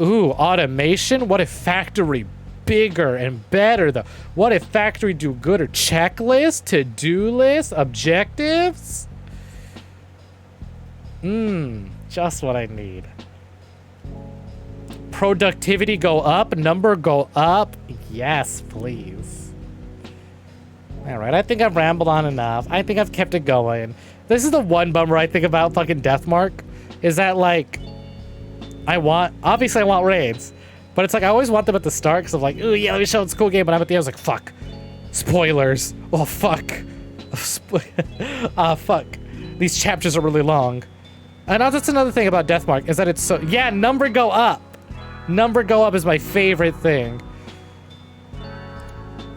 ooh, automation? What if factory bigger and better, though? What if factory do gooder? Checklist, to-do list, objectives? Just what I need. Productivity go up, number go up. Yes, please. All right, I think I've rambled on enough. I think I've kept it going. This is the one bummer I think about fucking Deathmark, is that like, obviously I want raids, but it's like I always want them at the start because I'm like, ooh yeah, let me show it's a cool game, but I'm at the end, I was like, fuck, spoilers. Oh fuck, fuck. These chapters are really long. And that's another thing about Deathmark is that it's so, yeah, number go up. Number go up is my favorite thing.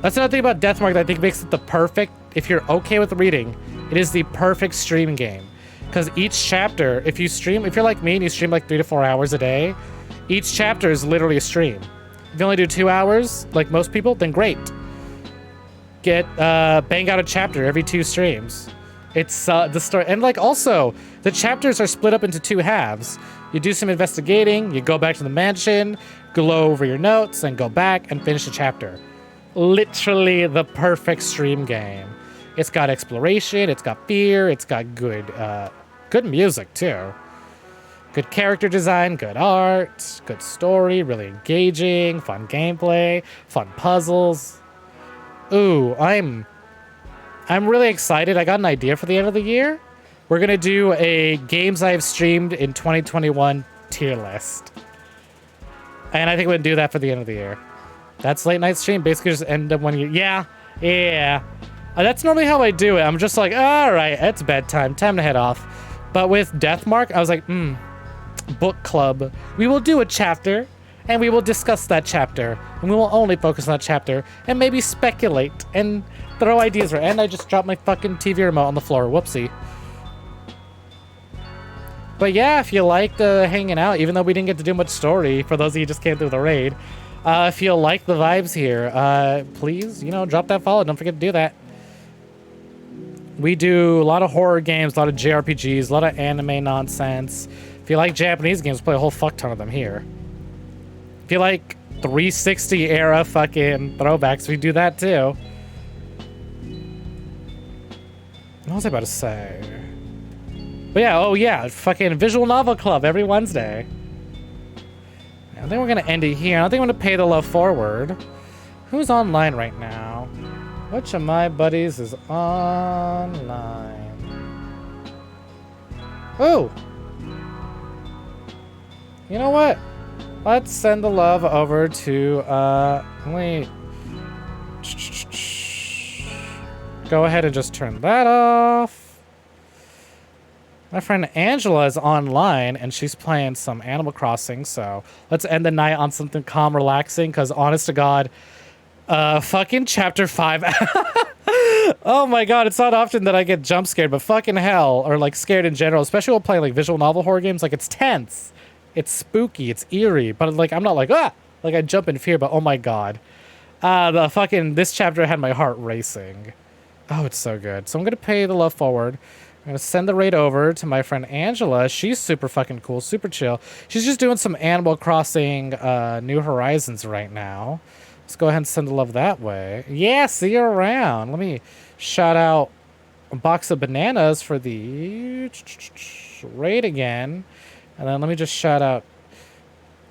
That's another thing about Deathmark that I think makes it the perfect, if you're okay with reading, it is the perfect stream game. Because each chapter, if you're like me and you stream like 3 to 4 hours a day, each chapter is literally a stream. If you only do 2 hours, like most people, then great. Bang out a chapter every 2 streams. It's the story. And like also, the chapters are split up into 2 halves. You do some investigating, you go back to the mansion, go over your notes, and go back and finish the chapter. Literally the perfect stream game. It's got exploration, it's got fear, it's got good music too. Good character design, good art, good story, really engaging, fun gameplay, fun puzzles. Ooh, I'm really excited. I got an idea for the end of the year. We're gonna do a games I've streamed in 2021 tier list. And I think we're gonna do that for the end of the year. That's late night stream, basically just end up when you, yeah. That's normally how I do it. I'm just like, all right, it's bedtime, time to head off. But with Deathmark, I was like, book club. We will do a chapter, and we will discuss that chapter, and we will only focus on that chapter, and maybe speculate, and throw ideas around. And I just dropped my fucking TV remote on the floor, whoopsie. But yeah, if you liked hanging out, even though we didn't get to do much story, for those of you who just came through the raid, if you like the vibes here, please, drop that follow. Don't forget to do that. We do a lot of horror games, a lot of JRPGs, a lot of anime nonsense. If you like Japanese games, play a whole fuck ton of them here. If you like 360 era fucking throwbacks, we do that too. What was I about to say? But yeah, oh yeah, fucking Visual Novel Club every Wednesday. I think we're gonna end it here. I think I'm gonna pay the love forward. Who's online right now? Which of my buddies is online? Oh! You know what? Let's send the love over to, wait. Go ahead and just turn that off. My friend Angela is online, and she's playing some Animal Crossing, so let's end the night on something calm, relaxing, because honest to God, fucking chapter 5. Oh my God, it's not often that I get jump scared, but fucking hell, or like scared in general, especially while playing like visual novel horror games, like it's tense, it's spooky, it's eerie, but like I'm not like, like I jump in fear, but oh my God. This chapter had my heart racing. Oh, it's so good. So I'm gonna pay the love forward. I'm going to send the raid over to my friend Angela. She's super fucking cool, super chill. She's just doing some Animal Crossing New Horizons right now. Let's go ahead and send the love that way. Yeah, see you around. Let me shout out a box of bananas for the raid again. And then let me just shout out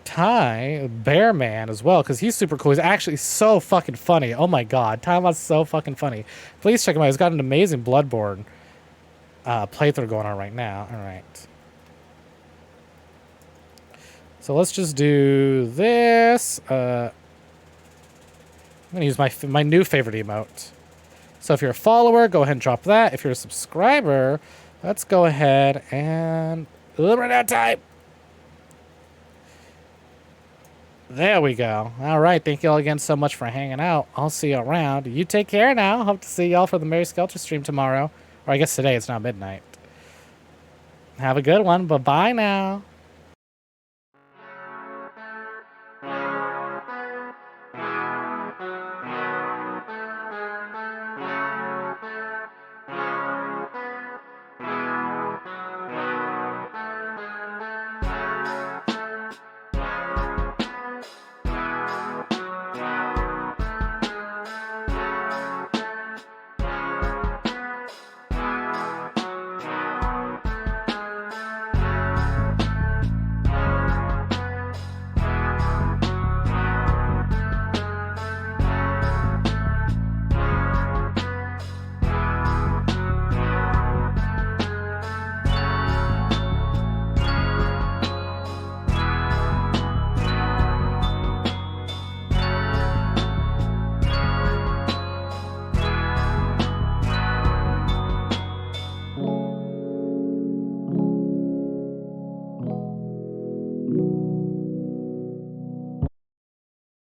Ty, Bear Man, as well, because he's super cool. He's actually so fucking funny. Oh my god, Ty was so fucking funny. Please check him out. He's got an amazing Bloodborne playthrough going on right now. All right. So let's just do this. I'm going to use my new favorite emote. So if you're a follower, go ahead and drop that. If you're a subscriber, let's go ahead and run out of time. There we go. All right. Thank you all again so much for hanging out. I'll see you around. You take care now. Hope to see y'all for the Mary Skelter stream tomorrow. Or I guess today. It's now midnight. Have a good one. Bye-bye now.